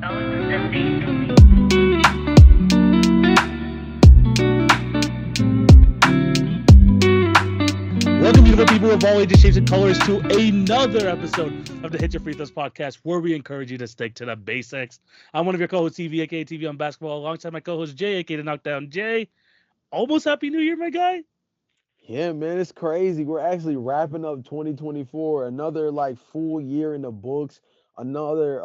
Welcome, beautiful people of all ages, shapes, and colors, to another episode of the Hit Your Free Throws podcast, where we encourage you to stick to the basics. I'm one of your co-hosts, TV, aka TV on basketball, alongside my co-host Jay, aka the Knockdown. Jay, almost Happy New Year, my guy. Yeah, man, it's crazy. We're actually wrapping up 2024, another like full year in the books, another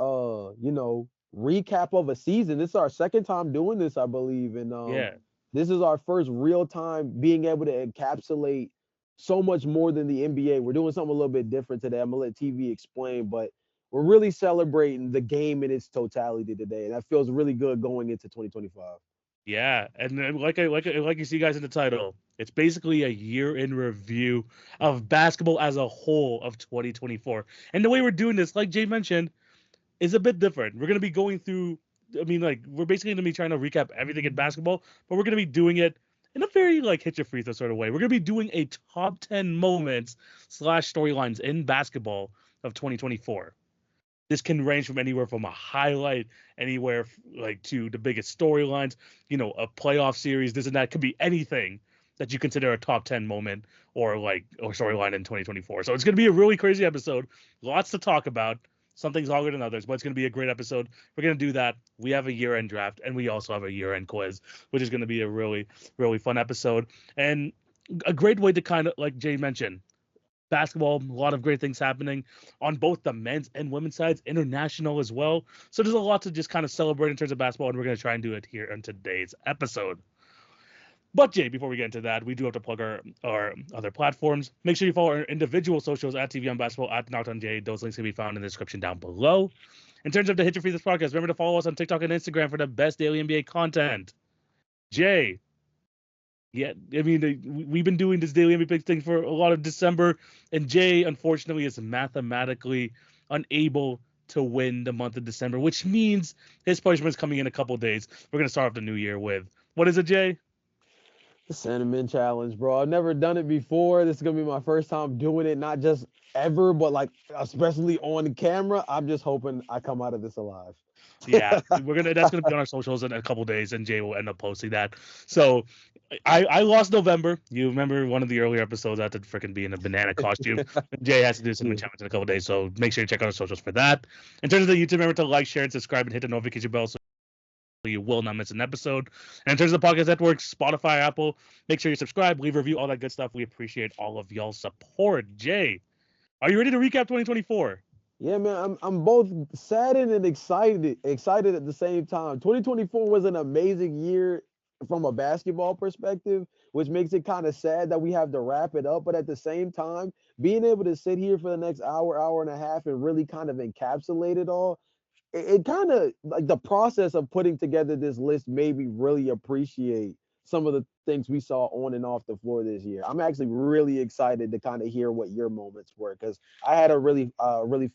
recap of a season. This is our second time doing this, I believe, and Yeah, this is our first real time being able to encapsulate so much more than the NBA. We're doing something a little bit different today. I'm gonna let TV explain, but we're really celebrating the game in its totality today, and that feels really good going into 2025. yeah, and then like you see, guys, in the title, it's basically a year in review of basketball as a whole of 2024. And the way we're doing this, like Jay mentioned, is a bit different. We're gonna be going through. I mean, like, we're basically gonna be trying to recap everything in basketball, but we're gonna be doing it in a very like hit your free throw sort of way. We're gonna be doing a top 10 moments slash storylines in basketball of 2024. This can range from anywhere from a highlight, anywhere like to the biggest storylines, a playoff series, this and that. Could be anything that you consider a top 10 moment or storyline in 2024. So it's going to be a really crazy episode. Lots to talk about. Some things longer than others, but it's going to be a great episode. We're going to do that. We have a year-end draft, and we also have a year-end quiz, which is going to be a really, really fun episode. And a great way to kind of, like Jay mentioned, basketball, a lot of great things happening on both the men's and women's sides, international as well. So there's a lot to just kind of celebrate in terms of basketball, and we're going to try and do it here in today's episode. But Jay, before we get into that, we do have to plug our other platforms. Make sure you follow our individual socials at TV on Basketball, at Knocked on Jay. Those links can be found in the description down below. In terms of the Hit Your Free Throws podcast, remember to follow us on TikTok and Instagram for the best daily NBA content. Jay, yeah, I mean, we've been doing this daily NBA thing for a lot of December, and Jay, unfortunately, is mathematically unable to win the month of December, which means his punishment is coming in a couple days. We're going to start off the new year with, what is it, Jay? The sentiment challenge, bro. I've never done it before. This is gonna be my first time doing it, not just ever, but like especially on camera. I'm just hoping I come out of this alive. Yeah, that's gonna be on our socials in a couple days, and Jay will end up posting that. So I lost November. You remember one of the earlier episodes I had to freaking be in a banana costume. Jay has to do some challenge in a couple days, so make sure you check out our socials for that. In terms of the YouTube, remember to like, share, and subscribe, and hit the notification bell so you will not miss an episode. And in terms of the podcast networks, Spotify, Apple, make sure you subscribe, leave a review, all that good stuff. We appreciate all of y'all's support. Jay, are you ready to recap 2024? Yeah, man. I'm both saddened and excited at the same time. 2024 was an amazing year from a basketball perspective, which makes it kind of sad that we have to wrap it up. But at the same time, being able to sit here for the next hour, hour and a half, and really kind of encapsulate it all, it kind of like the process of putting together this list made me really appreciate some of the things we saw on and off the floor this year. I'm actually really excited to kind of hear what your moments were because I had a really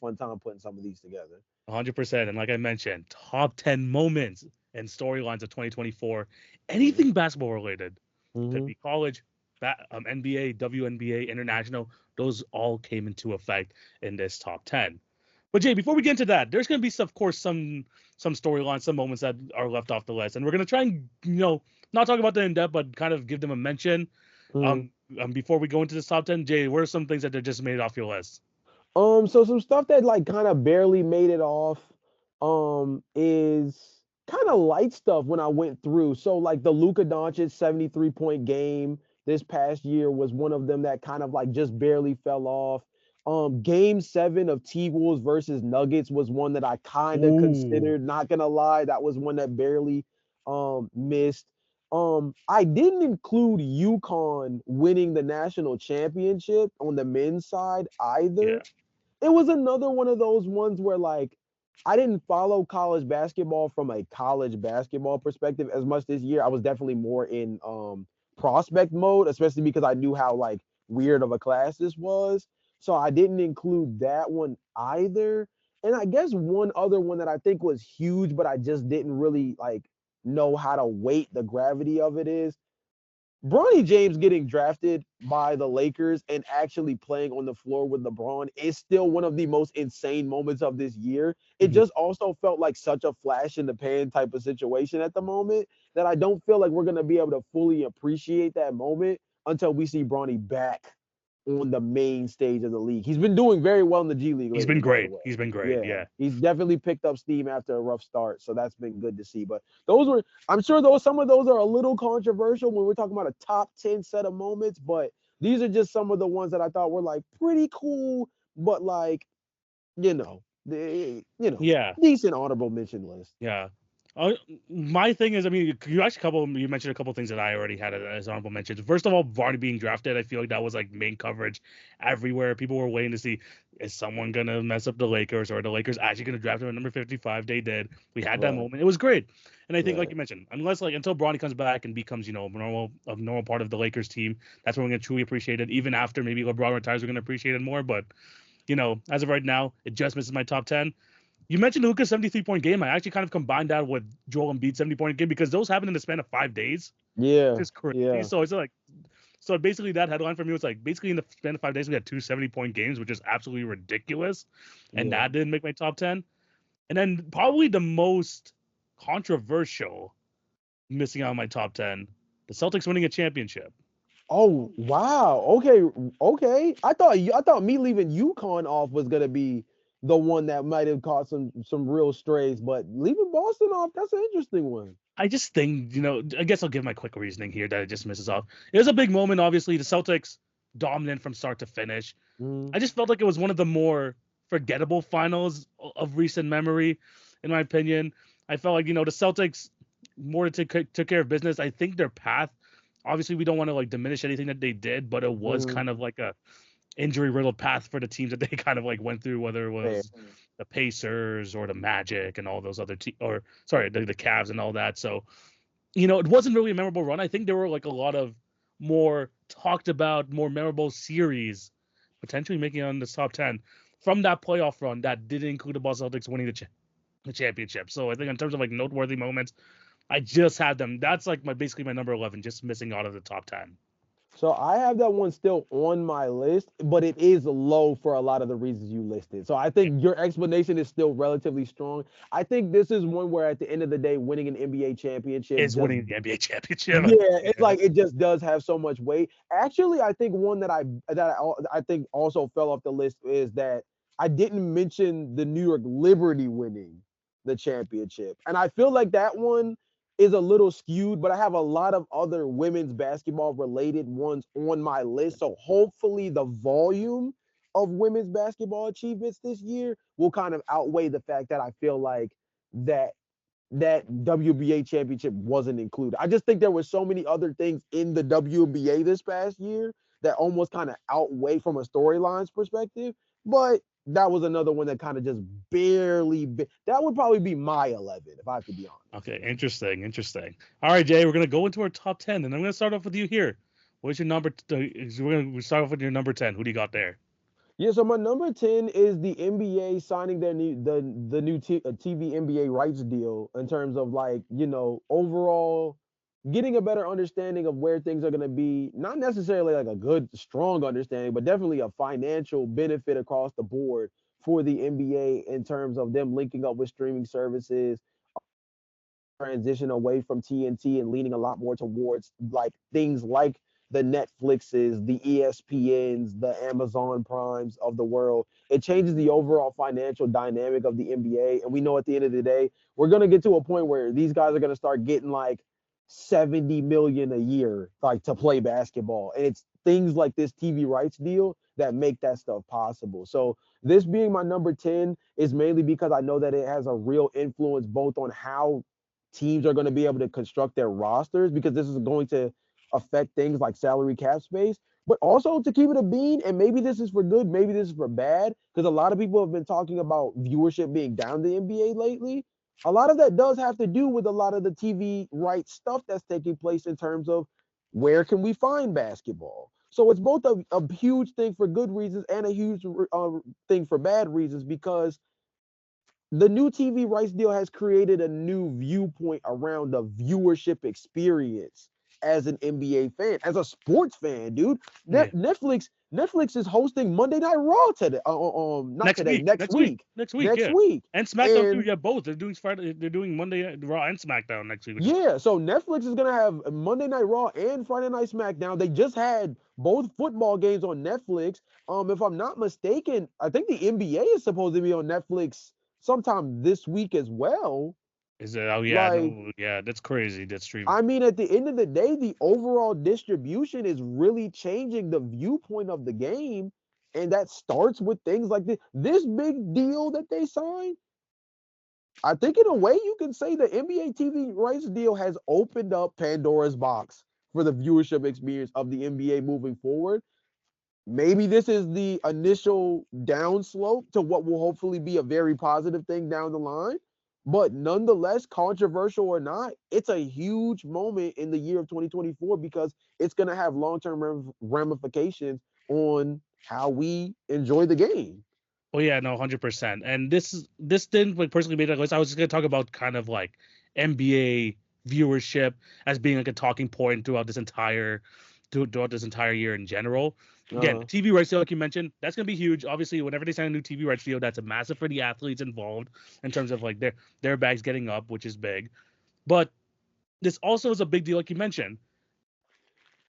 fun time putting some of these together. 100%. And like I mentioned, top 10 moments and storylines of 2024, anything basketball related, could Mm-hmm. be college, NBA, WNBA, international, those all came into effect in this top 10. But Jay, before we get into that, there's going to be, of course, some storylines, some moments that are left off the list, and we're going to try and not talk about them in depth, but kind of give them a mention. Before we go into this top 10, Jay, what are some things that they just made off your list? So some stuff that like kind of barely made it off, is kind of light stuff when I went through. So like the Luka Doncic 73-point game this past year was one of them that kind of like just barely fell off. Game 7 of T-Wolves versus Nuggets was one that I kind of Ooh, considered, not gonna lie. That was one that barely missed. I didn't include UConn winning the national championship on the men's side either. yeah, It was another one of those ones where like I didn't follow college basketball from a college basketball perspective as much this year. I was definitely more in prospect mode, especially because I knew how like weird of a class this was. So I didn't include that one either. And I guess one other one that I think was huge, but I just didn't really like know how to weight the gravity of it is Bronny James getting drafted by the Lakers and actually playing on the floor with LeBron is still one of the most insane moments of this year. It Mhm. just also felt like such a flash in the pan type of situation at the moment that I don't feel like we're going to be able to fully appreciate that moment until we see Bronny back on the main stage of the league. He's been doing very well in the G League He's lately, been by the great. way. He's been great. Yeah, Yeah. he's definitely picked up steam after a rough start, so that's been good to see. But those were, I'm sure those some of those are a little controversial when we're talking about a top 10 set of moments, but these are just some of the ones that I thought were like pretty cool, but like, Yeah. decent honorable mention list. Yeah. Uh, my thing is, I mean, you actually you mentioned a couple things that I already had as honorable mentions. First of all, Varney being drafted, I feel like that was like main coverage everywhere. People were waiting to see, is someone gonna mess up the Lakers, or are the Lakers actually gonna draft him at number 55? They did. We had that Right, moment. It was great. And I think, like right. you mentioned, until Bronny comes back and becomes, a normal part of the Lakers team, that's when we're gonna truly appreciate it. Even after maybe LeBron retires, we're gonna appreciate it more. But as of right now, it just misses my top 10. You mentioned Luka's 73-point game. I actually kind of combined that with Joel Embiid's 70-point game because those happened in the span of 5 days, which Yeah, is crazy. yeah, So basically that headline for me was like, basically in the span of 5 days we had two 70-point games, which is absolutely ridiculous, and yeah. that didn't make my top 10. And then probably the most controversial missing out on my top 10, the Celtics winning a championship. Oh wow. Okay, okay. I thought me leaving UConn off was gonna be the one that might have caught some real strays, but leaving Boston off, that's an interesting one. I just think, I guess I'll give my quick reasoning here that it just misses off. It was a big moment, obviously. The Celtics dominant from start to finish. Mm, I just felt like it was one of the more forgettable finals of recent memory, in my opinion. I felt like the Celtics more took care of business. I think their path. Obviously, we don't want to like diminish anything that they did, but it was mm, kind of like a injury riddled path for the teams that they kind of like went through, whether it fair. was the Pacers or the Magic and all those other or sorry, the Cavs and all that. So it wasn't really a memorable run. I think there were like a lot of more talked about, more memorable series potentially making it on this top 10 from that playoff run that didn't include the Boston Celtics winning the championship. So I think in terms of like noteworthy moments, I just had them. That's like basically my number 11, just missing out of the top 10. So I have that one still on my list, but it is low for a lot of the reasons you listed. So I think your explanation is still relatively strong. I think this is one where at the end of the day, winning an NBA championship Is just, winning the NBA championship. yeah, it's Yeah. like it just does have so much weight. Actually, I think one that I think also fell off the list is that I didn't mention the New York Liberty winning the championship. And I feel like that one is a little skewed, but I have a lot of other women's basketball related ones on my list. So hopefully the volume of women's basketball achievements this year will kind of outweigh the fact that I feel like that that WBA championship wasn't included. I just think there were so many other things in the WNBA this past year that almost kind of outweigh from a storylines perspective. But that was another one that kind of just barely. That would probably be my 11 if I have to be honest. Okay, interesting, interesting. All right, Jay, we're gonna go into our top 10, and I'm gonna start off with you here. What's your number? We're gonna start off with your number 10. Who do you got there? Yeah, so my number 10 is the NBA signing their new TV NBA rights deal in terms of like, overall getting a better understanding of where things are going to be, not necessarily like a good strong understanding, but definitely a financial benefit across the board for the NBA in terms of them linking up with streaming services, transition away from TNT and leaning a lot more towards like things like the Netflixes, the ESPNs, the Amazon Primes of the world. It changes the overall financial dynamic of the NBA. And we know at the end of the day, we're going to get to a point where these guys are going to start getting like 70 million a year like to play basketball. And it's things like this TV rights deal that make that stuff possible. So this being my number 10 is mainly because I know that it has a real influence both on how teams are going to be able to construct their rosters because this is going to affect things like salary cap space, but also to keep it a bean. And maybe this is for good, maybe this is for bad, because a lot of people have been talking about viewership being down the NBA lately. A lot of that does have to do with a lot of the TV rights stuff that's taking place in terms of where can we find basketball. So it's both a huge thing for good reasons and a huge thing for bad reasons because the new TV rights deal has created a new viewpoint around the viewership experience as an NBA fan, as a sports fan, dude. Yeah. Netflix is hosting Monday Night Raw today. Not Next today, week. next Next week. week, Next week. next Yeah. week. And SmackDown too. And Yeah, both. They're doing Friday. They're doing Monday Raw and SmackDown next week, which is yeah, so Netflix is gonna have Monday Night Raw and Friday Night SmackDown. They just had both football games on Netflix. If I'm not mistaken, I think the NBA is supposed to be on Netflix sometime this week as well. is it? Oh yeah, Like, no, yeah, that's crazy. That stream. I mean, at the end of the day, the overall distribution is really changing the viewpoint of the game. And that starts with things like this. This big deal that they signed, I think in a way you can say the NBA TV rights deal has opened up Pandora's box for the viewership experience of the NBA moving forward. Maybe this is the initial downslope to what will hopefully be a very positive thing down the line. But nonetheless, controversial or not, it's a huge moment in the year of 2024 because it's going to have long-term ramifications on how we enjoy the game. Oh yeah, no, 100%. And this didn't like personally made that list. I was just gonna talk about kind of like NBA viewership as being like a talking point throughout this entire year in general. Again, Uh-huh. TV rights deal, like you mentioned, that's gonna be huge. Obviously, whenever they sign a new TV rights deal, that's a massive for the athletes involved in terms of like their bags getting up, which is big. But this also is a big deal, like you mentioned.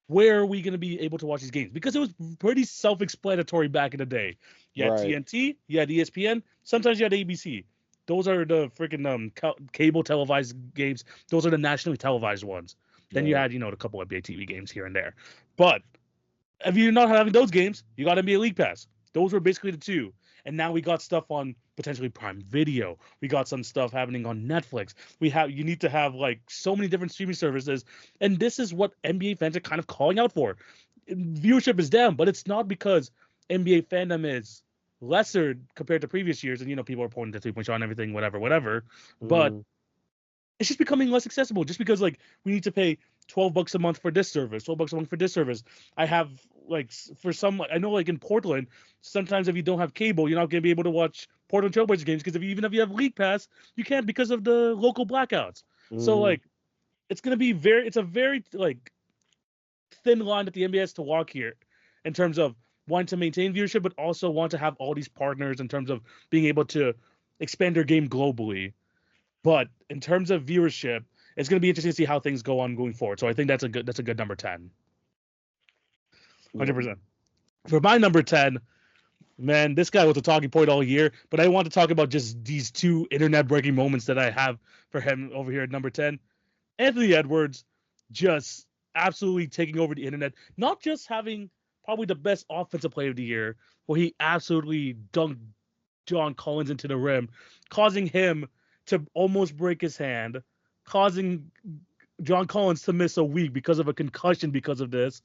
Where are we going to be able to watch these games? Because it was pretty self-explanatory back in the day. You had Right. TNT, you had ESPN, sometimes you had ABC. Those are the freaking cable televised games. Those are the nationally televised ones. Then you Right. had, a couple NBA TV games here and there. But if you're not having those games, you got NBA League Pass. Those were basically the two. And now we got stuff on potentially Prime Video. We got some stuff happening on Netflix. You need to have like so many different streaming services. And this is what NBA fans are kind of calling out for. Viewership is down, but it's not because NBA fandom is lesser compared to previous years. And people are pointing to 3-point shot and everything, whatever, whatever. But Mhm. it's just becoming less accessible just because like we need to pay $12 a month for this service, $12 a month for this service. I have like for some I know like in Portland, sometimes if you don't have cable, you're not gonna be able to watch Portland Trailblazers games because even if you have League Pass, you can't because of the local blackouts. So Mhm. like it's a very like thin line that the NBA has to walk here in terms of wanting to maintain viewership, but also want to have all these partners in terms of being able to expand their game globally. But in terms of viewership, it's going to be interesting to see how things go on going forward. So I think that's a good number 10. Yeah. 100%. For my number 10, man, this guy was a talking point all year, but I want to talk about just these two internet breaking moments that I have for him over here at number 10. Anthony Edwards just absolutely taking over the internet, not just having probably the best offensive player of the year, where he absolutely dunked John Collins into the rim, causing him to almost break his hand, causing John Collins to miss a week because of a concussion because of this,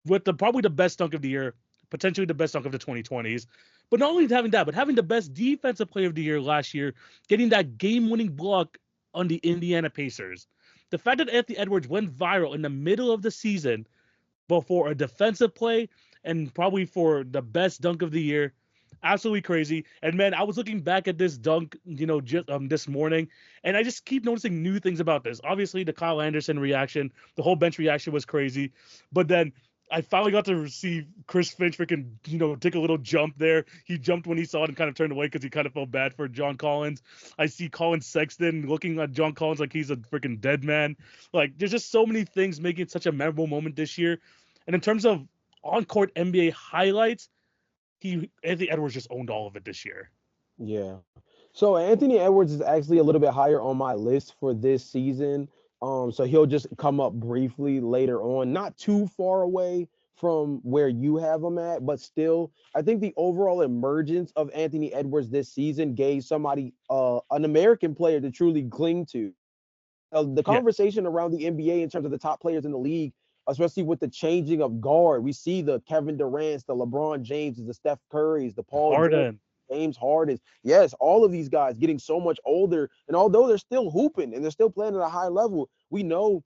with probably the best dunk of the year, potentially the best dunk of the 2020s. But not only having that, but having the best defensive player of the year last year, getting that game-winning block on the Indiana Pacers. The fact that Anthony Edwards went viral in the middle of the season, but for a defensive play and probably for the best dunk of the year, absolutely crazy. And man, I was looking back at this dunk, just this morning, and I just keep noticing new things about this. Obviously, the Kyle Anderson reaction, the whole bench reaction was crazy, but then I finally got to see Chris Finch freaking, take a little jump there. He jumped when he saw it and kind of turned away because he kind of felt bad for John Collins. I see Colin Sexton looking at John Collins like he's a freaking dead man. Like, there's just so many things making it such a memorable moment this year. And in terms of on-court NBA highlights, Anthony Edwards just owned all of it this year. Yeah. So Anthony Edwards is actually a little bit higher on my list for this season. So he'll just come up briefly later on, not too far away from where you have him at, but still, I think the overall emergence of Anthony Edwards this season gave somebody, an American player to truly cling to. The Yeah, conversation around the NBA in terms of the top players in the league, especially with the changing of guard, we see the Kevin Durant's, the LeBron James, the Steph Curry's, the Paul George, Harden. James Harden. Yes, all of these guys getting so much older, and although they're still hooping and they're still playing at a high level, we know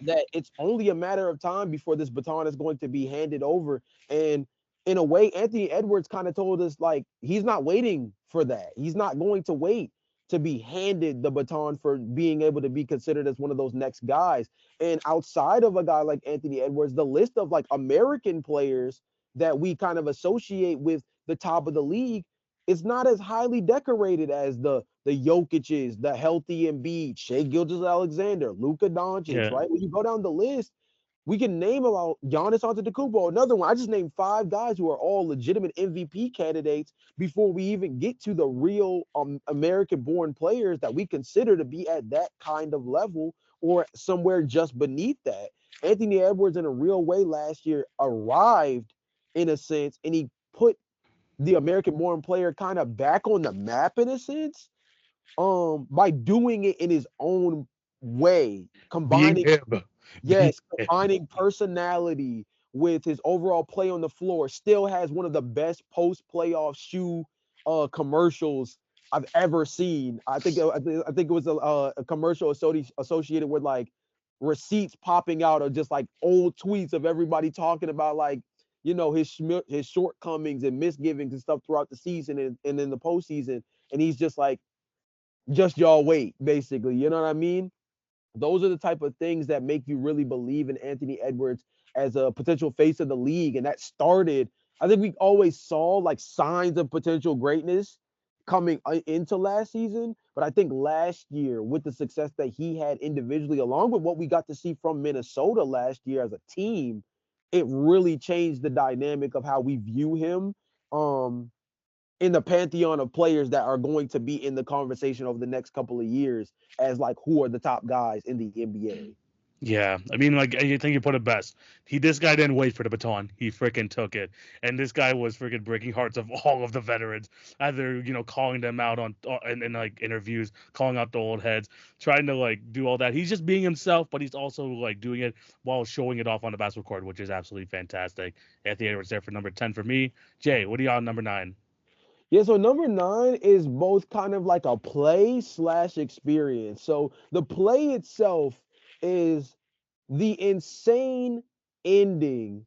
that it's only a matter of time before this baton is going to be handed over. And in a way, Anthony Edwards kind of told us like he's not waiting for that. He's not going to wait. to be handed the baton for being able to be considered as one of those next guys. And outside of a guy like Anthony Edwards, the list of like American players that we kind of associate with the top of the league is not as highly decorated as the Jokic's, the healthy Embiid, Shea Gilgeous-Alexander, Luka Doncic, Yeah. right? When you go down the list, we can name about Giannis Antetokounmpo, another one. I just named five guys who are all legitimate MVP candidates before we even get to the real American-born players that we consider to be at that kind of level or somewhere just beneath that. Anthony Edwards, in a real way, last year arrived in a sense, and he put the American-born player kind of back on the map in a sense, by doing it in his own way, Being combining him. Being yes, him. combining personality with his overall play on the floor. Still has one of the best post-playoff shoe commercials I've ever seen. I think it was a commercial associated with like receipts popping out or just like old tweets of everybody talking about like his shortcomings and misgivings and stuff throughout the season and in the postseason. And he's just like, just y'all wait, basically. You know what I mean? Those are the type of things that make you really believe in Anthony Edwards as a potential face of the league. And that started, I think we always saw like signs of potential greatness coming into last season. But I think last year, with the success that he had individually, along with what we got to see from Minnesota last year as a team, it really changed the dynamic of how we view him. In the pantheon of players that are going to be in the conversation over the next couple of years as like who are the top guys in the NBA. Yeah, I mean, like I think you put it best. This guy didn't wait for the baton; he freaking took it, and this guy was freaking breaking hearts of all of the veterans. Either calling them out in like interviews, calling out the old heads, trying to like do all that. He's just being himself, but he's also like doing it while showing it off on the basketball court, which is absolutely fantastic. Anthony Edwards there for number 10 for me. Jay, what are you on number 9? Yeah, so number nine is both kind of like a play slash experience. So the play itself is the insane ending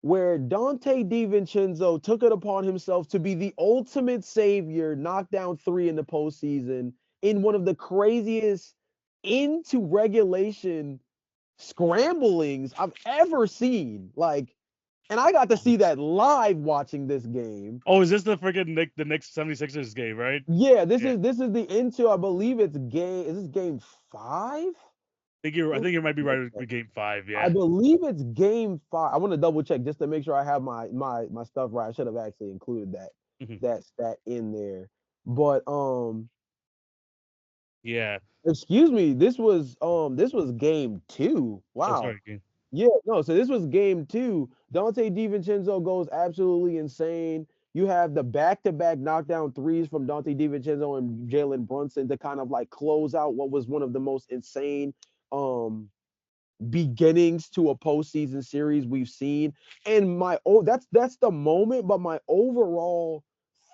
where Dante DiVincenzo took it upon himself to be the ultimate savior, knock down three in the postseason in one of the craziest into regulation scramblings I've ever seen. Like, and I got to see that live watching this game. Oh, is this the freaking the Knicks 76ers game, right? Yeah, this Yeah. is this is the into. I believe it's game. Is this game five? I think you might be right with game 5, I yeah. believe it's game five. I want to double check just to make sure I have my stuff right. I should have actually included Mhm. that stat in there. But Yeah. excuse me, this was game two. Oh, Wow. sorry. Game. Yeah, no, so this was game two. Dante DiVincenzo goes absolutely insane. You have the back-to-back knockdown threes from Dante DiVincenzo and Jalen Brunson to kind of like close out what was one of the most insane um beginnings to a postseason series we've seen. And that's the moment, but my overall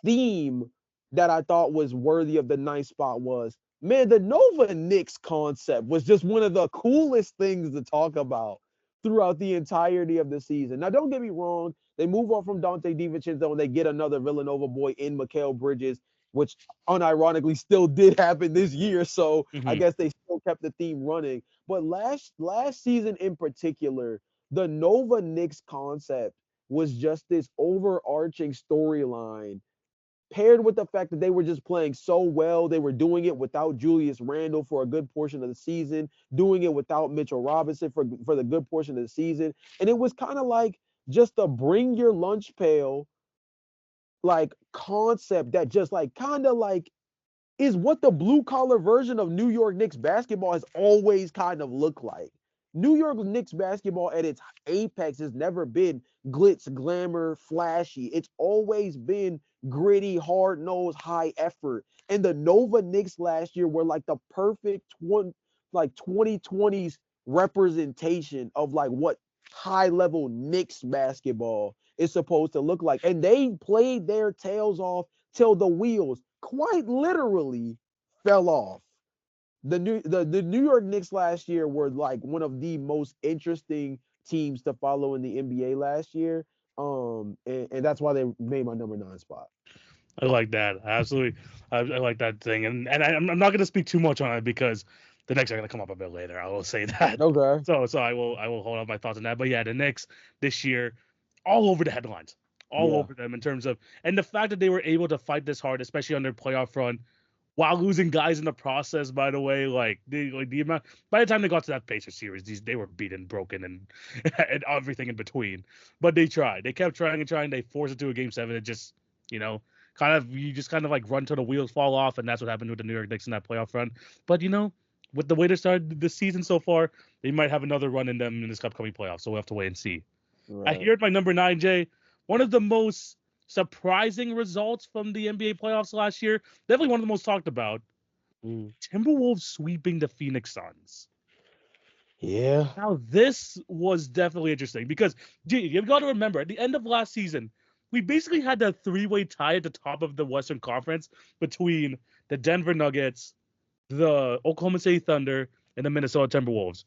theme that I thought was worthy of the ninth spot was, man, the Nova Knicks concept was just one of the coolest things to talk about throughout the entirety of the season. Now, don't get me wrong, they move on from Dante DiVincenzo and they get another Villanova boy in Mikal Bridges, which unironically still did happen this year. So I Hmm. guess they still kept the theme running. But last season in particular, the Nova Knicks concept was just this overarching storyline paired with the fact that they were just playing so well. They were doing it without Julius Randle for a good portion of the season, doing it without Mitchell Robinson for the good portion of the season. And it was kind of like just a bring your lunch pail like concept that just like kind of like is what the blue collar version of New York Knicks basketball has always kind of looked like. New York Knicks basketball at its apex has never been glitz, glamour, flashy. It's always been gritty, hard nosed, high effort. And the Nova Knicks last year were like the perfect one, like 2020s representation of like what high level Knicks basketball is supposed to look like. And they played their tails off till the wheels quite literally fell off. The New York Knicks last year were like one of the most interesting teams to follow in the NBA last year. And that's why they made my number nine spot. I like that. Absolutely. I like that thing. And I'm not going to speak too much on it because the Knicks are going to come up a bit later. I will say that. Okay. So I will hold up my thoughts on that. But yeah, the Knicks this year, all over the headlines, all Yeah. over them in terms of, and the fact that they were able to fight this hard, especially on their playoff run, while losing guys in the process. By the way, like the amount by the time they got to that Pacers series, they were beaten, broken, and and everything in between. But they tried. They kept trying and trying. They forced it to a game 7. It just you know kind of you just kind of like run till the wheels fall off, and that's what happened with the New York Knicks in that playoff run. But with the way they started this season so far, they might have another run in them in this upcoming playoff. So we'll have to wait and see. I Right. hear at my number 9, Jay, one of the most surprising results from the NBA playoffs last year, definitely one of the most talked about, Mm. Timberwolves sweeping the Phoenix Suns. Yeah. Now, this was definitely interesting because, gee, you've got to remember, at the end of last season, we basically had that three-way tie at the top of the Western Conference between the Denver Nuggets, the Oklahoma City Thunder, and the Minnesota Timberwolves.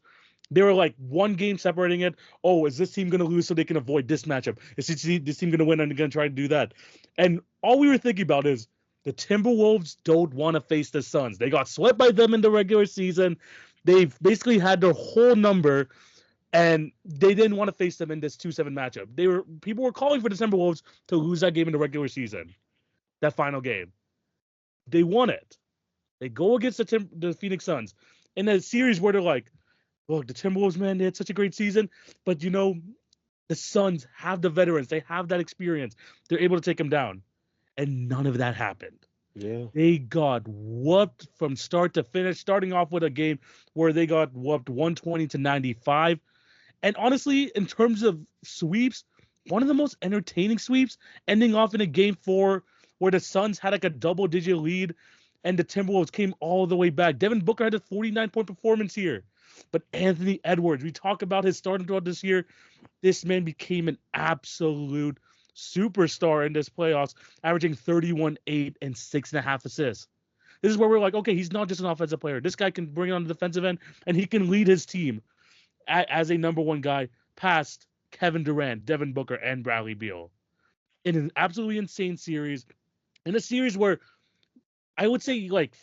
They were like one game separating it. Oh, is this team going to lose so they can avoid this matchup? Is this team going to win and going to try to do that? And all we were thinking about is the Timberwolves don't want to face the Suns. They got swept by them in the regular season. They've basically had their whole number, and they didn't want to face them in this 2-7 matchup. People were calling for the Timberwolves to lose that game in the regular season, that final game. They won it. They go against the Phoenix Suns in a series where they're like, look, the Timberwolves, man, they had such a great season, but the Suns have the veterans, they have that experience, they're able to take them down, and none of that happened. Yeah. They got whooped from start to finish, starting off with a game where they got whooped 120-95. And honestly, in terms of sweeps, one of the most entertaining sweeps, ending off in a game 4 where the Suns had like a double-digit lead and the Timberwolves came all the way back. Devin Booker had a 49-point performance here. But Anthony Edwards, we talk about his starting throughout this year. This man became an absolute superstar in this playoffs, averaging 31, 8, and 6.5 assists. This is where we're like, okay, he's not just an offensive player. This guy can bring it on the defensive end, and he can lead his team as a number one guy past Kevin Durant, Devin Booker, and Bradley Beal in an absolutely insane series. In a series where I would say like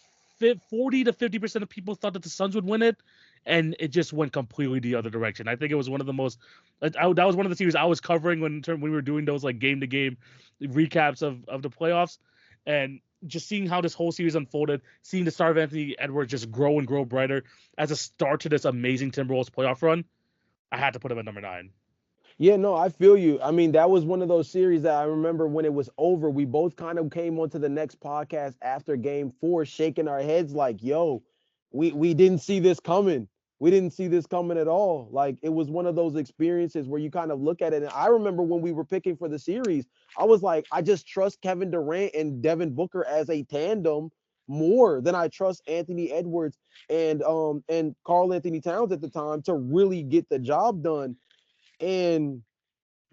40 to 50% of people thought that the Suns would win it, and it just went completely the other direction. I think it was one of the most. That was one of the series I was covering when we were doing those like game to game recaps of the playoffs, and just seeing how this whole series unfolded, seeing the star of Anthony Edwards just grow and grow brighter as a start to this amazing Timberwolves playoff run. I had to put him at number 9. Yeah, no, I feel you. I mean, that was one of those series that I remember when it was over, we both kind of came onto the next podcast after game 4, shaking our heads like, yo, we didn't see this coming. We didn't see this coming at all. Like it was one of those experiences where you kind of look at it. And I remember when we were picking for the series, I was like, I just trust Kevin Durant and Devin Booker as a tandem more than I trust Anthony Edwards and Karl Anthony Towns at the time to really get the job done. And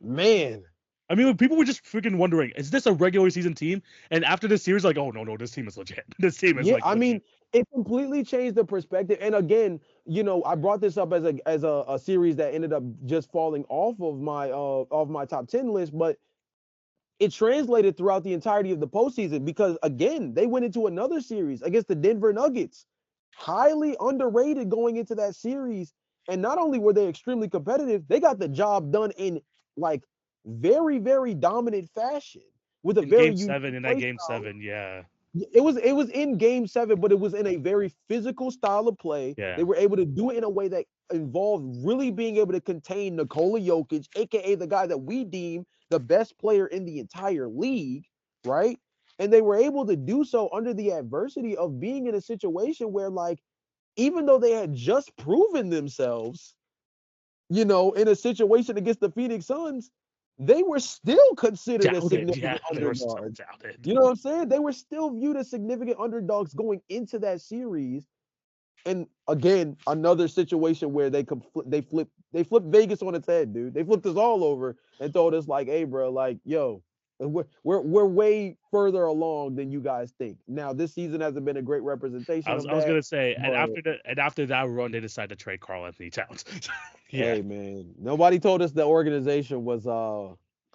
man, I mean, people were just freaking wondering, is this a regular season team? And after this series, like, oh no, this team is legit. This team is yeah, like I legit. mean, it completely changed the perspective. And again, I brought this up as a series that ended up just falling off my top 10 list, but it translated throughout the entirety of the postseason because again, they went into another series against the Denver Nuggets, highly underrated going into that series. And not only were they extremely competitive, they got the job done in like very, very dominant fashion with a In very game unique 7, in that play game style. 7, yeah. It was in game 7, but it was in a very physical style of play. Yeah. They were able to do it in a way that involved really being able to contain Nikola Jokic, aka the guy that we deem the best player in the entire league, right? And they were able to do so under the adversity of being in a situation where, like, even though they had just proven themselves, in a situation against the Phoenix Suns, they were still considered as Doubted. Yeah, significant they were so underdogs. doubted. You know what I'm saying? They were still viewed as significant underdogs going into that series. And again, another situation where they flipped Vegas on its head, dude. They flipped us all over and told us like, "Hey, bro, like, yo, we're way further along than you guys think." Now, this season hasn't been a great I representation was of I was that, gonna say, but and after that run, they decided to trade Karl Anthony Towns. Yeah. hey, man, nobody told us the organization was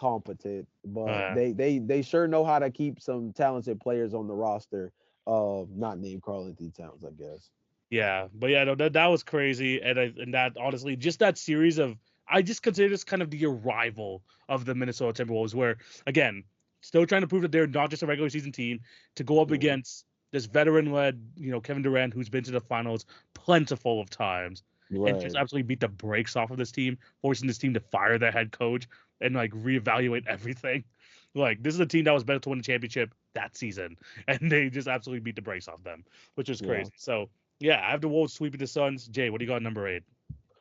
competent, but Uh, they sure know how to keep some talented players on the roster. Not named Karl Anthony Towns, I guess. yeah, but yeah, no, that was crazy, and that honestly, just that series of, I just consider this kind of the arrival of the Minnesota Timberwolves, where again, still trying to prove that they're not just a regular season team, to go up Yeah. against this veteran-led, Kevin Durant, who's been to the finals plentiful of times, and just Right. absolutely beat the brakes off of this team, forcing this team to fire their head coach and like reevaluate everything. Like, this is a team that was better to win the championship that season, and they just absolutely beat the brakes off them, which is Yeah. crazy. So yeah, I have the Wolves sweeping the Suns. Jay, what do you got at number 8?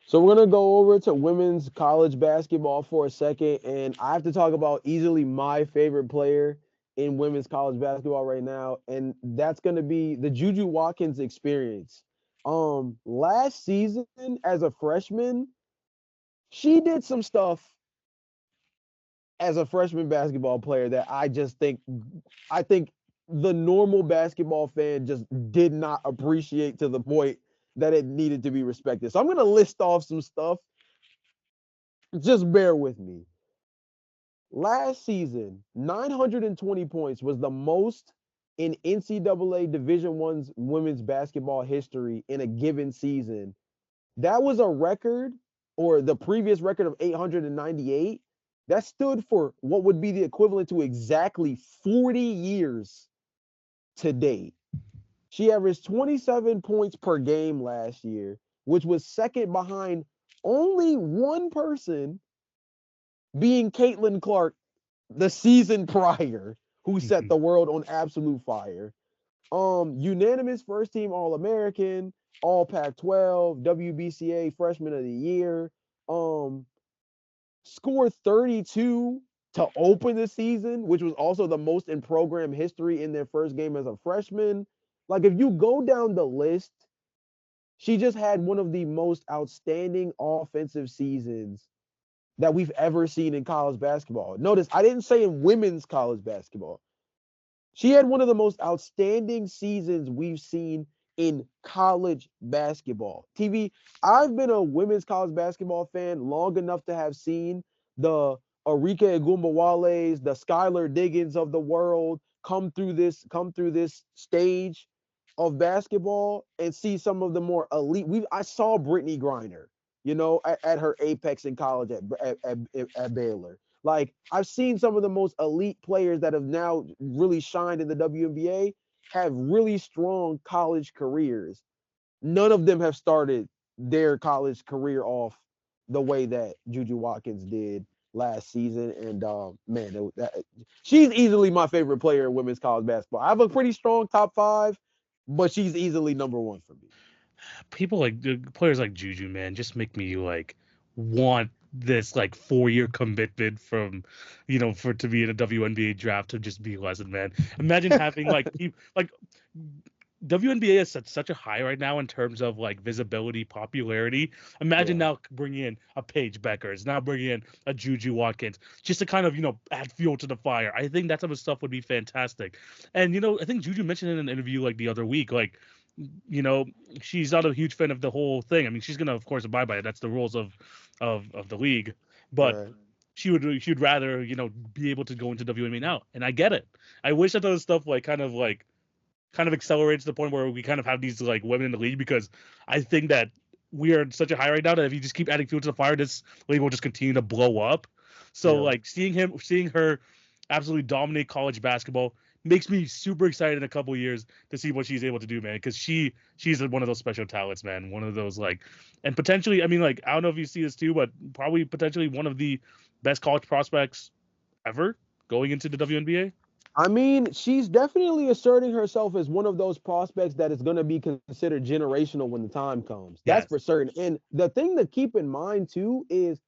So we're gonna go over to women's college basketball for a second, and I have to talk about easily my favorite player in women's college basketball right now, and that's gonna be the Juju Watkins experience. Last season as a freshman, she did some stuff as a freshman basketball player that I think the normal basketball fan just did not appreciate to the point that it needed to be respected. So I'm gonna list off some stuff. Just bear with me. Last season, 920 points was the most in NCAA Division One's women's basketball history in a given season. That was a record, or the previous record of 898. That stood for what would be the equivalent to exactly 40 years to date. She averaged 27 points per game last year, which was second behind only one person, being Caitlin Clark the season prior, who set the world on absolute fire. Unanimous first team All American, All Pac 12, WBCA Freshman of the Year. Um, Scored 32 to open the season, which was also the most in program history in their first game as a freshman. Like, if you go down the list, she just had one of the most outstanding offensive seasons that we've ever seen in college basketball. Notice I didn't say in women's college basketball. She had one of the most outstanding seasons we've seen in college basketball. TV, I've been a women's college basketball fan long enough to have seen the Arika Egumbawales, the Skylar Diggins of the world come through this stage of basketball and see some of the more elite. I saw Brittany Griner, at her apex in college at Baylor. Like, I've seen some of the most elite players that have now really shined in the WNBA have really strong college careers. None of them have started their college career off the way that Juju Watkins did last season. And man, she's easily my favorite player in women's college basketball. I have a pretty strong top five, but she's easily number one for me. People like players like Juju, man, just make me like want this like 4-year commitment from, for to be in a WNBA draft to just be lesson, man. Imagine having like like WNBA is at such a high right now in terms of like visibility, popularity. Imagine Yeah. now bringing in a Paige Beckers, now bringing in a Juju Watkins, just to kind of add fuel to the fire. I think that type of stuff would be fantastic. And I think Juju mentioned in an interview like the other week, like you know she's not a huge fan of the whole thing. I mean, she's gonna of course abide by it. That's the rules of the league, but Right. she would rather be able to go into WNBA now, and I get it. I wish that those stuff kind of accelerates to the point where we kind of have these like women in the league, because I think that we are in such a high right now that if you just keep adding fuel to the fire, this league will just continue to blow up. So Yeah. like seeing her absolutely dominate college basketball makes me super excited in a couple years to see what she's able to do, man. Because she's one of those special talents, man. One of those like, and potentially, I mean, like I don't know if you see this too, but probably potentially one of the best college prospects ever going into the WNBA. I mean, she's definitely asserting herself as one of those prospects that is going to be considered generational when the time comes. That's Yes. for certain. And the thing to keep in mind too is,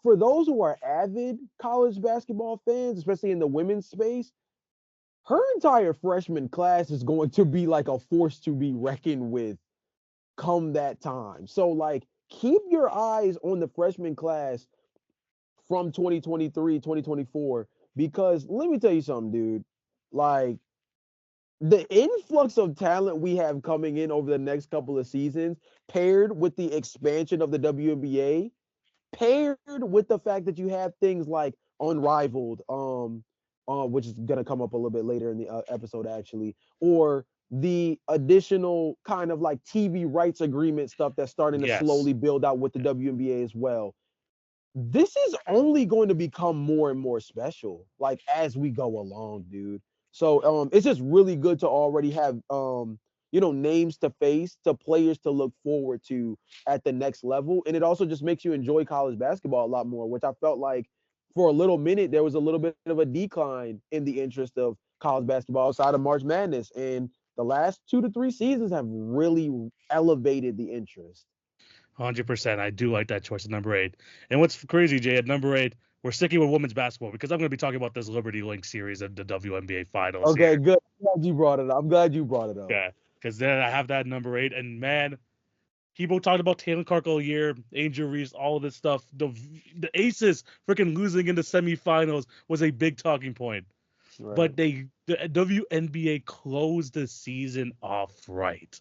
for those who are avid college basketball fans, especially in the women's space, her entire freshman class is going to be like a force to be reckoned with come that time. So, like, keep your eyes on the freshman class from 2023, 2024, because let me tell you something, dude. Like, the influx of talent we have coming in over the next couple of seasons, paired with the expansion of the WNBA, paired with the fact that you have things like Unrivaled, which is gonna come up a little bit later in the episode actually, or the additional kind of like TV rights agreement stuff that's starting to Yes. slowly build out with the WNBA as well. This is only going to become more and more special, like as we go along, dude. So it's just really good to already have names to face, to players to look forward to at the next level. And it also just makes you enjoy college basketball a lot more, which I felt like for a little minute there was a little bit of a decline in the interest of college basketball outside of March Madness. And the last 2 to 3 seasons have really elevated the interest. 100%. I do like that choice at number 8. And what's crazy, Jay, at number 8, we're sticking with women's basketball because I'm going to be talking about this Liberty Link series of the WNBA finals Okay, here. good. I'm glad you brought it up. I'm glad you brought it up. Yeah. Because then I have that at number 8. And man, people talked about Taylor Clark all year, Angel Reese, all of this stuff. The Aces freaking losing in the semifinals was a big talking point. Right. But the WNBA closed the season off right.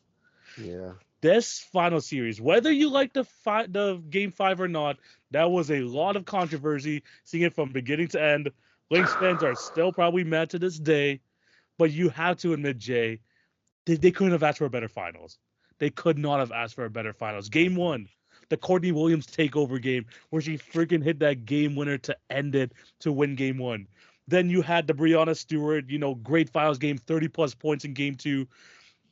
Yeah. This final series, whether you like the game 5 or not, that was a lot of controversy. Seeing it from beginning to end, Lynx fans are still probably mad to this day. But you have to admit, Jay, they couldn't have asked for a better finals. They could not have asked for a better finals. Game 1, the Courtney Williams takeover game, where she freaking hit that game winner to end it to win game 1. Then you had the Brianna Stewart, great finals game, 30 plus points in game 2.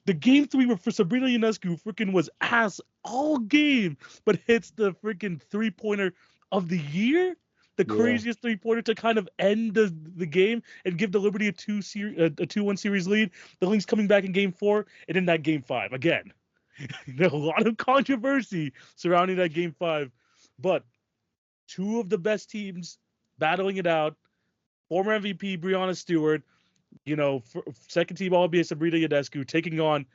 The game 3 for Sabrina Ionescu freaking was ass all game, but hits the freaking 3-pointer of the year. The Yeah. craziest 3-pointer to kind of end the game and give the Liberty a 2-1 series lead. The Lynx coming back in game 4 and in that game 5 again. There's a lot of controversy surrounding that game 5, but two of the best teams battling it out. Former MVP Brianna Stewart, second team All NBA Sabrina Ionescu taking on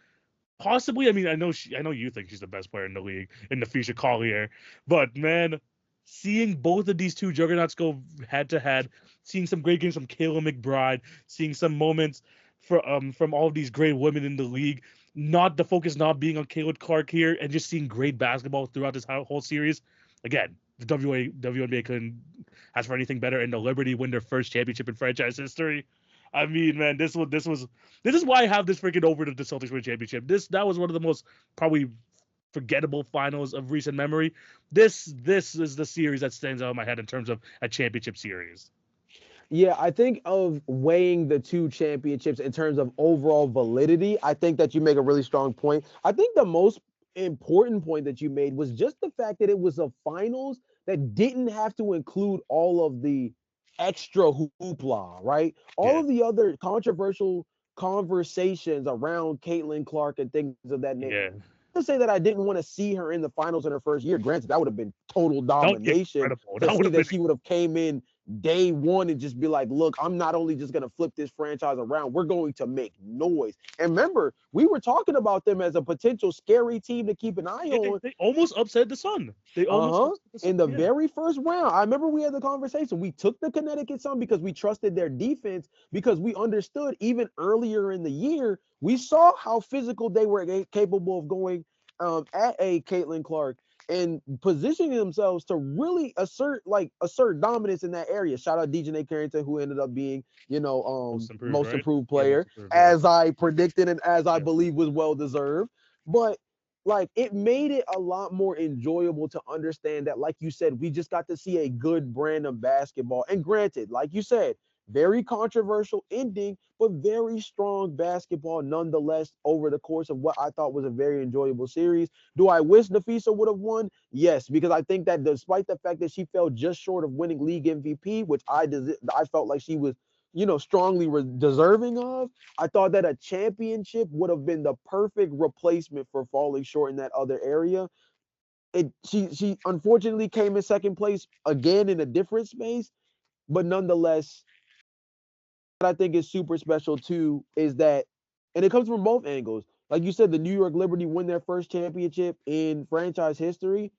possibly. I mean, I know you think she's the best player in the league in the future Collier, but man, seeing both of these two juggernauts go head to head, seeing some great games from Kayla McBride, seeing some moments from all of these great women in the league. Not the focus not being on Kayla Clark here, and just seeing great basketball throughout this whole series. Again, the WNBA couldn't ask for anything better, and the Liberty win their first championship in franchise history. I mean, man, this is why I have this freaking over the Celtics win championship. That was one of the most probably forgettable finals of recent memory. This is the series that stands out in my head in terms of a championship series. Yeah, I think of weighing the two championships in terms of overall validity. I think that you make a really strong point. I think the most important point that you made was just the fact that it was a finals that didn't have to include all of the extra hoopla, right? All Yeah, of the other controversial conversations around Caitlin Clark and things of that nature. yeah, To say that I didn't want to see her in the finals in her first year. Granted, that would have been total that would be domination incredible. to That would see have been that she would have came in day one and just be like, look, I'm not only just going to flip this franchise around, we're going to make noise. And remember, we were talking about them as a potential scary team to keep an eye yeah. on. They almost upset the Sun. They almost Uh-huh. upset the Sun. In the Yeah, very first round, I remember we had the conversation. We took the Connecticut Sun because we trusted their defense, because we understood even earlier in the year, we saw how physical they were capable of going at a Caitlin Clark and positioning themselves to really assert dominance in that area. Shout out DJ Carrington, who ended up being, most improved, most right? improved Yeah, most player, improved. Yeah, as I predicted and as I yeah. believe was well deserved. But like, it made it a lot more enjoyable to understand that, like you said, we just got to see a good brand of basketball. And granted, like you said, very controversial ending, but very strong basketball nonetheless over the course of what I thought was a very enjoyable series. Do I wish Nafisa would have won? Yes, because I think that despite the fact that she fell just short of winning league MVP, which I felt like she was, strongly deserving of, I thought that a championship would have been the perfect replacement for falling short in that other area. She unfortunately came in second place again in a different space, but nonetheless, what I think is super special too is that, and it comes from both angles. Like you said, the New York Liberty win their first championship in franchise history.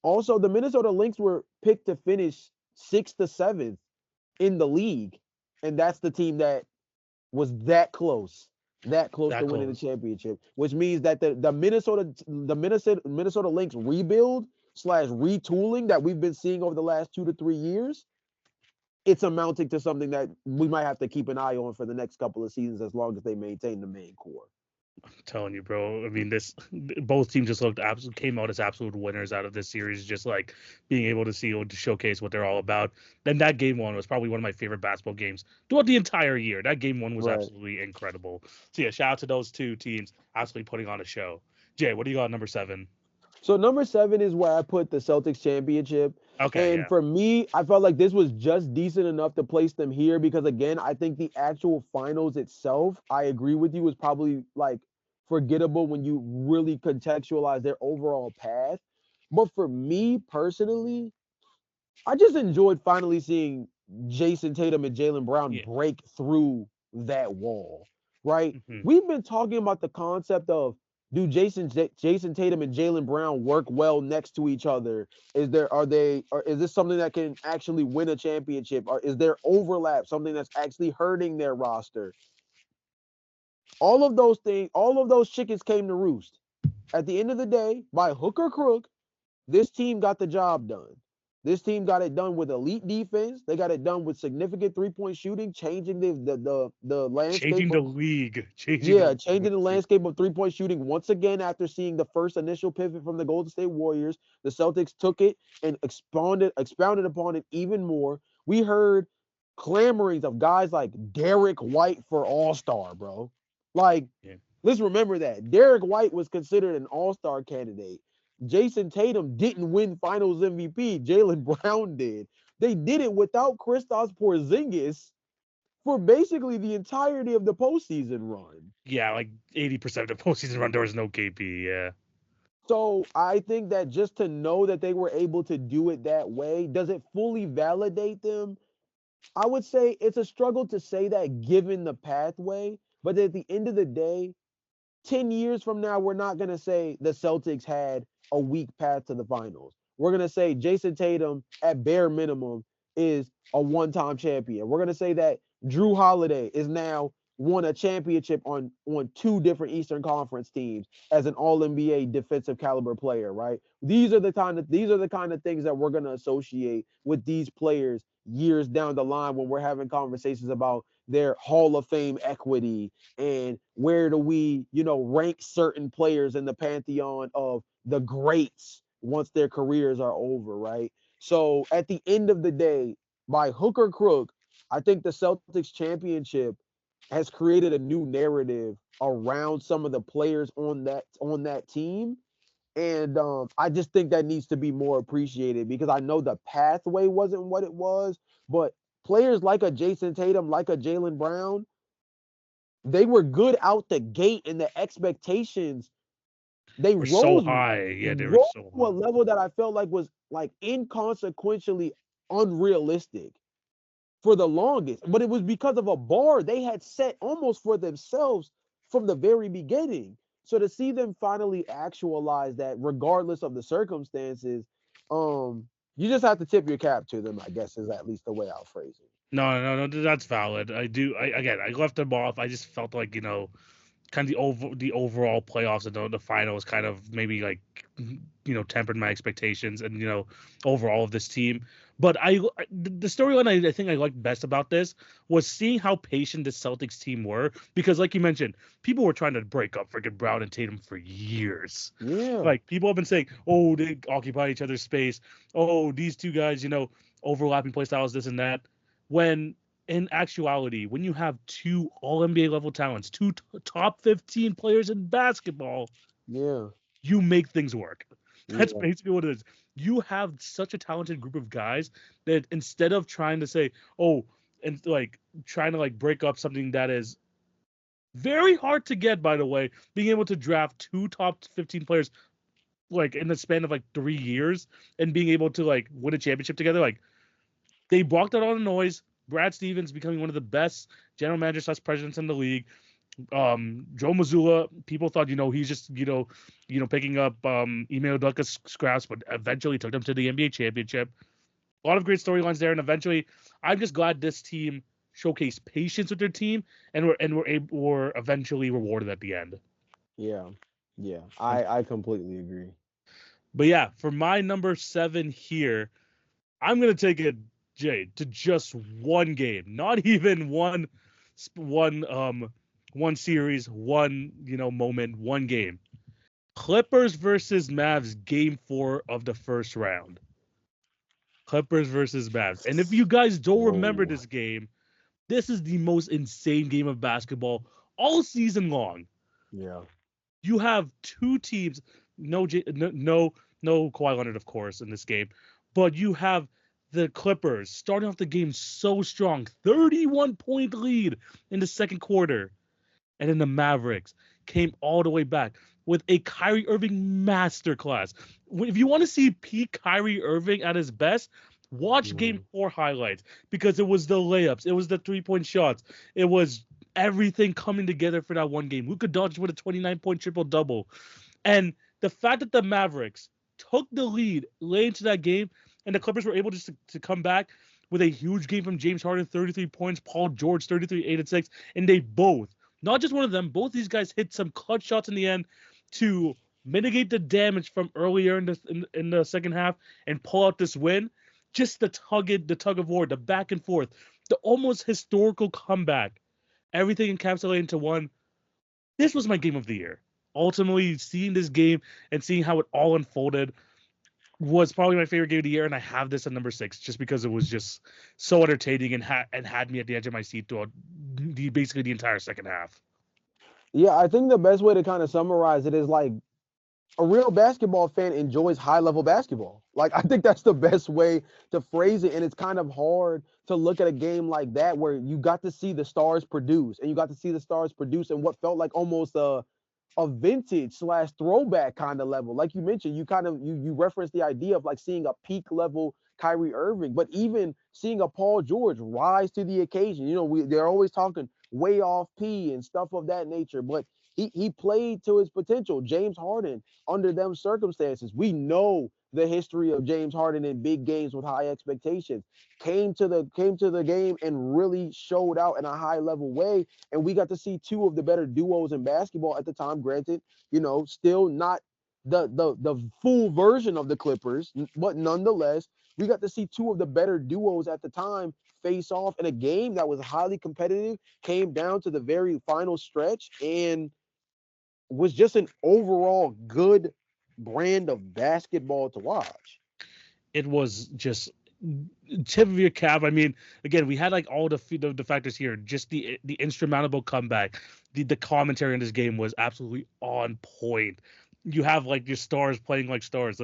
Also, the Minnesota Lynx were picked to finish sixth to seventh in the league, and that's the team was that close That to winning the close. championship, which means that the Minnesota Lynx rebuild slash retooling that we've been seeing over the last 2 to 3 years, it's amounting to something that we might have to keep an eye on for the next couple of seasons as long as they maintain the main core. I'm telling you, bro. I mean, this both teams just came out as absolute winners out of this series. Just like being able to see to showcase what they're all about. Then that game one was probably one of my favorite basketball games throughout the entire year. That game one was Right. absolutely incredible. So yeah, shout out to those two teams absolutely putting on a show. Jay, what do you got at number 7? So number 7 is where I put the Celtics championship. Okay, And yeah, for me, I felt like this was just decent enough to place them here because again, I think the actual finals itself, I agree with you, is probably like forgettable when you really contextualize their overall path. But for me personally, I just enjoyed finally seeing Jason Tatum and Jalen Brown yeah. break through that wall, right? Hmm. We've been talking about the concept of do Jason Tatum and Jalen Brown work well next to each other? Or is this something that can actually win a championship? Or is there overlap, something that's actually hurting their roster? All of those things, all of those chickens came to roost. At the end of the day, by hook or crook, this team got the job done. This team got it done with elite defense. They got it done with significant three-point shooting, changing the landscape Changing the of league, changing the yeah, league with changing the landscape of three-point shooting once again after seeing the first initial pivot from the Golden State Warriors. The Celtics took it and expounded upon it even more. We heard clamorings of guys like Derek White for All-Star, bro. Like, yeah. let's remember that. Derek White was considered an all-star candidate. Jason Tatum didn't win finals MVP. Jalen Brown did. They did it without Kristaps Porzingis for basically the entirety of the postseason run. Yeah, like 80% of the postseason run there was no KP. Yeah, So I think that just to know that they were able to do it that way, does it fully validate them? I would say it's a struggle to say that given the pathway, but at the end of the day, 10 years from now, we're not going to say the Celtics had a weak path to the finals. We're going to say Jason Tatum, at bare minimum, is a one time champion. We're going to say that Drew Holiday is now won a championship on two different Eastern Conference teams as an All NBA defensive caliber player, right? These are the kind of things that we're going to associate with these players years down the line when we're having conversations about their Hall of Fame equity and where do we, rank certain players in the pantheon of the greats once their careers are over, right? So at the end of the day, by hook or crook, I think the Celtics championship has created a new narrative around some of the players on that team. And I just think that needs to be more appreciated because I know the pathway wasn't what it was, but players like a Jason Tatum, like a Jalen Brown, they were good out the gate and the expectations they we're so rose high. Yeah, they were rose so to a high. level that I felt like was like inconsequentially unrealistic for the longest. But it was because of a bar they had set almost for themselves from the very beginning. So to see them finally actualize that, regardless of the circumstances, you just have to tip your cap to them, I guess, is at least the way I'll phrase it. No, no, no, that's valid. I do. Again, I left them off. I just felt like kind of the overall playoffs and the finals kind of maybe like tempered my expectations and overall of this team. But the storyline I think I liked best about this was seeing how patient the Celtics team were because like you mentioned, people were trying to break up freaking Brown and Tatum for years. Yeah. Like people have been saying, oh, they occupy each other's space. Oh, these two guys, overlapping play styles, this and that. When in actuality, when you have two All NBA level talents, two top 15 players in basketball, Yeah. you make things work. That's Yeah. basically what it is. You have such a talented group of guys that instead of trying to say, oh, and like trying to like break up something that is very hard to get, by the way, being able to draft two top 15 players like in the span of like 3 years and being able to like win a championship together, like they blocked out all the noise. Brad Stevens becoming one of the best general managers slash presidents in the league. Joe Mazzulla, people thought, he's just, picking up Ime Udoka's scraps, but eventually took them to the NBA championship. A lot of great storylines there, and eventually, I'm just glad this team showcased patience with their team, and were eventually rewarded at the end. Yeah. Yeah. I completely agree. But yeah, for my number 7 here, I'm gonna take it, Jay, to just one game, not even one series, one moment, one game. Clippers versus Mavs, game 4 of the first round. Clippers versus Mavs. And if you guys don't remember Whoa. this game, this is the most insane game of basketball all season long. Yeah. You have two teams, no Kawhi Leonard, of course, in this game, but you have the Clippers starting off the game so strong, 31-point lead in the second quarter, and then the Mavericks came all the way back with a Kyrie Irving masterclass. If you want to see peak Kyrie Irving at his best, watch Game Mhm. 4 highlights because it was the layups, it was the 3-point shots, it was everything coming together for that one game. Luka Doncic with a 29-point triple double, and the fact that the Mavericks took the lead late into that game, and the Clippers were able to come back with a huge game from James Harden, 33 points, Paul George, 33, 8 and 6, and they both, not just one of them, both these guys hit some clutch shots in the end to mitigate the damage from earlier in the second half and pull out this win. Just the tug of war, the back and forth, the almost historical comeback, everything encapsulated into one. This was my game of the year. Ultimately, seeing this game and seeing how it all unfolded was probably my favorite game of the year, and I have this at number 6 just because it was just so entertaining and had me at the edge of my seat throughout basically the entire second half. Yeah, I think the best way to kind of summarize it is like a real basketball fan enjoys high level basketball. Like I think that's the best way to phrase it. And it's kind of hard to look at a game like that where you got to see the stars produce and you got to see the stars produce in what felt like almost a vintage slash throwback kind of level. Like you mentioned, you kind of you referenced the idea of like seeing a peak level Kyrie Irving, but even seeing a Paul George rise to the occasion. You know, they're always talking way off P and stuff of that nature, but he played to his potential. James Harden, under them circumstances, we know the history of James Harden in big games with high expectations. Came to the game and really showed out in a high level way, and we got to see two of the better duos in basketball at the time. Granted, still not the full version of the Clippers, but nonetheless, we got to see two of the better duos at the time face off in a game that was highly competitive, came down to the very final stretch, and was just an overall good brand of basketball to watch. It was just tip of your cap. I mean, again, we had like all the factors here. Just the insurmountable comeback. The commentary in this game was absolutely on point. You have like your stars playing like stars.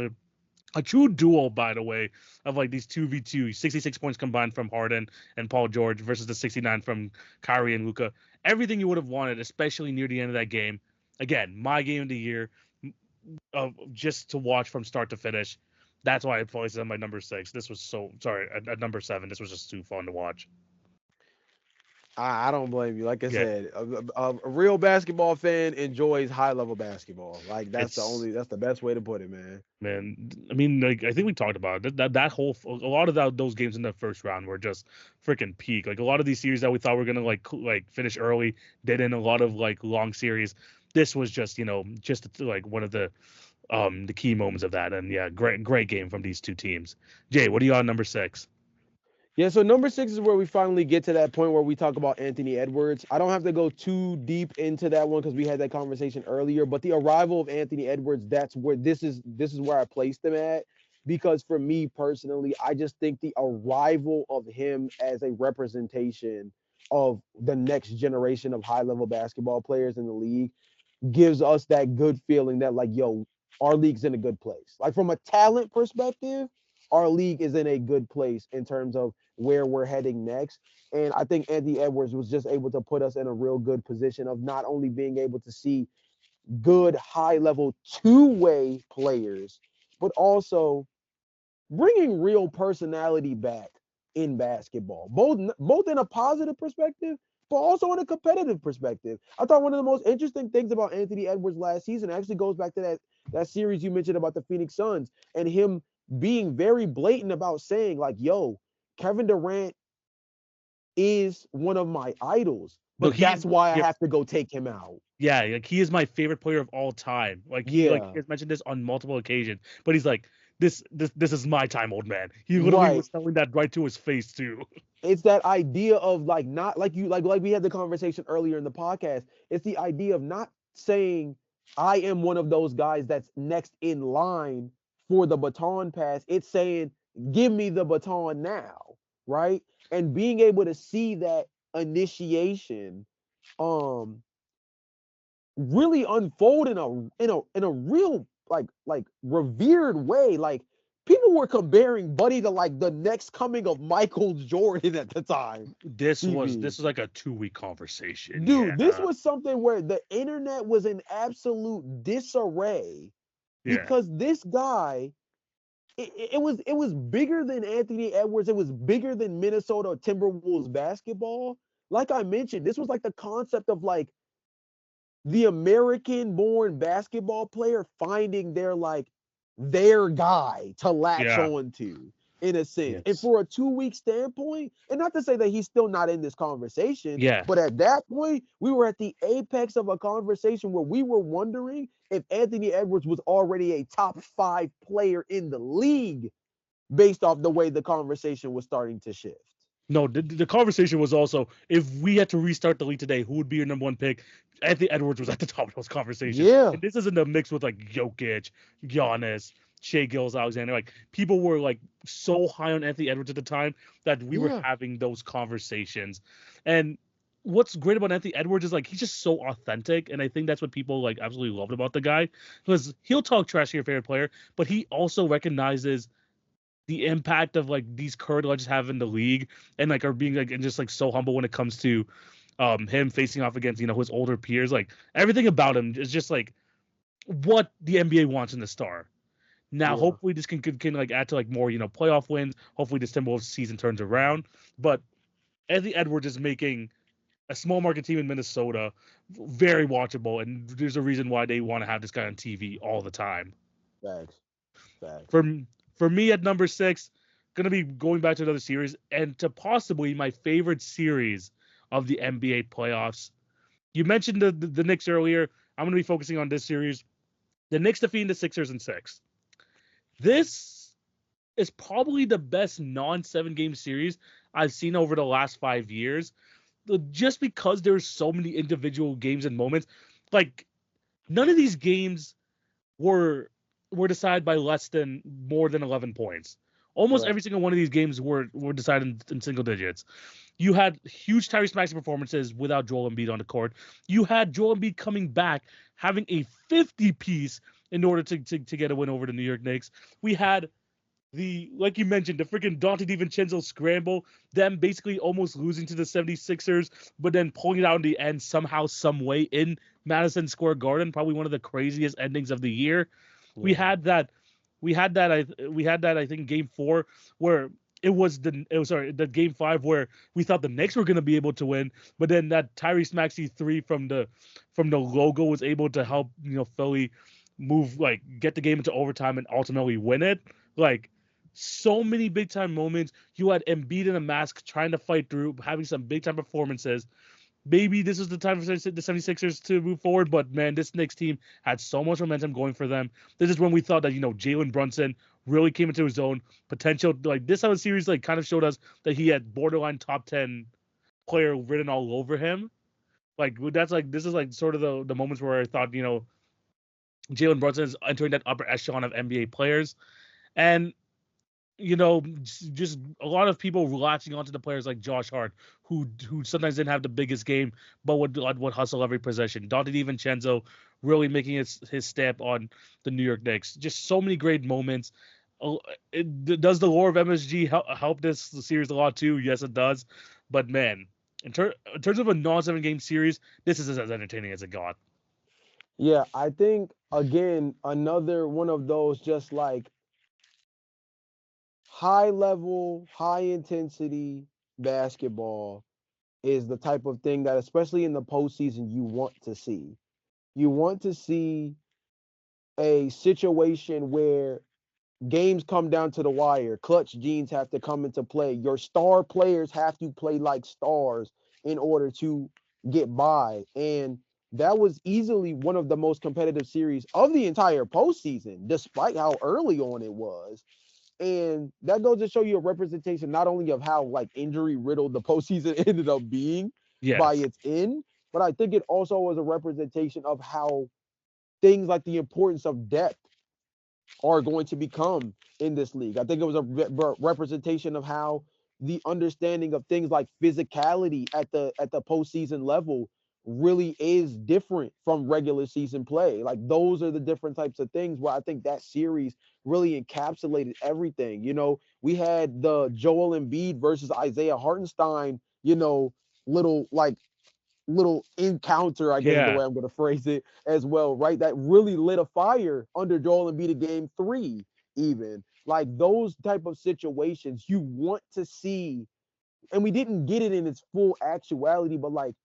A true duel, by the way, of like these 2v2, 66 points combined from Harden and Paul George versus the 69 from Kyrie and Luka. Everything you would have wanted, especially near the end of that game. Again, my game of the year, just to watch from start to finish. That's why I placed it on my number 6. This was so sorry at number 7. This was just too fun to watch. I don't blame you. Like I Yeah, said, a real basketball fan enjoys high level basketball. Like it's that's the best way to put it, man. man. I mean, like I think we talked about it. That whole a lot of those games in the first round were just freaking peak. Like a lot of these series that we thought were gonna like finish early didn't. A lot of like long series. This was just just like one of the key moments of that. And yeah, great game from these two teams. Jay, what are you on number 6? Yeah, so number 6 is where we finally get to that point where we talk about Anthony Edwards. I don't have to go too deep into that one because we had that conversation earlier. But the arrival of Anthony Edwards, that's where this is where I placed him at. Because for me personally, I just think the arrival of him as a representation of the next generation of high level basketball players in the league gives us that good feeling that like, yo, our league's in a good place. Like from a talent perspective, our league is in a good place in terms of where we're heading next. And I think Anthony Edwards was just able to put us in a real good position of not only being able to see good high level two-way players, but also bringing real personality back in basketball, both in a positive perspective, but also in a competitive perspective. I thought one of the most interesting things about Anthony Edwards last season actually goes back to that series you mentioned about the Phoenix Suns and him being very blatant about saying like, "Yo, Kevin Durant is one of my idols, No, but that's why I have to go take him out." Yeah, like he is my favorite player of all time. Like he Yeah, has mentioned this on multiple occasions, but he's like, this is my time, old man. He literally right. was telling that right to his face too. It's that idea of like not like you like we had the conversation earlier in the podcast. It's the idea of not saying I am one of those guys that's next in line for the baton pass. It's saying give me the baton now, right? And being able to see that initiation um really unfold in a real like revered way. Like people were comparing Buddy to like the next coming of Michael Jordan at the time. TV. This was like a 2 week conversation. Dude, this Yeah. was something where the internet was in absolute disarray Yeah. because this guy it was bigger than Anthony Edwards. It was bigger than Minnesota Timberwolves basketball. Like I mentioned, this was like the concept of like the American born basketball player finding their guy to latch Yeah. on to in a sense. And Yes. for a 2 week standpoint, and not to say that he's still not in this conversation, Yeah. but at that point, we were at the apex of a conversation where we were wondering if Anthony Edwards was already a top 5 player in the league based off the way the conversation was starting to shift. No, the conversation was also if we had to restart the league today, who would be your number one pick? Anthony Edwards was at the top of those conversations, Yeah. and this isn't a mix with like Jokic, Giannis, Shea Gills Alexander. Like people were like so high on Anthony Edwards at the time that we were Yeah. having those conversations. And what's great about Anthony Edwards is like he's just so authentic, and I think that's what people like absolutely loved about the guy because he'll talk trash to your favorite player, but he also recognizes the impact of like these current legends have in the league and like are being like and just like so humble when it comes to him facing off against his older peers. Like everything about him is just like what the NBA wants in the star. Now Yeah. hopefully this can like add to like more playoff wins. Hopefully this Timberwolves season turns around. But Anthony Edwards is making a small market team in Minnesota very watchable, and there's a reason why they want to have this guy on TV all the time. Facts. Facts. For for me at number 6, gonna be going back to another series and to possibly my favorite series of the NBA playoffs. You mentioned the Knicks earlier. I'm gonna be focusing on this series. The Knicks defeating the Sixers in 6. This is probably the best non-7 game series I've seen over the last 5 years. Just because there's so many individual games and moments, like none of these games were decided by less than more than 11 points. Almost Correct. every single one of these games were decided in single digits. You had huge Tyrese Maxey performances without Joel Embiid on the court. You had Joel Embiid coming back, having a 50 piece in order to get a win over the New York Knicks. We had like you mentioned, the freaking Dante DiVincenzo scramble, them basically almost losing to the 76ers, but then pulling it out in the end somehow, some way in Madison Square Garden, probably one of the craziest endings of the year. We Yeah. had that. We had that. I think game 4 where it was sorry the game 5 where we thought the Knicks were going to be able to win, but then that Tyrese Maxey three from the logo was able to help Philly move like get the game into overtime and ultimately win it. Like so many big time moments. You had Embiid in a mask trying to fight through, having some big time performances. Maybe this is the time for the 76ers to move forward, but man, this Knicks team had so much momentum going for them. This is when we thought that, Jalen Brunson really came into his own potential. Like this how the series like kind of showed us that he had borderline top 10 player written all over him. Like that's like this is like sort of the moments where I thought, Jalen Brunson is entering that upper echelon of NBA players. And just a lot of people latching onto the players like Josh Hart, who sometimes didn't have the biggest game, but would hustle every possession. Dante DiVincenzo really making his stamp on the New York Knicks. Just so many great moments. Does the lore of MSG help this series a lot too? Yes, it does. But man, in terms of a non-7 game series, this is as entertaining as it got. Yeah, I think again another one of those just like high level, high intensity basketball is the type of thing that, especially in the postseason, you want to see. You want to see a situation where games come down to the wire, clutch genes have to come into play. Your star players have to play like stars in order to get by. And that was easily one of the most competitive series of the entire postseason, despite how early on it was. And that goes to show you a representation not only of how like injury riddled the postseason ended up being by Yes. its end, but I think it also was a representation of how things like the importance of depth are going to become in this league. I think it was a representation of how the understanding of things like physicality at the postseason level really is different from regular season play. Like those are the different types of things where I think that series really encapsulated everything. You know, we had the Joel Embiid versus Isaiah Hartenstein, you know, little like little encounter, I guess is the Yeah. way I'm going to phrase it as well, right? That really lit a fire under Joel Embiid in game three, even. Like those type of situations you want to see, and we didn't get it in its full actuality, but like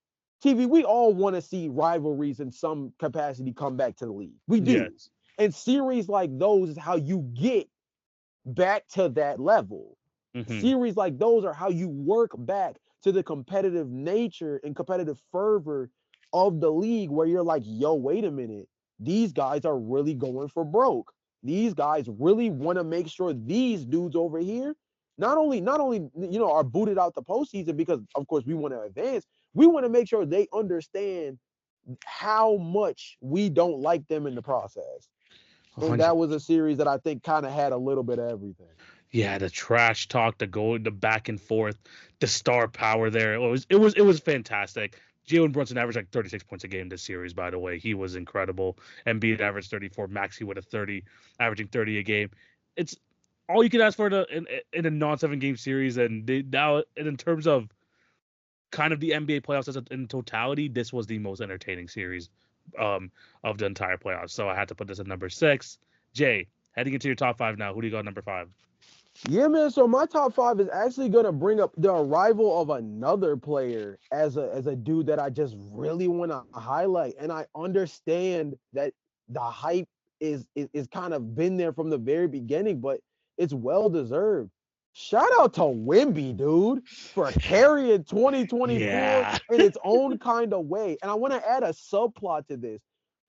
TV, we all want to see rivalries in some capacity come back to the league. We do. Yes. And series like those is how you get back to that level. Hmm. Series like those are how you work back to the competitive nature and competitive fervor of the league where you're like, yo, wait a minute. These guys are really going for broke. These guys really want to make sure these dudes over here not only are booted out the postseason because of course we want to advance. We want to make sure they understand how much we don't like them in the process. And that 100. was a series that I think kind of had a little bit of everything. Yeah, the trash talk, the back and forth, the star power there. It was fantastic. Jalen Brunson averaged like 36 points a game this series, by the way. He was incredible. Embiid averaged 34. Maxey with a 30, averaging 30 a game. It's all you can ask for in a non-7 game series. And now, and in terms of kind of the NBA playoffs in totality, this was the most entertaining series um, of the entire playoffs. So I had to put this at number 6. Jay, heading into your top 5 now. Who do you got at number 5? Yeah, man. So my top five is actually gonna bring up the arrival of another player as a dude that I just really want to highlight, and I understand that the hype is kind of been there from the very beginning, but it's well deserved. Shout out to Wimby, dude, for carrying 2024 Yeah. in its own kind of way. And I want to add a subplot to this.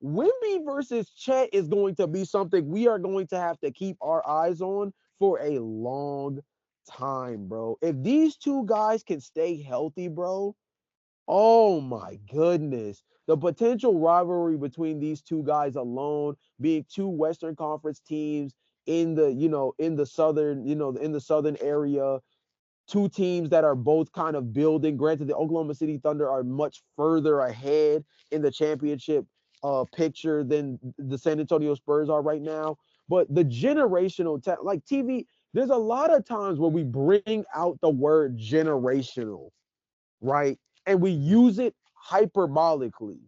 Wimby versus Chet is going to be something we are going to have to keep our eyes on for a long time, bro. If these two guys can stay healthy, bro, oh my goodness. The potential rivalry between these two guys alone, being two Western Conference teams in the, in the southern, in the southern area, two teams that are both kind of building. Granted, the Oklahoma City Thunder are much further ahead in the championship picture than the San Antonio Spurs are right now. But the generational, like TV, there's a lot of times where we bring out the word generational, right? And we use it hyperbolically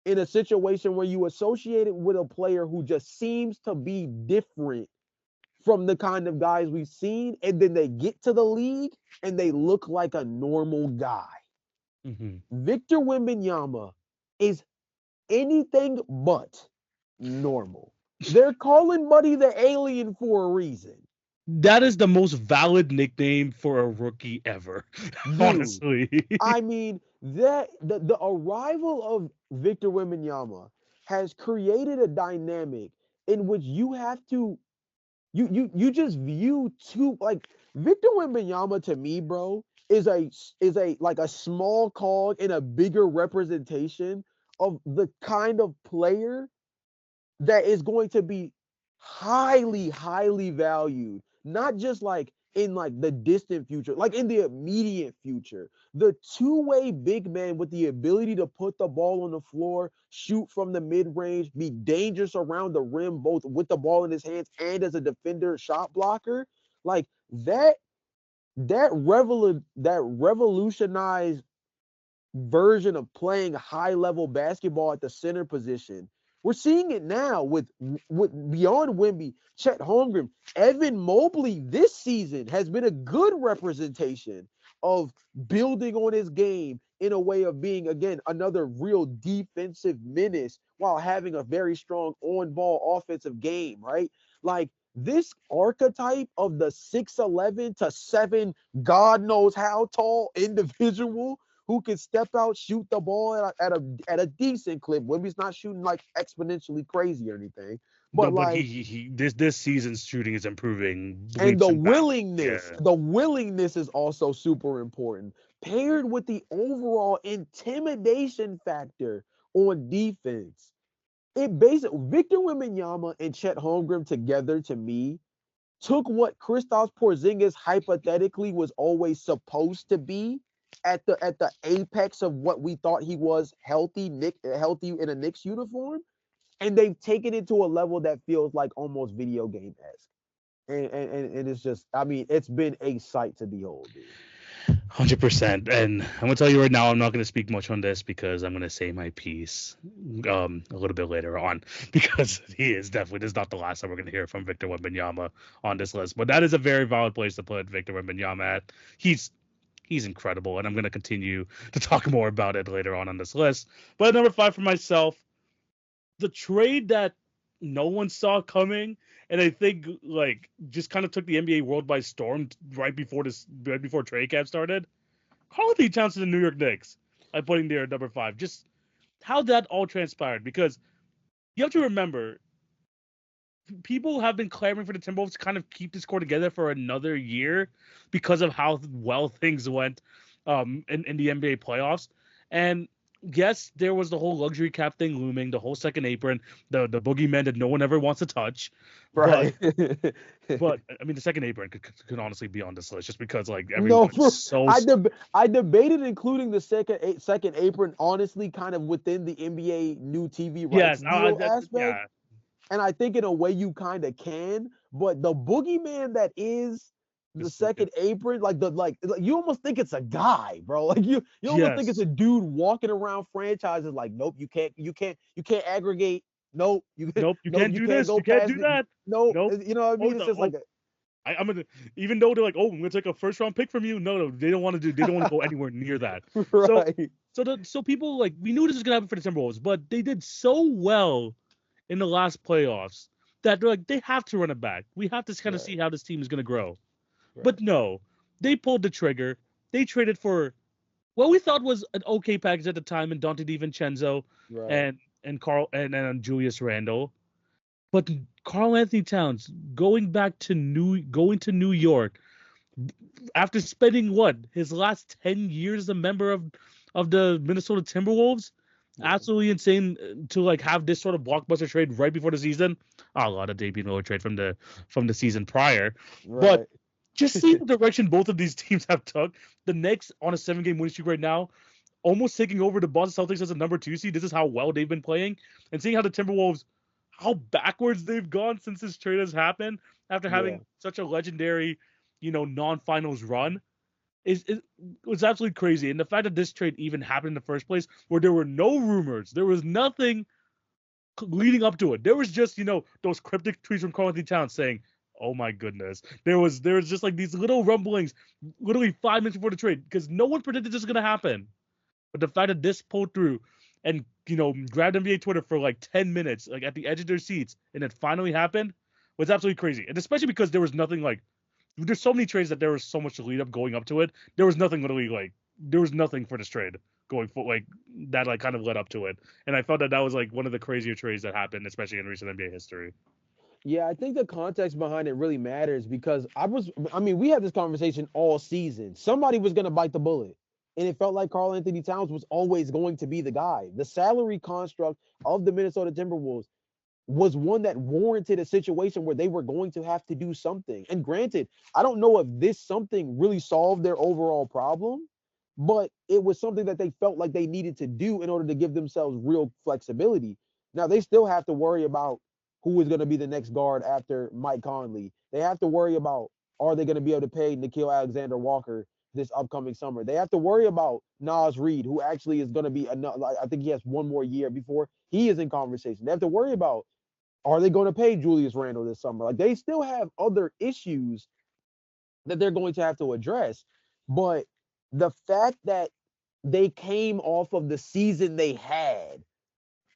in a situation where you associate it with a player who just seems to be different from the kind of guys we've seen, and then they get to the league and they look like a normal guy. Hmm. Victor Wembanyama is anything but normal. They're calling Buddy the alien for a reason. That is the most valid nickname for a rookie ever, Dude, honestly. I mean, that the arrival of Victor Wembanyama has created a dynamic in which you have to you just view two like Victor Wembanyama to me, bro, is a like a small cog in a bigger representation of the kind of player that is going to be highly valued, not just like in like the distant future, like in the immediate future. The two-way big man with the ability to put the ball on the floor, shoot from the mid-range, be dangerous around the rim, both with the ball in his hands and as a defender, shot blocker, like that revolutionized version of playing high level basketball at the center position. We're seeing it now with beyond Wimby, Chet Holmgren, Evan Mobley this season has been a good representation of building on his game in a way of being again another real defensive menace while having a very strong on-ball offensive game, right? Like this archetype of the 6'11 to 7 God knows how tall individual who can step out, shoot the ball at a decent clip. Wemby's not shooting like exponentially crazy or anything, No, but but like, he this season's shooting is improving and leaps and bounds. Yeah. the willingness is also super important, paired with the overall intimidation factor on defense. It basically Victor Wembanyama and Chet Holmgren together to me took what Kristaps Porzingis hypothetically was always supposed to be at the apex of what we thought he was, healthy in a Knicks uniform, and they've taken it to a level that feels like almost video game esque. And it's just, I mean, it's been a sight to behold, dude. 100%. And I'm gonna tell you right now, I'm not gonna speak much on this because I'm gonna say my piece a little bit later on because he is definitely this is not the last time we're gonna hear from Victor Wembanyama on this list. But that is a very valid place to put Victor Wembanyama at. He's incredible, and I'm gonna continue to talk more about it later on this list. But at number 5 for myself, the trade that no one saw coming, and I think like just kind of took the NBA world by storm right before trade camp started. Karl Anthony Towns to the New York Knicks. I'm putting there at number 5. Just how that all transpired, because you have to remember people have been clamoring for the Timberwolves to kind of keep this core together for another year because of how well things went in the NBA playoffs. And yes, there was the whole luxury cap thing looming, the whole second apron, the boogeyman that no one ever wants to touch. But Right. but I mean, the second apron could honestly be on this list just because like No, everyone's so I debated including the second apron, honestly, kind of within the NBA new TV rights yes, deal aspect. yeah, And I think in a way you kind of can, but the boogeyman that is the it's, second apron, like you almost think it's a guy, bro. Like you almost think it's yes. a dude walking around franchises like, nope, you can't aggregate. Nope, Nope, you nope, can't you do can't this. go You can't past do it. that. Nope, Nope. you know what I Oh, mean? It's just like I'm gonna, even though they're like, oh, I'm gonna take a first round pick from you. No, they don't want to do. They don't want to go anywhere near that. So, right. so people like we knew this was gonna happen for the Timberwolves, but they did so well in the last playoffs that they're like they have to run it back. We have to kind of Right, see how this team is gonna grow. right, But no, they pulled the trigger. They traded for what we thought was an okay package at the time in Dante DiVincenzo right. and Carl and Julius Randle. But Carl Anthony Towns going to New York after spending what his last 10 years as a member of the Minnesota Timberwolves, Yeah, absolutely insane to like have this sort of blockbuster trade right before the season. A lot of Damian Lillard trade from the season prior, but right. just seeing the direction both of these teams have took. The Knicks on a 7-game winning streak right now, almost taking over the Boston Celtics as a number 2 seed. This is how well they've been playing, and seeing how the Timberwolves, how backwards they've gone since this trade has happened after Yeah, having such a legendary, non-finals run is was absolutely crazy. And the fact that this trade even happened in the first place, where there were no rumors, there was nothing leading up to it. There was just, those cryptic tweets from Karl Anthony Towns saying, "Oh my goodness." There was just like these little rumblings, literally 5 minutes before the trade, because no one predicted this was gonna happen. But the fact that this pulled through and grabbed NBA Twitter for like 10 minutes, like at the edge of their seats, and it finally happened was absolutely crazy. And especially because there was nothing like there's so many trades that there was so much lead up going up to it. There was nothing literally like there was nothing for this trade going for like that like kind of led up to it. And I felt that was like one of the crazier trades that happened, especially in recent NBA history. yeah. I think the context behind it really matters because I mean, we had this conversation all season. Somebody was going to bite the bullet, and it felt like Karl Anthony Towns was always going to be the guy. The salary construct of the Minnesota Timberwolves was one that warranted a situation where they were going to have to do something. And granted, I don't know if this something really solved their overall problem, but it was something that they felt like they needed to do in order to give themselves real flexibility. Now, they still have to worry about who is going to be the next guard after Mike Conley. They have to worry about, are they going to be able to pay Nickeil Alexander Walker this upcoming summer? They have to worry about Nas Reed, who actually is going to be I think he has one more year before he is in conversation. They have to worry about, are they going to pay Julius Randle this summer? Like, they still have other issues that they're going to have to address. But the fact that they came off of the season they had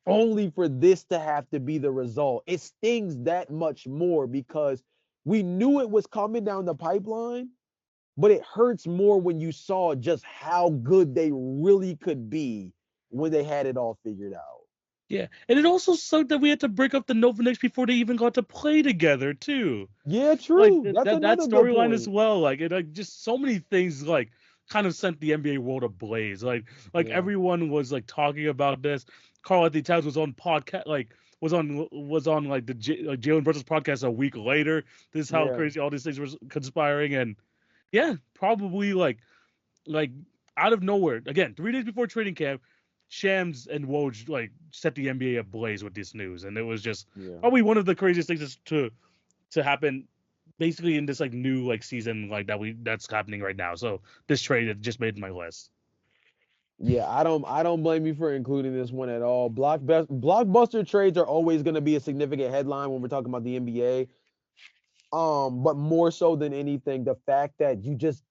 only for this to have to be the result, it stings that much more because we knew it was coming down the pipeline, but it hurts more when you saw just how good they really could be when they had it all figured out. Yeah, and it also sucked that we had to break up the Nova Knicks before they even got to play together too. Yeah, Like true. That's that another good storyline as point. well. Like it, like just so many things like kind of sent the NBA world ablaze. Like Yeah, everyone was like talking about this. Carl Anthony Towns was on podcast like was on like like Jalen Brunson's podcast a week later. This is how yeah, crazy all these things were conspiring, and yeah, probably like out of nowhere again 3 days before training camp. Shams and Woj like set the NBA ablaze with this news, and it was just yeah. probably one of the craziest things to happen basically in this like new like season like that's happening right now. So this trade it just made my list. Yeah, I don't blame you for including this one at all. Blockbuster trades are always going to be a significant headline when we're talking about the NBA. But more so than anything, the fact that you just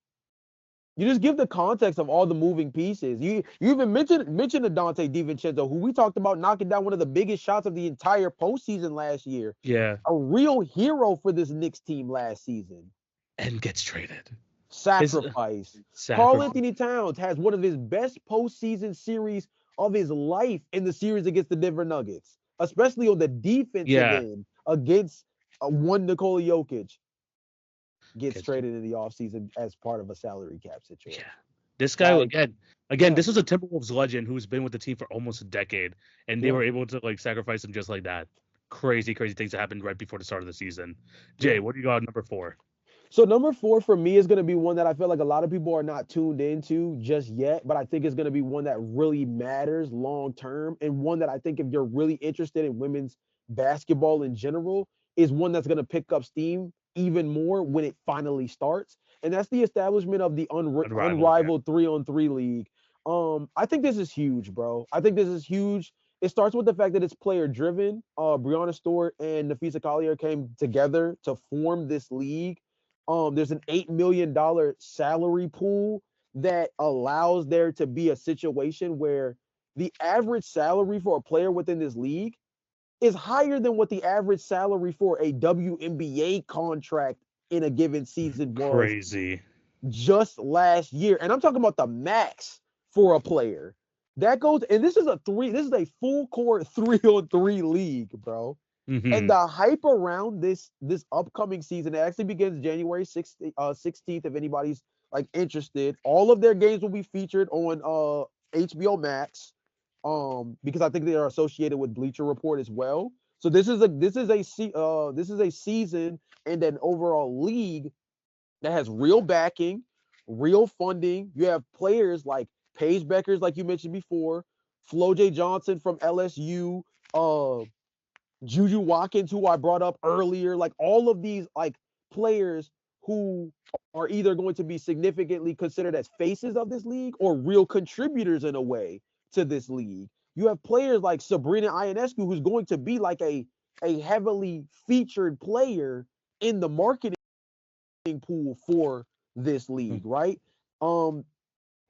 give the context of all the moving pieces. You even mentioned the Dante DiVincenzo, who we talked about knocking down one of the biggest shots of the entire postseason last year. Yeah, A real hero for this Knicks team last season. and gets traded. His Sacrifice. Carl sacrifice. Anthony Towns has one of his best postseason series of his life in the series against the Denver Nuggets, especially on the defensive Yeah, end against one Nikola Jokic gets gets traded in the offseason as part of a salary cap yeah. situation. This guy Like, again. yeah, This was a Timberwolves legend who's been with the team for almost a decade, and they yeah, were able to like sacrifice him just like that. Crazy things that happened right before the start of the season. yeah. Jay, what do you got at number 4? So number 4 for me is going to be one that I feel like a lot of people are not tuned into just yet, but I think is going to be one that really matters long term, and one that I think if you're really interested in women's basketball in general is one that's going to pick up steam even more when it finally starts, and that's the establishment of the Unrivaled. Yeah, unrivaled 3-on-3 league. I think this is huge, bro. I think this is huge. It starts with the fact that it's player driven. Breonna Stewart and Nafisa Collier came together to form this league. There's an $8 million salary pool that allows there to be a situation where the average salary for a player within this league is higher than what the average salary for a WNBA contract in a given season was crazy. just last year. And I'm talking about the max for a player. That goes, and this is a full court 3-on-3 league, bro. And Hmm. the hype around this upcoming season, it actually begins January 16th. If anybody's like interested, all of their games will be featured on HBO Max. Because I think they are associated with Bleacher Report as well. So this is a season and an overall league that has real backing, real funding. You have players like Paige Beckers, like you mentioned before, Flo J. Johnson from LSU, uh, Juju Watkins, who I brought up earlier, like all of these like players who are either going to be significantly considered as faces of this league or real contributors in a way to this league. You have players like Sabrina Ionescu, who's going to be like a heavily featured player in the marketing pool for this league, right? Um,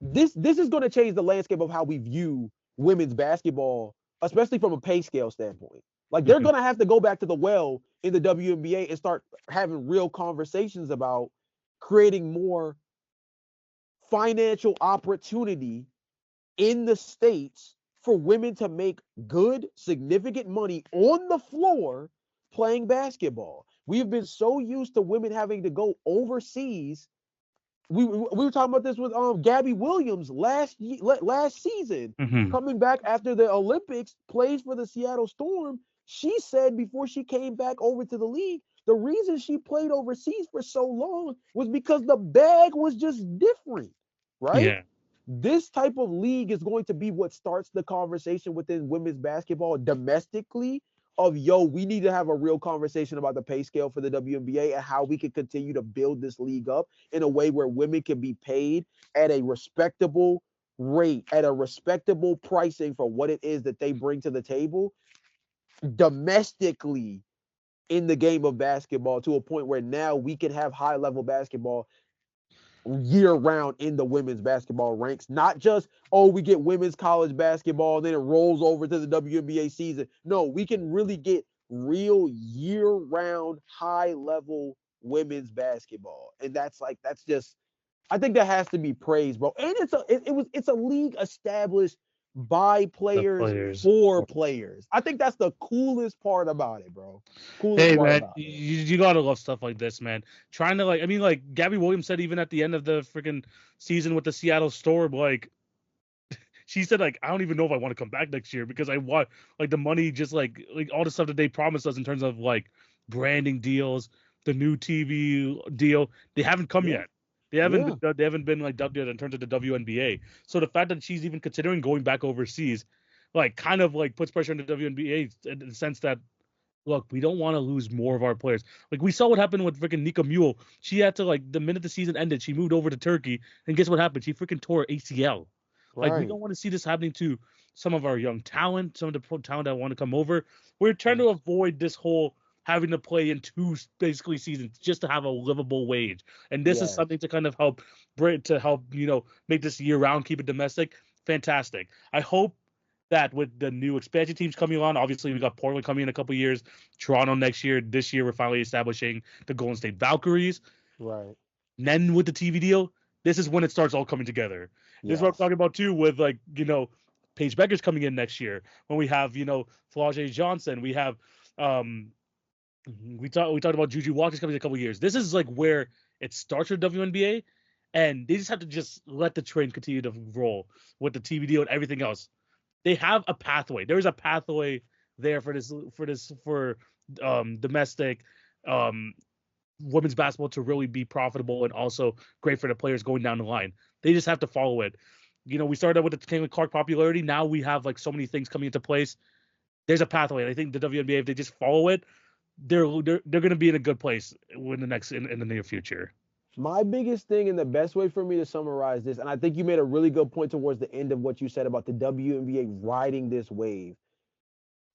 this is going to change the landscape of how we view women's basketball, especially from a pay scale standpoint. Like they're Hmm. going to have to go back to the well in the WNBA and start having real conversations about creating more financial opportunity in the states for women to make good, significant money on the floor playing basketball. We've been so used to women having to go overseas. We were talking about this with Gabby Williams last season, Hmm. coming back after the Olympics, plays for the Seattle Storm. She said before she came back over to the league, the reason she played overseas for so long was because the bag was just different, right? Yeah. This type of league is going to be what starts the conversation within women's basketball domestically of we need to have a real conversation about the pay scale for the WNBA and how we can continue to build this league up in a way where women can be paid at a respectable rate, at a respectable pricing for what it is that they bring to the table domestically in the game of basketball to a point where now we can have high level basketball year round in the women's basketball ranks. Not just, oh, we get women's college basketball and then it rolls over to the WNBA season. No, we can really get real year round high level women's basketball. And that's just I think that has to be praised, bro. And it's a league established by The players players. for players. I think that's the coolest part about it, bro. Coolest Hey part man, about it. you gotta love stuff like this, man. Trying to like Gabby Williams said even at the end of the freaking season with the Seattle Storm, like she said like I don't even know if I want to come back next year because I want like the money just like all the stuff that they promised us in terms of like branding deals, the new TV deal, they haven't come Yeah, yet. They haven't yeah, been they haven't been like dubbed yet in terms of the WNBA. So the fact that she's even considering going back overseas, like kind of like puts pressure on the WNBA in the sense that look, we don't want to lose more of our players. Like we saw what happened with freaking Nika Mule. She had to like the minute the season ended, she moved over to Turkey, and guess what happened? She freaking tore her ACL. Like we right. don't want to see this happening to some of our young talent, some of the talent that want to come over. We're trying to avoid this whole having to play in two basically seasons just to have a livable wage. And this is Yes, something to kind of help make this year round, keep it domestic. Fantastic. I hope that with the new expansion teams coming on, obviously we got Portland coming in a couple years, Toronto next year. This year we're finally establishing the Golden State Valkyries. right. And then with the TV deal, this is when it starts all coming together. This is what I'm Yes. talking about too, with like Paige Becker's coming in next year. When we have Flau'jae Johnson, we have um we talked about Juju Walker's coming in a couple years. This is like where it starts with WNBA, and they just have to just let the train continue to roll with the TV deal and everything else. They have a pathway. There is a pathway there for domestic um women's basketball to really be profitable and also great for the players going down the line. They just have to follow it. We started with the Caitlin Clark popularity. Now we have like so many things coming into place. There's a pathway. And I think the WNBA, if they just follow it, they're going to be in a good place in the near future. My biggest thing and the best way for me to summarize this, and I think you made a really good point towards the end of what you said about the WNBA riding this wave.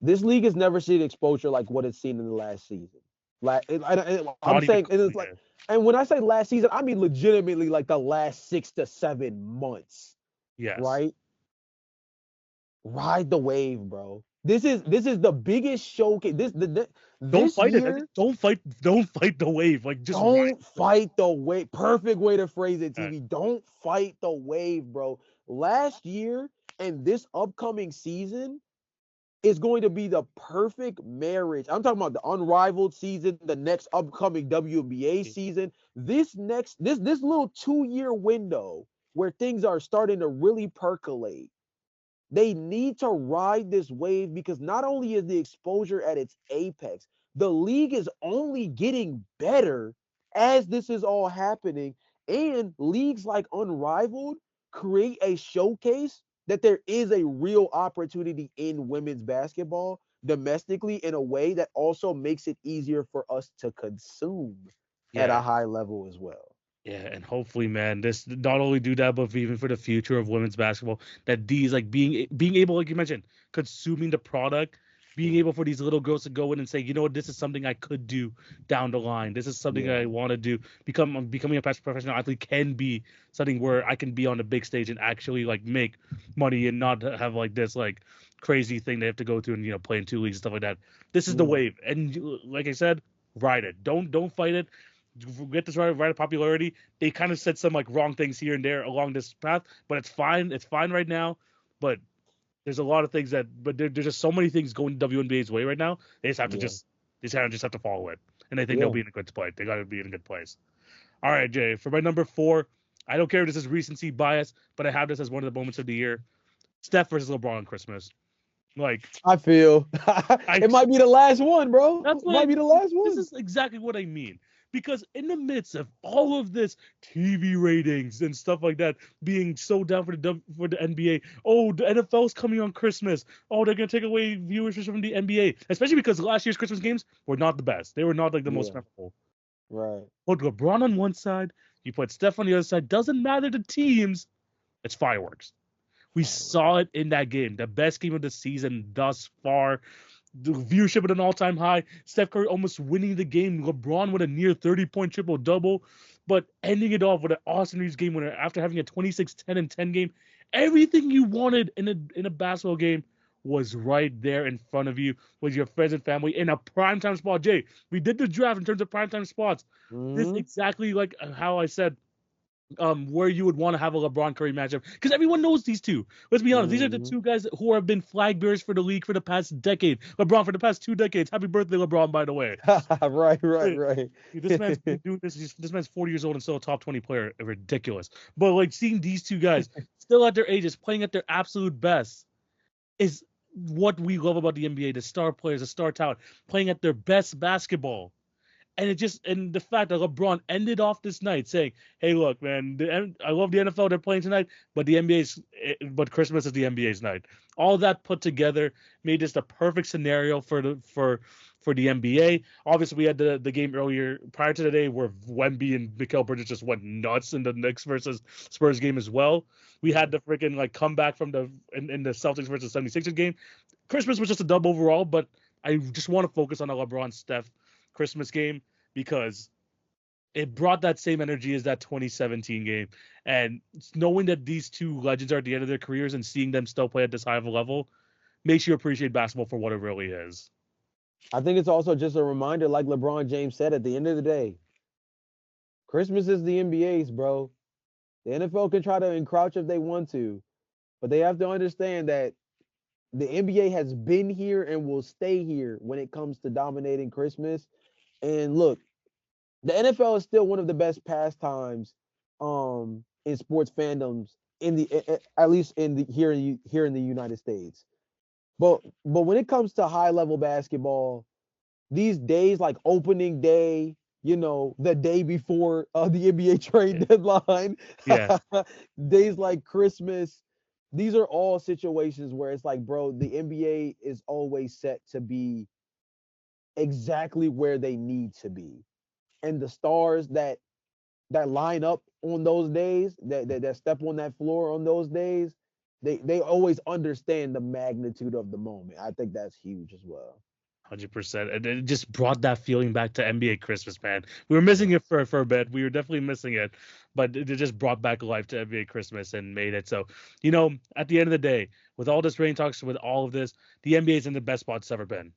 This league has never seen exposure like what it's seen in the last season. I'm Not even saying it is close. like, and when I say last season, I mean legitimately like the last 6 to 7 months, Yes. right? Ride the wave, bro. This is the biggest showcase. Don't This fight it. year, Don't fight the wave. Like just ride don't the wave. fight the wave. Perfect way to phrase it, Uh, TV. Don't fight the wave, bro. Last year and this upcoming season is going to be the perfect marriage. I'm talking about the unrivaled season, the next upcoming WNBA season. This little 2 year window where things are starting to really percolate. They need to ride this wave because not only is the exposure at its apex, the league is only getting better as this is all happening. And leagues like Unrivaled create a showcase that there is a real opportunity in women's basketball domestically in a way that also makes it easier for us to consume at a yeah. high level as well. Yeah, and hopefully, man, this not only do that, but even for the future of women's basketball, that these like being able, like you mentioned, consuming the product, being able for these little girls to go in and say, you know what, this is something I could do down the line. This is something Yeah. I want to do. Becoming a professional athlete can be something where I can be on the big stage and actually like make money and not have like this like crazy thing they have to go through and play in two leagues and stuff like that. This is the Yeah. wave, and like I said, ride it. Don't fight it. Get this right of popularity. They kind of said some like wrong things here and there along this path, but it's fine. It's fine right now. But there's a lot of things but there's just so many things going WNBA's way right now. Yeah. They just have to follow it, and I think they'll Yeah. be in a good place. They got to be in a good place. All right, Jay. For my number 4, I don't care if this is recency bias, but I have this as one of the moments of the year. Steph versus LeBron on Christmas. Like I feel I it might be the last one, bro. That's It what might be the last this one. is exactly what I mean. Because in the midst of all of this TV ratings and stuff like that being so down for the NBA, oh, the NFL's coming on Christmas. Oh, they're gonna take away viewership from the NBA, especially because last year's Christmas games were not the best. They were not like the most Yeah, memorable. right. Put LeBron on one side, you put Steph on the other side. Doesn't matter the teams. It's fireworks. We Fireworks. saw it in that game, the best game of the season thus far, the viewership at an all-time high. Steph Curry almost winning the game. LeBron with a near 30-point triple-double, but ending it off with an Austin Reeves game winner after having a 26-10-10 game. Everything you wanted in a basketball game was right there in front of you with your friends and family in a primetime spot. Jay, we did the draft in terms of primetime spots. This Hmm. exactly like how I said where you would want to have a LeBron Curry matchup because everyone knows these two. Let's be honest; these are the Hmm. two guys who have been flag bearers for the league for the past decade. LeBron for the past 2 decades. Happy birthday, LeBron! By the way, Right, right, Wait, right. this man's been doing this. This man's 40 years old and still a top 20 player. Ridiculous. But like seeing these two guys still at their ages playing at their absolute best is what we love about the NBA. The star players, the star talent playing at their best basketball. And the fact that LeBron ended off this night saying, "Hey, look, man, I love the NFL. They're playing tonight, but but Christmas is the NBA's night." All that put together made this the perfect scenario for the NBA. Obviously, we had the game earlier prior to the day where Wemby and Mikal Bridges just went nuts in the Knicks versus Spurs game as well. We had the freaking like comeback from in the Celtics versus 76ers game. Christmas was just a dub overall, but I just want to focus on the LeBron Steph Christmas game because it brought that same energy as that 2017 game. And knowing that these two legends are at the end of their careers and seeing them still play at this high of a level makes you appreciate basketball for what it really is. I think it's also just a reminder, like LeBron James said, at the end of the day, Christmas is the NBA's, bro. The NFL can try to encroach if they want to, but they have to understand that the NBA has been here and will stay here when it comes to dominating Christmas. And look, the NFL is still one of the best pastimes in sports fandoms in at least in the here in the United States. But when it comes to high level basketball, these days like opening day, the day before the NBA Yeah. trade deadline, Yeah. days like Christmas, these are all situations where it's like, bro, the NBA is always set to be exactly where they need to be. And the stars that line up on those days, that step on that floor on those days, they always understand the magnitude of the moment. I think that's huge as well. 100%. And it just brought that feeling back to NBA Christmas, man. We were missing it Yes. for a bit. We were definitely missing it, but it just brought back life to NBA Christmas and made it. So, at the end of the day, with all this rain talks, with all of this, the NBA is in the best spot it's ever been.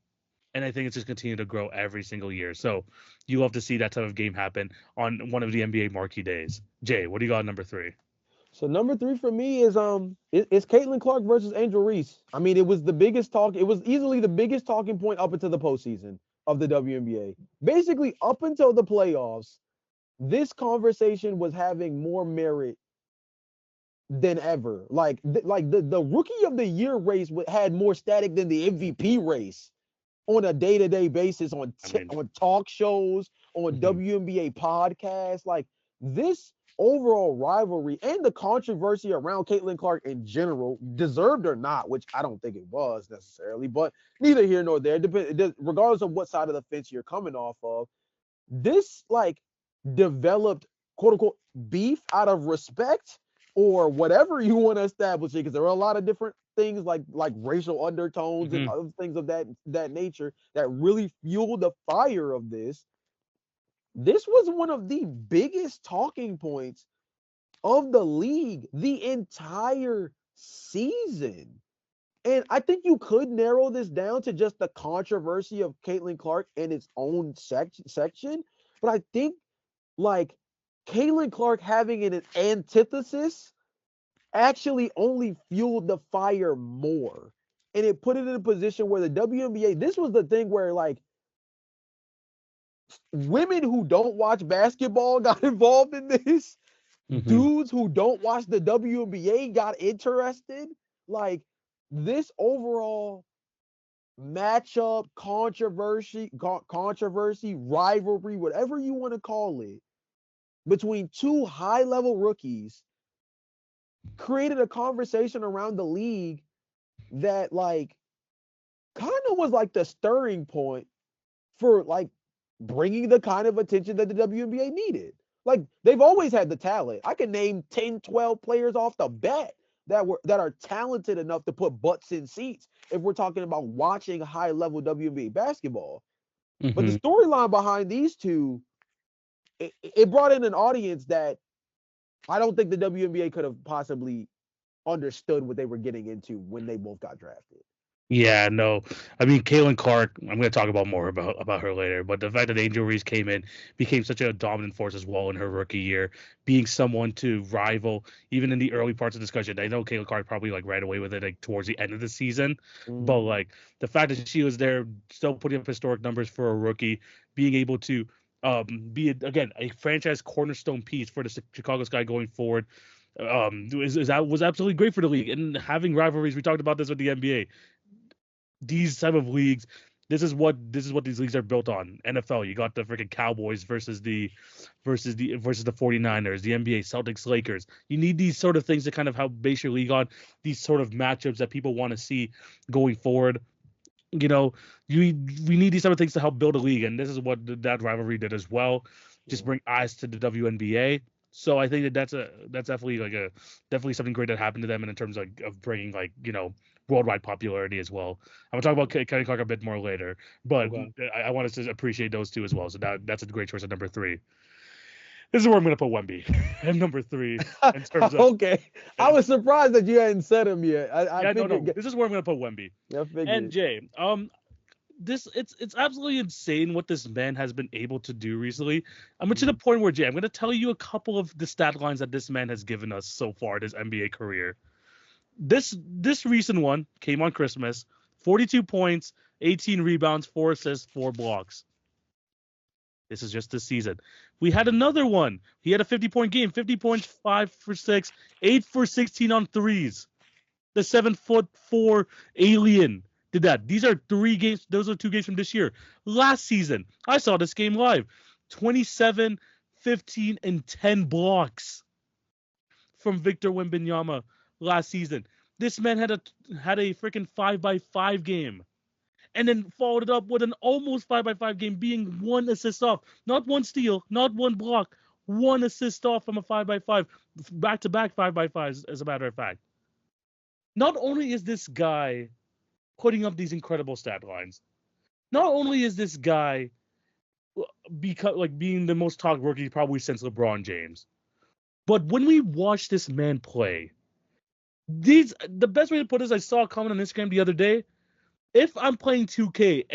And I think it's just continuing to grow every single year. So you love to see that type of game happen on one of the NBA marquee days. Jay, what do you got on number three? So number three for me is it's Caitlin Clark versus Angel Reese. I mean, it was the biggest talk. It was easily the biggest talking point up until the postseason of the WNBA. Basically, up until the playoffs, this conversation was having more merit than ever. Like the rookie of the year race had more static than the MVP race on a day-to-day basis I mean, on talk shows, on mhm, WNBA podcasts. Like this overall rivalry and the controversy around Caitlin Clark in general, deserved or not, which I don't think it was necessarily, but neither here nor there. Regardless of what side of the fence you're coming off of, this like developed quote unquote beef out of respect or whatever you want to establish it, because there are a lot of different things like racial undertones and mhm, other things of that nature that really fueled the fire of this. This was one of the biggest talking points of the league the entire season. And I think you could narrow this down to just the controversy of Caitlin Clark in its own section. But I think like Caitlin Clark having an antithesis actually only fueled the fire more. And it put it in a position where the WNBA, this was the thing where like women who don't watch basketball got involved in this. mhm, Dudes who don't watch the WNBA got interested. Like this overall matchup, controversy, rivalry, whatever you want to call it, between two high level rookies created a conversation around the league that like kind of was like the stirring point for like bringing the kind of attention that the WNBA needed. Like they've always had the talent. I can name 10, 12 players off the bat that are talented enough to put butts in seats if we're talking about watching high level WNBA basketball. But the mhm. storyline behind these two, it brought in an audience that I don't think the WNBA could have possibly understood what they were getting into when they both got drafted. Yeah, no. I mean, Caitlin Clark, I'm going to talk about more about her later, but the fact that Angel Reese came in, became such a dominant force as well in her rookie year, being someone to rival, even in the early parts of discussion. I know Caitlin Clark probably like ran away with it like towards the end of the season, but Mhm. like the fact that she was there, still putting up historic numbers for a rookie, being able to again a franchise cornerstone piece for the Chicago Sky going forward, that was absolutely great for the league. And having rivalries, we talked about this with the NBA, these type of leagues, this is what these leagues are built on. NFL, you got the freaking Cowboys versus the 49ers, the NBA, Celtics, Lakers. You need these sort of things to kind of help base your league on, these sort of matchups that people want to see going forward. You know, we need these type of things to help build a league, and this is what that rivalry did as well. Just Yeah. bring eyes to the WNBA. So I think that that's definitely like a definitely something great that happened to them, and in terms of bringing like worldwide popularity as well. I'm gonna talk about Kenny Clark a bit more later, but Okay. I wanted to appreciate those two as well. So that's a great choice at number three. This is where I'm gonna put Wemby at number three in terms of. Okay. I was surprised that you hadn't said him yet. I Yeah, no, figured. no. This is where I'm gonna put Wemby. I And figured. Jay, it's absolutely insane what this man has been able to do recently. I'm to the Mhm. point where, Jay, I'm going to tell you a couple of the stat lines that this man has given us so far in his NBA career. This recent one came on Christmas. 42 points, 18 rebounds, 4 assists, 4 blocks. This is just this season. We had another one. He had a 50-point game, 50 points, 5 for 6, 8 for 16 on threes. The 7'4" alien did that. These are 3 games. Those are 2 games from this year. Last season, I saw this game live. 27, 15, and 10 blocks from Victor Wembanyama last season. This man had a freaking 5x5 game, and then followed it up with an almost 5x5 game, being 1 assist off, not 1 steal, not 1 block, 1 assist off from a 5x5, back to back 5x5s, as a matter of fact. Not only is this guy putting up these incredible stat lines, not only is this guy being the most talked rookie probably since LeBron James, but when we watch this man play, the best way to put this, I saw a comment on Instagram the other day. If I'm playing 2K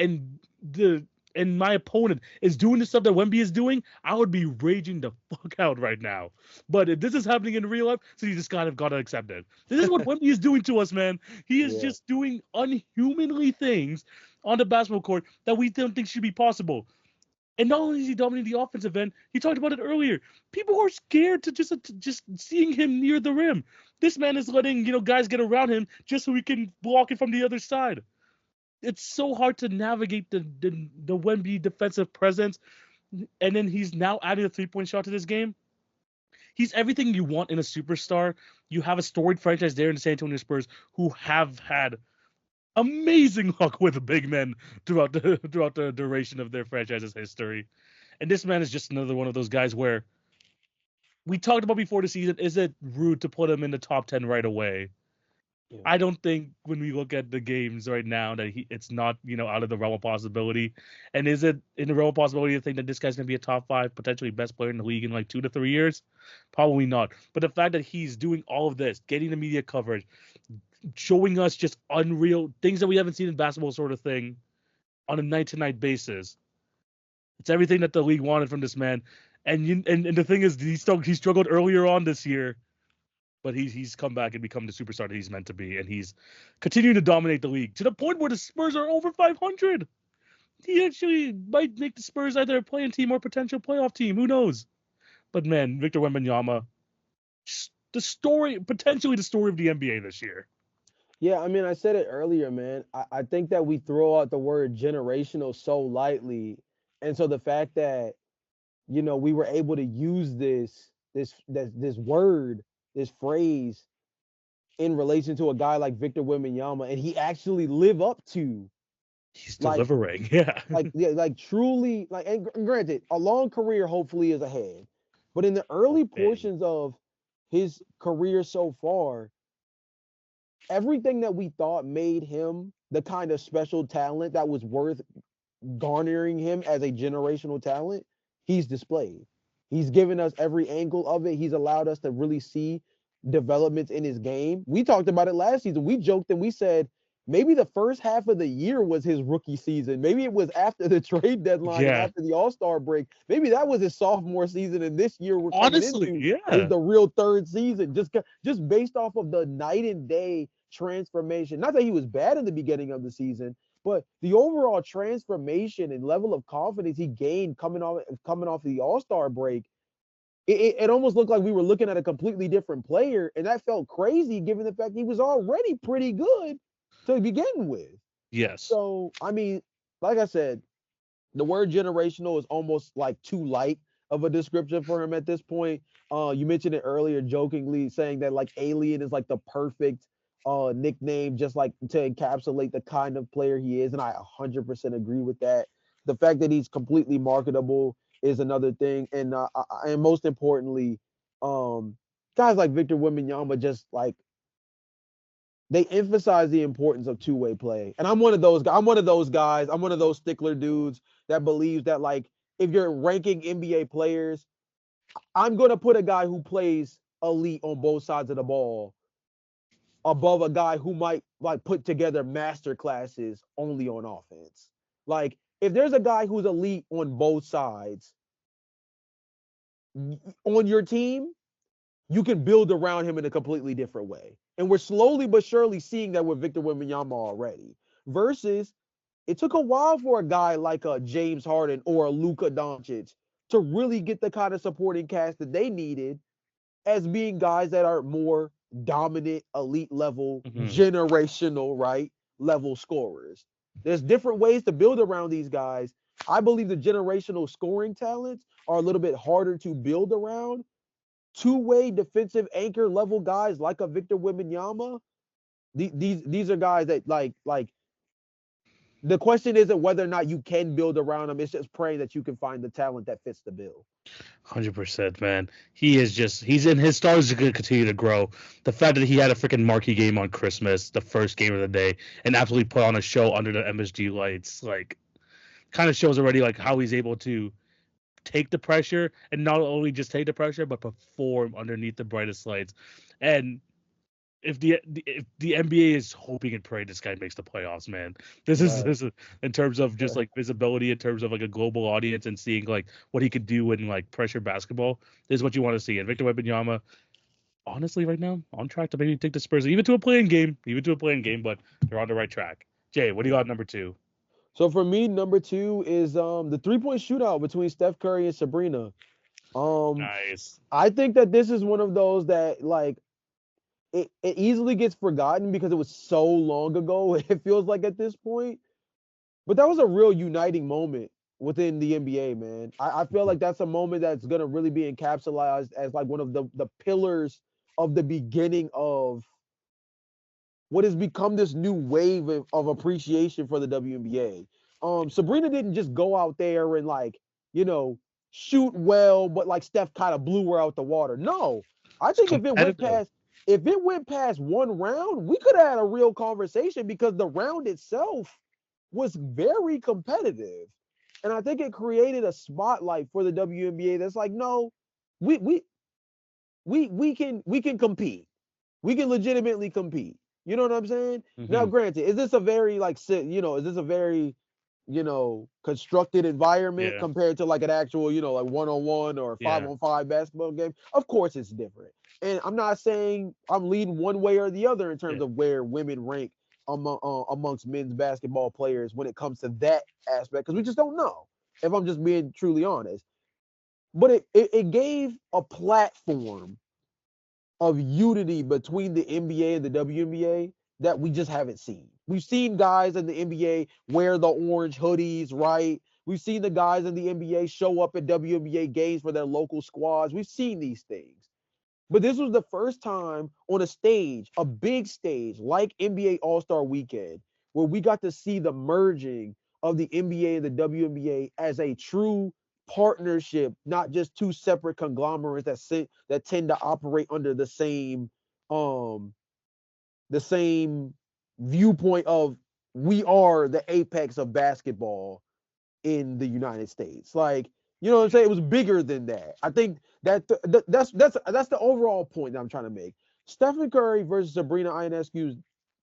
the and my opponent is doing the stuff that Wemby is doing, I would be raging the fuck out right now. But if this is happening in real life, so you just kind of gotta accept it. This is what Wemby is doing to us, man. He is Yeah. just doing unhumanly things on the basketball court that we don't think should be possible. And not only is he dominating the offensive end, he talked about it earlier. People are scared to just seeing him near the rim. This man is letting guys get around him just so he can block it from the other side. It's so hard to navigate the Wemby defensive presence, and then he's now adding a 3-point shot to this game. He's everything you want in a superstar. You have a storied franchise there in the San Antonio Spurs who have had amazing luck with big men throughout the duration of their franchise's history. And this man is just another one of those guys where we talked about before the season. Is it rude to put him in the top 10 right away? Yeah. I don't think when we look at the games right now that it's not out of the realm of possibility. And is it in the realm of possibility to think that this guy's gonna be a top 5, potentially best player in the league in like 2 to 3 years? Probably not. But the fact that he's doing all of this, getting the media coverage, showing us just unreal things that we haven't seen in basketball, sort of thing, on a night to night basis. It's everything that the league wanted from this man. And the thing is, he struggled earlier on this year, but he's come back and become the superstar that he's meant to be, and he's continuing to dominate the league to the point where the Spurs are over 500. He actually might make the Spurs either a playing team or potential playoff team. Who knows? But man, Victor Wembanyama, potentially the story of the NBA this year. Yeah, I mean, I said it earlier, man. I think that we throw out the word generational so lightly. And so the fact that, we were able to use this word, this phrase in relation to a guy like Victor Wembanyama, and he actually live up to He's like delivering, yeah. yeah, like truly like, and granted, a long career hopefully is ahead. But in the early Hey, portions of his career so far, everything that we thought made him the kind of special talent that was worth garnering him as a generational talent, he's displayed. He's given us every angle of it. He's allowed us to really see developments in his game. We talked about it last season. We joked and we said maybe the first half of the year was his rookie season. Maybe it was after the trade deadline and Yeah. after the All-Star break. Maybe that was his sophomore season, and this year we're coming Honestly, into is yeah. the real third season. Just based off of the night and day transformation. Not that he was bad in the beginning of the season, but the overall transformation and level of confidence he gained coming off the All-Star break, it almost looked like we were looking at a completely different player, and that felt crazy given the fact he was already pretty good to begin with. Yes. So, I mean, like I said, the word generational is almost like too light of a description for him at this point. You mentioned it earlier, jokingly saying that like alien is like the perfect nickname, just like to encapsulate the kind of player he is, and I 100% agree with that. The fact that he's completely marketable is another thing, and most importantly, um, guys like Victor Wembanyama just like they emphasize the importance of two-way play. And I'm one of those guys. I'm one of those guys. I'm one of those stickler dudes that believes that like if you're ranking NBA players, I'm going to put a guy who plays elite on both sides of the ball above a guy who might like put together master classes only on offense. Like if there's a guy who's elite on both sides on your team, you can build around him in a completely different way. And we're slowly but surely seeing that with Victor Wembanyama already. Versus, it took a while for a guy like a James Harden or a Luka Doncic to really get the kind of supporting cast that they needed as being guys that are more dominant, elite level, Hmm. generational, right? Level scorers. There's different ways to build around these guys. I believe the generational scoring talents are a little bit harder to build around. Two-way defensive anchor level guys like a Victor Wembanyama. These are guys that like the question isn't whether or not you can build around them. It's just praying that you can find the talent that fits the bill. 100%, man. He's in his stars are going to continue to grow. The fact that he had a freaking marquee game on Christmas, the first game of the day, and absolutely put on a show under the MSG lights, like, kind of shows already like how he's able to take the pressure and not only just take the pressure but perform underneath the brightest lights. And if the NBA is hoping and praying this guy makes the playoffs, man. Right. This is in terms of just like visibility, in terms of like a global audience, and seeing like what he could do in like pressure basketball. This is what you want to see. And Victor Wembanyama, honestly, right now on track to maybe take the Spurs even to a playing game, but they're on the right track. Jay, what do you got number two? So for me, number two is the 3-point shootout between Steph Curry and Sabrina. Um, Nice. I think that this is one of those that like it easily gets forgotten because it was so long ago. It feels like at this point, but that was a real uniting moment within the NBA, man. I feel like that's a moment that's gonna really be encapsulated as like one of the pillars of the beginning of what has become this new wave of appreciation for the WNBA. Sabrina didn't just go out there and like, you know, shoot well, but like Steph kind of blew her out the water. No, I It's think competitive. if it went past one round, we could have had a real conversation because the round itself was very competitive. And I think it created a spotlight for the WNBA that's like, no, we we we can compete. We can legitimately compete. You know what I'm saying? Now, Hmm. granted, is this a very like is this a very constructed environment Yeah. compared to like an actual like one-on-one or Yeah. five-on-five basketball game? Of course, it's different. And I'm not saying I'm leading one way or the other in Yeah. terms of where women rank amongst men's basketball players when it comes to that aspect because we just don't know. If I'm just being truly honest, but it gave a platform of unity between the NBA and the WNBA that we just haven't seen. We've seen guys in the NBA wear the orange hoodies, right? We've seen the guys in the NBA show up at WNBA games for their local squads. We've seen these things. But this was the first time on a stage, a big stage like NBA All-Star Weekend, where we got to see the merging of the NBA and the WNBA as a true partnership, not just two separate conglomerates that tend to operate under um the same viewpoint of we are the apex of basketball in the United States. Like, you know what I'm saying? It was bigger than that. I think that's the overall point that I'm trying to make. Stephen Curry versus Sabrina Ionescu's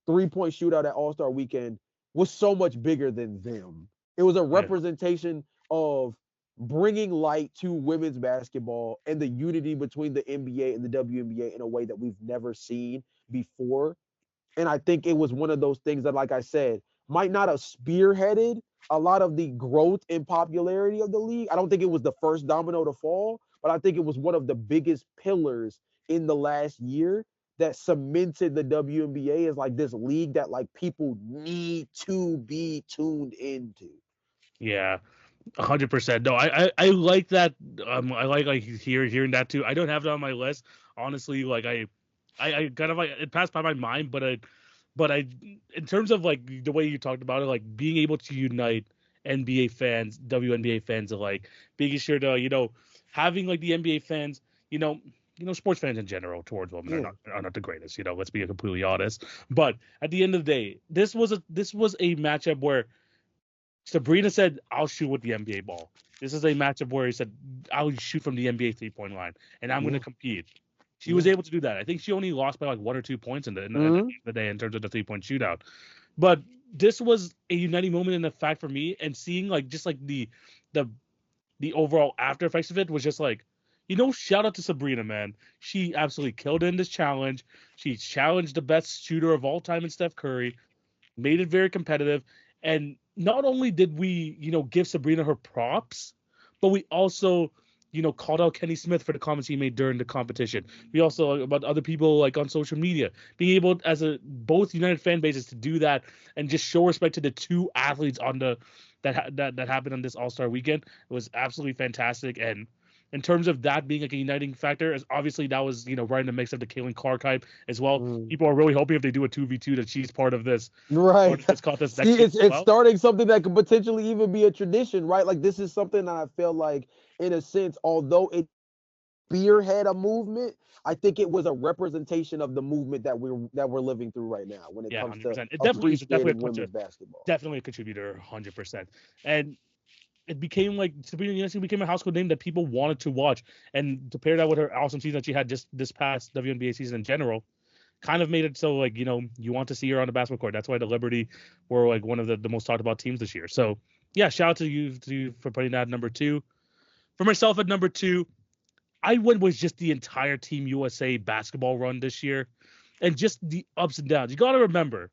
3-point shootout at All-Star Weekend was so much bigger than them. It was a Yeah. representation of bringing light to women's basketball and the unity between the NBA and the WNBA in a way that we've never seen before. And I think it was one of those things that, like I said, might not have spearheaded a lot of the growth and popularity of the league. I don't think it was the first domino to fall, but I think it was one of the biggest pillars in the last year that cemented the WNBA as like this league that like people need to be tuned into. Yeah. 100%. No, I like that. I like hearing that too. I don't have it on my list, honestly. Like I kind of like it passed by my mind, but in terms of like the way you talked about it, like being able to unite NBA fans, WNBA fans alike, making sure to having like the NBA fans, you know. Sports fans in general towards women Yeah. are not the greatest. Let's be completely honest. But at the end of the day, this was a matchup where Sabrina said, "I'll shoot with the NBA ball." This is a matchup where he said, "I'll shoot from the NBA 3-point line, and I'm going Yeah. to compete." She was Yeah. able to do that. I think she only lost by like 1 or 2 points in Mhm. the day in terms of the 3-point shootout. But this was a uniting moment in the fact for me, and seeing like just like the the overall after effects of it was just like, shout out to Sabrina, man. She absolutely killed it in this challenge. She challenged the best shooter of all time in Steph Curry, made it very competitive. And not only did we, give Sabrina her props, but we also, called out Kenny Smith for the comments he made during the competition. We also about other people like on social media being able as a both United fan bases to do that and just show respect to the two athletes on the that happened on this All Star weekend. It was absolutely fantastic. And in terms of that being like a uniting factor, as obviously that was right in the mix of the Caitlin Clark hype as well. Mm. People are really hoping if they do a 2v2 that she's part of this Right. contest See, next year as it's well. starting something that could potentially even be a tradition, right? Like this is something that I feel like, in a sense, although it spearhead a movement, I think it was a representation of the movement that we're living through right now when it Yeah, comes to 100%. It definitely is appreciating women's basketball. definitely a contributor, 100%. And it became like Sabrina Ionescu became a household name that people wanted to watch. And to pair that with her awesome season that she had just this past WNBA season in general, kind of made it so like you want to see her on the basketball court. That's why the Liberty were like one of the most talked about teams this year. So yeah, shout out to you for putting that at number two. For myself at number two, I went with just the entire Team USA basketball run this year, and just the ups and downs. You got to remember,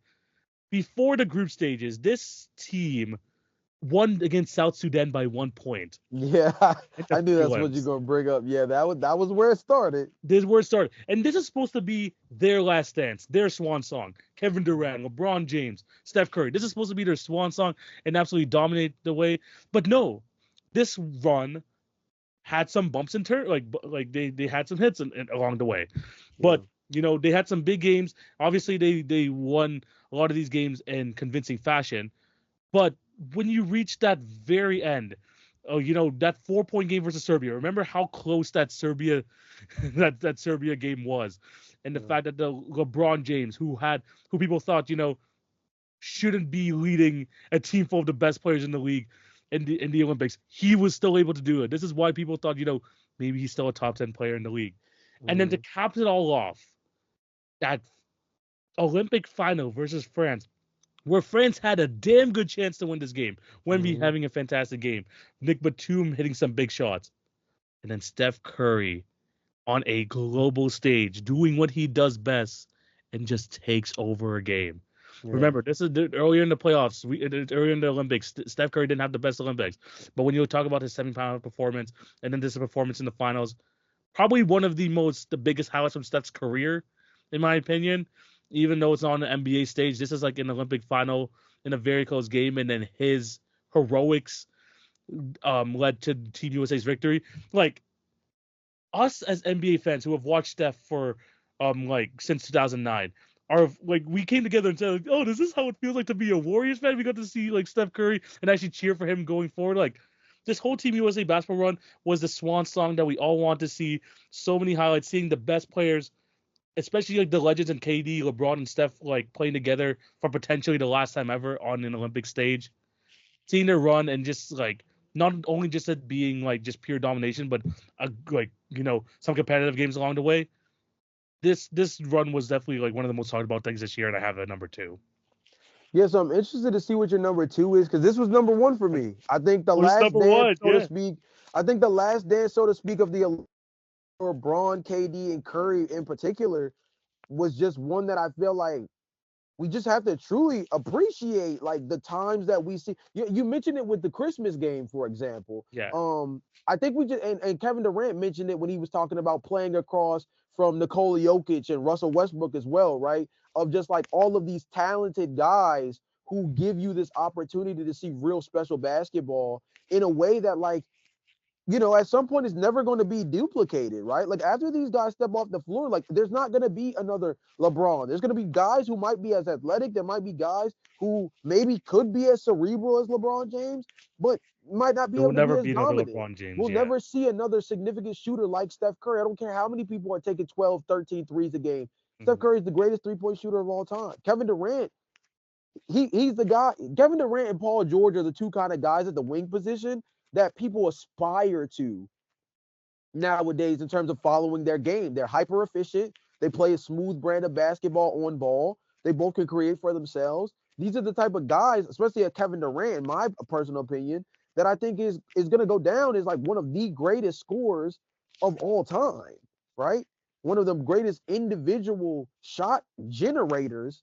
before the group stages, this team won against South Sudan by 1 point Yeah, in the I knew that's what you're prelims. gonna bring up. Yeah, that was where it started. This is where it started. And this is supposed to be their last dance, their swan song. Kevin Durant, LeBron James, Steph Curry. This is supposed to be their swan song and absolutely dominate the way. But no, this run had some bumps and turns. Like they had some hits along the way. Yeah. But they had some big games. Obviously, they won a lot of these games in convincing fashion. But when you reach that very end, that 4-point game versus Serbia. Remember how close that Serbia that Serbia game was, and the Yeah. fact that the LeBron James, who people thought shouldn't be leading a team full of the best players in the league in the Olympics, he was still able to do it. This is why people thought maybe he's still a top 10 player in the league. And then to Mhm. cap it all off, that Olympic final versus France, where France had a damn good chance to win this game. Wemby Mhm. having a fantastic game, Nick Batum hitting some big shots, and then Steph Curry on a global stage doing what he does best and just takes over a game. Yeah. Remember, this is earlier in the playoffs, earlier in the Olympics. Steph Curry didn't have the best Olympics, but when you talk about his semifinal performance and then this performance in the finals, probably one of the biggest highlights from Steph's career, in my opinion. Even though it's on the NBA stage, this is like an Olympic final in a very close game, and then his heroics led to Team USA's victory. Like us as NBA fans who have watched Steph for like since 2009 are like we came together and said like, oh, this is how it feels like to be a Warriors fan. We got to see like Steph Curry and actually cheer for him going forward. Like this whole Team USA basketball run was the swan song that we all want to see. So many highlights, seeing the best players, especially like the legends and KD, LeBron and Steph like playing together for potentially the last time ever on an Olympic stage. Seeing their run and just like not only just it being like just pure domination, but like some competitive games along the way. this run was definitely like one of the most talked about things this year, and I have it at number 2. Yeah, so I'm interested to see what your number two is because this was number one for me. I think the What is last number dance, one? so to Yeah. speak. I think the last dance, so to speak, of the LeBron, KD, and Curry in particular was just one that I feel like we just have to truly appreciate like the times that we see. You mentioned it with the Christmas game, for example. Yeah. I think we just and Kevin Durant mentioned it when he was talking about playing across from Nikola Jokic and Russell Westbrook as well, right? Of just like all of these talented guys who give you this opportunity to see real special basketball in a way that like at some point it's never going to be duplicated, right? Like after these guys step off the floor, like there's not going to be another LeBron. There's going to be guys who might be as athletic. There might be guys who maybe could be as cerebral as LeBron James, but might not be There will able to be never as be another dominant. LeBron James. We'll Yeah. never see another significant shooter like Steph Curry. I don't care how many people are taking 12, 13 threes a game. Steph Mhm. Curry is the greatest three-point shooter of all time. Kevin Durant, he's the guy. Kevin Durant and Paul George are the two kind of guys at the wing position that people aspire to nowadays in terms of following their game. They're hyper efficient. They play a smooth brand of basketball on ball. They both can create for themselves. These are the type of guys, especially at Kevin Durant, in my personal opinion, that I think is going to go down as like one of the greatest scorers of all time, right? One of the greatest individual shot generators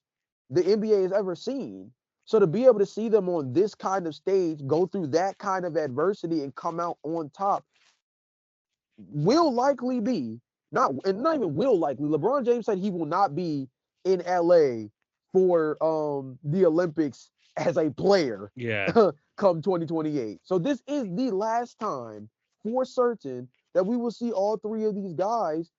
the NBA has ever seen. So to be able to see them on this kind of stage, go through that kind of adversity and come out on top will likely be not even will likely. LeBron James said he will not be in LA for the Olympics as a player Yeah. come 2028. So this is the last time for certain that we will see all three of these guys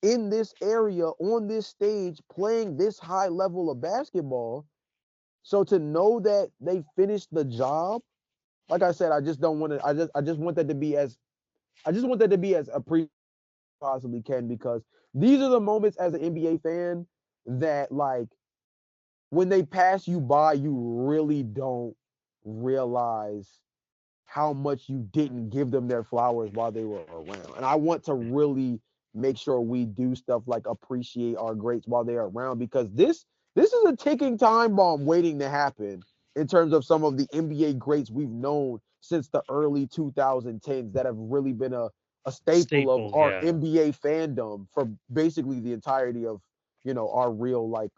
in this area on this stage playing this high level of basketball. So to know that they finished the job, like I said, I just don't want to I just want that to be as I just want that to be as appreciated possibly can because these are the moments as an NBA fan that like when they pass you by, you really don't realize how much you didn't give them their flowers while they were around. And I want to really make sure we do stuff like appreciate our greats while they're around because this is a ticking time bomb waiting to happen in terms of some of the NBA greats we've known since the early 2010s that have really been a staple of Staple. our Yeah. NBA fandom for basically the entirety of our real like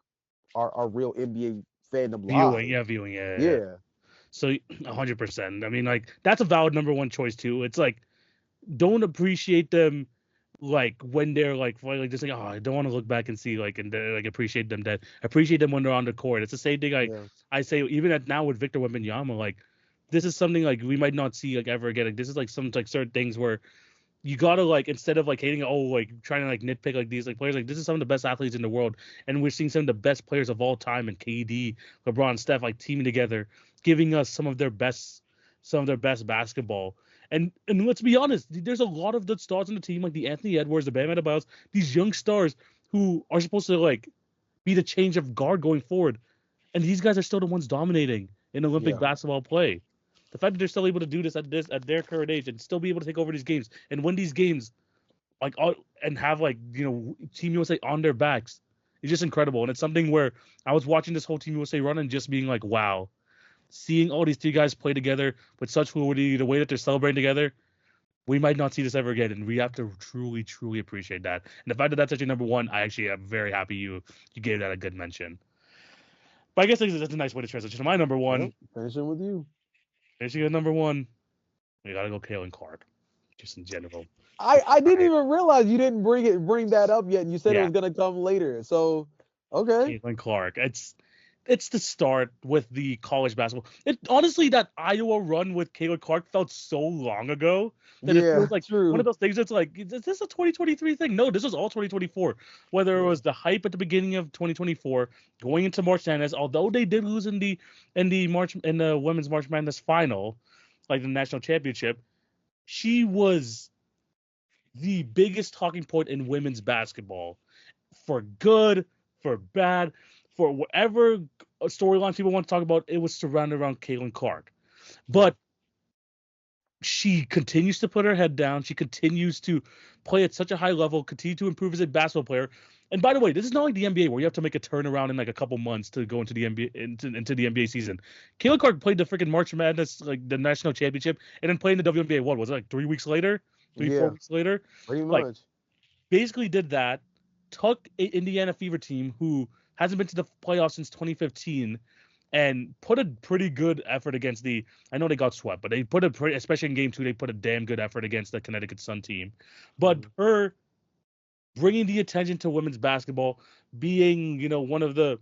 our real NBA fandom Viewing. lives. Yeah. Viewing. Yeah. Yeah. Yeah, So 100%. I mean, like that's a valid number one choice too. It's like don't appreciate them like when they're like just like oh I don't want to look back and see like and like appreciate them that appreciate them when they're on the court. It's the same thing like yeah, I say even at now with Victor Wembanyama like this is something like we might not see like ever again. Like this is like some like certain things where you gotta like instead of like hating like trying to like nitpick like these like players like this is some of the best athletes in the world and we're seeing some of the best players of all time and KD, LeBron, Steph like teaming together, giving us some of their best basketball. And let's be honest, there's a lot of the stars on the team like the Anthony Edwards, the Bam Adebayo's, these young stars who are supposed to like be the change of guard going forward, and these guys are still the ones dominating in Olympic yeah, basketball play. The fact that they're still able to do this at their current age and still be able to take over these games and win these games like and have like Team USA on their backs is just incredible. And it's something where I was watching this whole Team USA run and just being like, wow, seeing all these three guys play together with such fluidity, the way that they're celebrating together, we might not see this ever again, and we have to truly, truly appreciate that. And the fact that that's actually number one, I actually am very happy you gave that a good mention. But I guess that's a nice way to transition to my number yep. one. Finishing with you. Basically, number one, we gotta go Kalen Clark, just in general. I didn't Right. even realize you didn't bring that up yet. And you said it Yeah, was gonna come later. So okay. Caitlin Clark. It's the start with the college basketball. It honestly that Iowa run with Caitlin Clark felt so long ago that it feels Yeah, like one of true. those things that's like, is this a 2023 thing? No, this was all 2024. Whether it Yeah, was the hype at the beginning of 2024, going into March Madness, although they did lose in the women's March Madness final, like the national championship, she was the biggest talking point in women's basketball for good, for bad, for whatever storylines people want to talk about. It was surrounded around Caitlin Clark. yeah, But she continues to put her head down. She continues to play at such a high level, continue to improve as a basketball player. And by the way, this is not like the NBA where you have to make a turnaround in like a couple months to go into the NBA into the NBA season. Kayla Clark played the freaking March Madness, like the national championship, and then played in the WNBA. What was it, like 3 weeks later, four Yeah, weeks later? pretty Like much. basically did that. Took a Indiana Fever team who hasn't been to the playoffs since 2015 and put a pretty good effort against the. I know they got swept, but they put a pretty, especially in game two, they put a damn good effort against the Connecticut Sun team. But Mhm. her bringing the attention to women's basketball, being one of the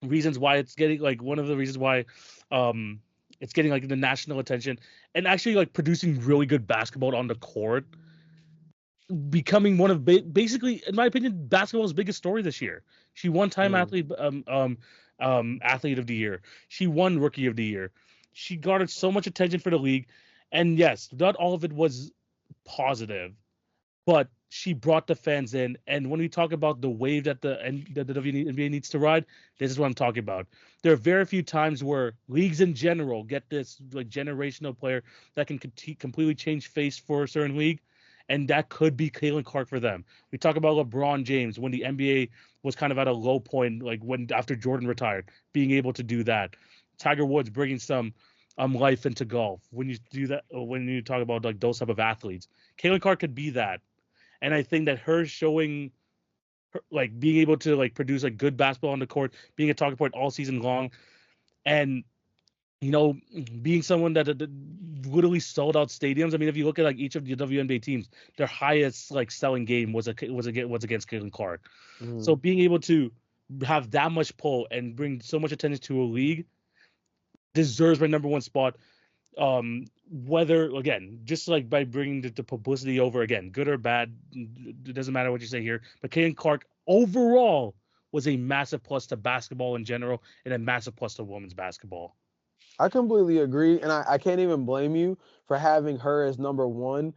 reasons why it's getting like one of the reasons why, um, it's getting like the national attention, and actually like producing really good basketball on the court, becoming one of basically, in my opinion, basketball's biggest story this year. She won Time Mm. Athlete of the Year. She won Rookie of the Year. She garnered so much attention for the league, and yes, not all of it was positive, but she brought the fans in. And when we talk about the wave that the WNBA needs to ride, this is what I'm talking about. There are very few times where leagues in general get this like generational player that can completely change face for a certain league, and that could be Caitlin Clark for them. We talk about LeBron James when the NBA was kind of at a low point, like when after Jordan retired, being able to do that. Tiger Woods bringing some life into golf. When you do that, when you talk about like those type of athletes, Caitlin Clark could be that. And I think that her showing her, like being able to like produce like good basketball on the court, being a talking point all season long, and you know, being someone that literally sold out stadiums. I mean, if you look at like each of the WNBA teams, their highest like selling game was against Caitlin Clark. So Mhm. being able to have that much pull and bring so much attention to a league deserves my number one spot. Whether again, just like by bringing the publicity over, again, good or bad, it doesn't matter what you say here. But Caitlin Clark overall was a massive plus to basketball in general and a massive plus to women's basketball. I completely agree, and I can't even blame you for having her as number one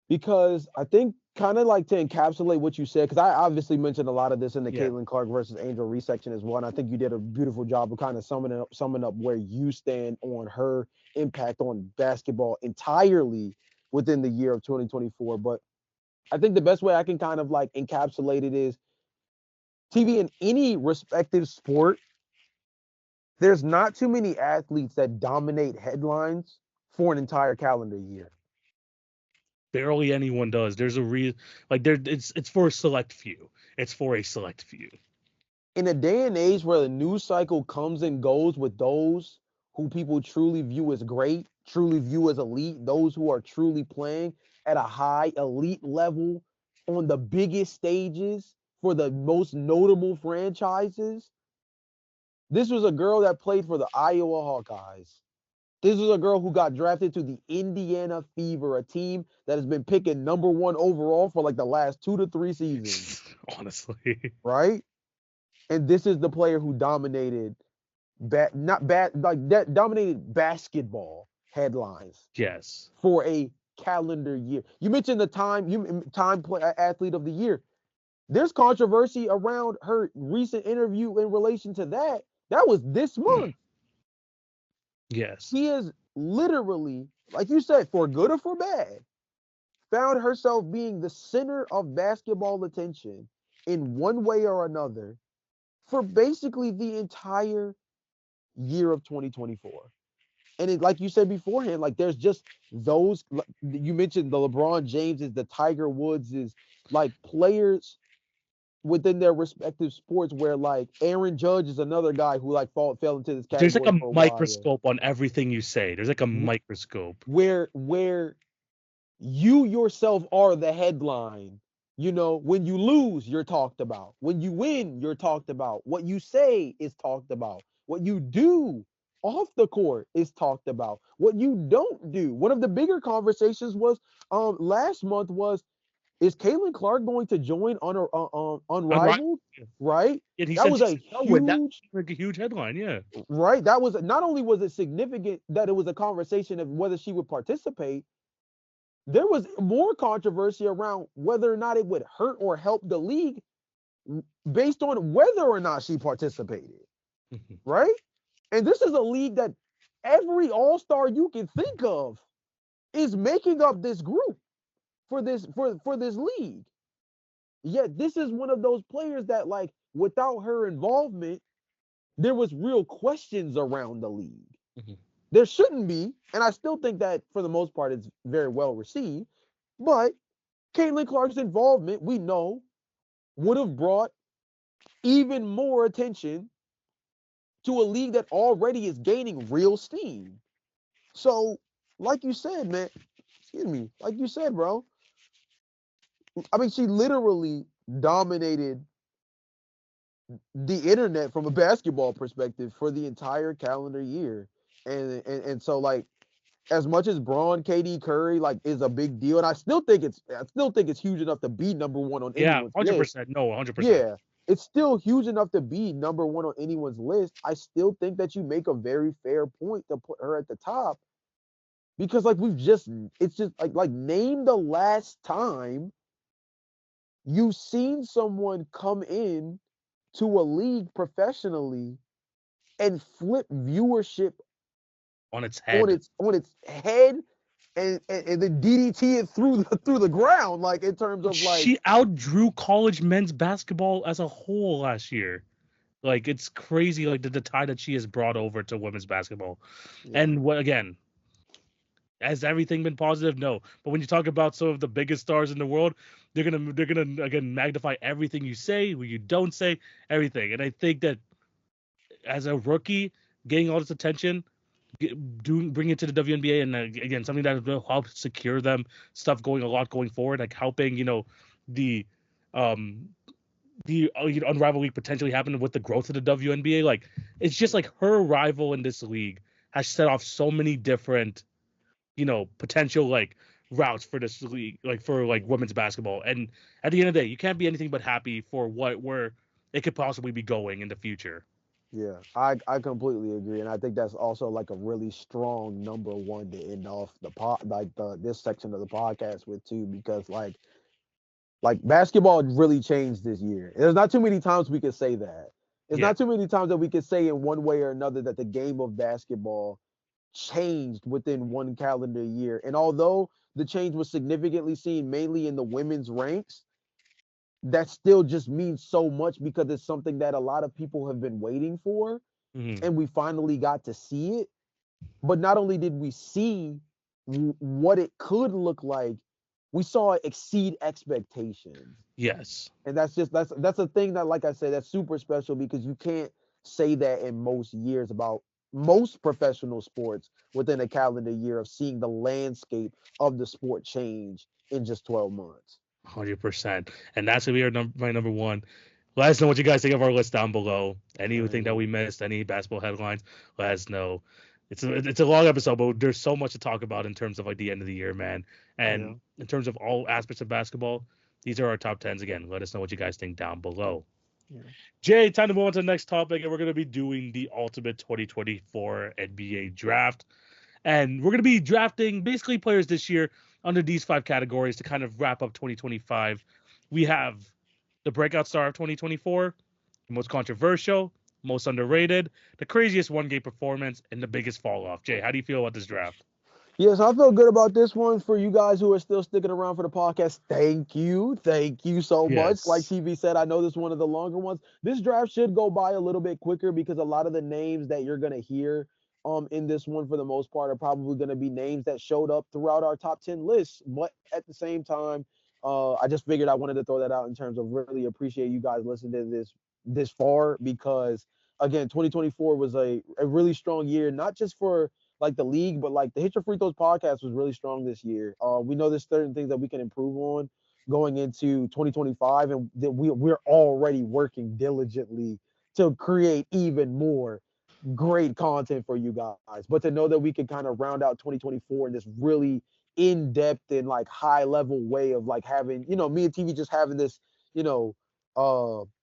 because I think kind of like to encapsulate what you said, because I obviously mentioned a lot of this in the Yeah. Caitlin Clark versus Angel Reese section as well, and I think you did a beautiful job of kind of summing up where you stand on her impact on basketball entirely within the year of 2024. But I think the best way I can kind of like encapsulate it is TV in any respective sport. There's not too many athletes that dominate headlines for an entire calendar year. Barely anyone does. There's a reason, like there, it's for a select few. It's for a select few. In a day and age where the news cycle comes and goes with those who people truly view as great, truly view as elite, those who are truly playing at a high elite level on the biggest stages for the most notable franchises. This was a girl that played for the Iowa Hawkeyes. This was a girl who got drafted to the Indiana Fever, a team that has been picking number one overall for like the last 2 to 3 seasons, Honestly, right? And this is the player who dominated not bad like that dominated basketball headlines yes. for a calendar year. You mentioned the time play athlete of the year. There's controversy around her recent interview in relation to that. That was this month. Yes. She is literally, like you said, for good or for bad, found herself being the center of basketball attention in one way or another for basically the entire year of 2024. And it, like you said beforehand, like there's just those you mentioned the LeBron Jameses, the Tiger Woodses, like players within their respective sports where like Aaron Judge is another guy who like fell into this There's like category a for a while. microscope on everything you say. There's like a microscope. Where you yourself are the headline. You know, when you lose, you're talked about. When you win, you're talked about. What you say is talked about. What you do off the court is talked about. What you don't do. One of the bigger conversations was last month was is Caitlin Clark going to join Unrivaled. Unrivaled? Right? And he That said was she a said no, and that huge like a huge headline. Yeah. right. That was not only was it significant that it was a conversation of whether she would participate, there was more controversy around whether or not it would hurt or help the league based on whether or not she participated, right? And this is a league that every all-star you can think of is making up this group for this league. Yet this is one of those players that, like, without her involvement, there was real questions around the league. Mhm. There shouldn't be, and I still think that for the most part it's very well received. But Caitlin Clark's involvement, we know, would have brought even more attention to a league that already is gaining real steam. So, like you said, man, excuse me, like you said, bro, I mean, she literally dominated the internet from a basketball perspective for the entire calendar year. And so, like, as much as Braun, KD, Curry, like, is a big deal, and I still think it's huge enough to be number one on Yeah, anyone's list. 100%. No, 100%. Yeah, it's still huge enough to be number one on anyone's list. I still think that you make a very fair point to put her at the top because, like, it's just like name the last time you've seen someone come in to a league professionally and flip viewership On its head. on its head and then DDT it through the ground, like, in terms of, like, She outdrew college men's basketball as a whole last year. Like, it's crazy, like the tide that she has brought over to women's basketball. yeah, And what again? Has everything been positive? No. But when you talk about some of the biggest stars in the world, they're gonna again magnify everything you say, what you don't say, everything. And I think that as a rookie, getting all this attention, bring it to the WNBA, and again something that will help secure them stuff going forward, like helping the um unrivaled league potentially happen with the growth of the WNBA. Like it's just like her arrival in this league has set off so many different potential like routes for this league, like for like women's basketball. And at the end of the day, you can't be anything but happy for where it could possibly be going in the future. yeah, I completely agree, and I think that's also, like, a really strong number one to end off the pod, like, the this section of the podcast with too, because, like basketball really changed this year. There's not too many times we could say that. It's Yeah. not too many times that we could say in one way or another that the game of basketball changed within one calendar year. And although the change was significantly seen mainly in the women's ranks, that still just means so much because it's something that a lot of people have been waiting for, Hmm. and we finally got to see it. But not only did we see what it could look like, we saw it exceed expectations. Yes. And that's a thing that, like I said, that's super special because you can't say that in most years about most professional sports within a calendar year of seeing the landscape of the sport change in just 12 months. 100%. And that's gonna be my number one. Let us know what you guys think of our list down below. Anything that Same. we missed, any basketball headlines, let us know. It's a long episode, but there's so much to talk about in terms of like the end of the year, man. Yeah. And in terms of all aspects of basketball, these are our top tens. Again, let us know what you guys think down Yeah. below. Yeah. Jay, time to move on to the next topic, and we're gonna be doing the ultimate 2024 NBA draft. And we're going to be drafting basically players this year under these five categories to kind of wrap up 2025. We have the breakout star of 2024, the most controversial, most underrated, the craziest one game performance, and the biggest fall off. Jay, how do you feel about this draft? Yes, I feel good about this one. For you guys who are still sticking around for the podcast, thank you. Thank you so much. Like Yes. TV said, I know this is one of the longer ones. This draft should go by a little bit quicker because a lot of the names that you're gonna hear in this one for the most part are probably gonna be names that showed up throughout our top 10 lists. But at the same time, I just figured I wanted to throw that out in terms of really appreciate you guys listening to this far because again, 2024 was a really strong year, not just for like the league, but like the Hit Your Free Throws podcast was really strong this year. We know there's certain things that we can improve on going into 2025, and that we're already working diligently to create even more great content for you guys. But to know that we can kind of round out 2024 in this really in-depth and like high level way of like having, me and TV just having this, you know,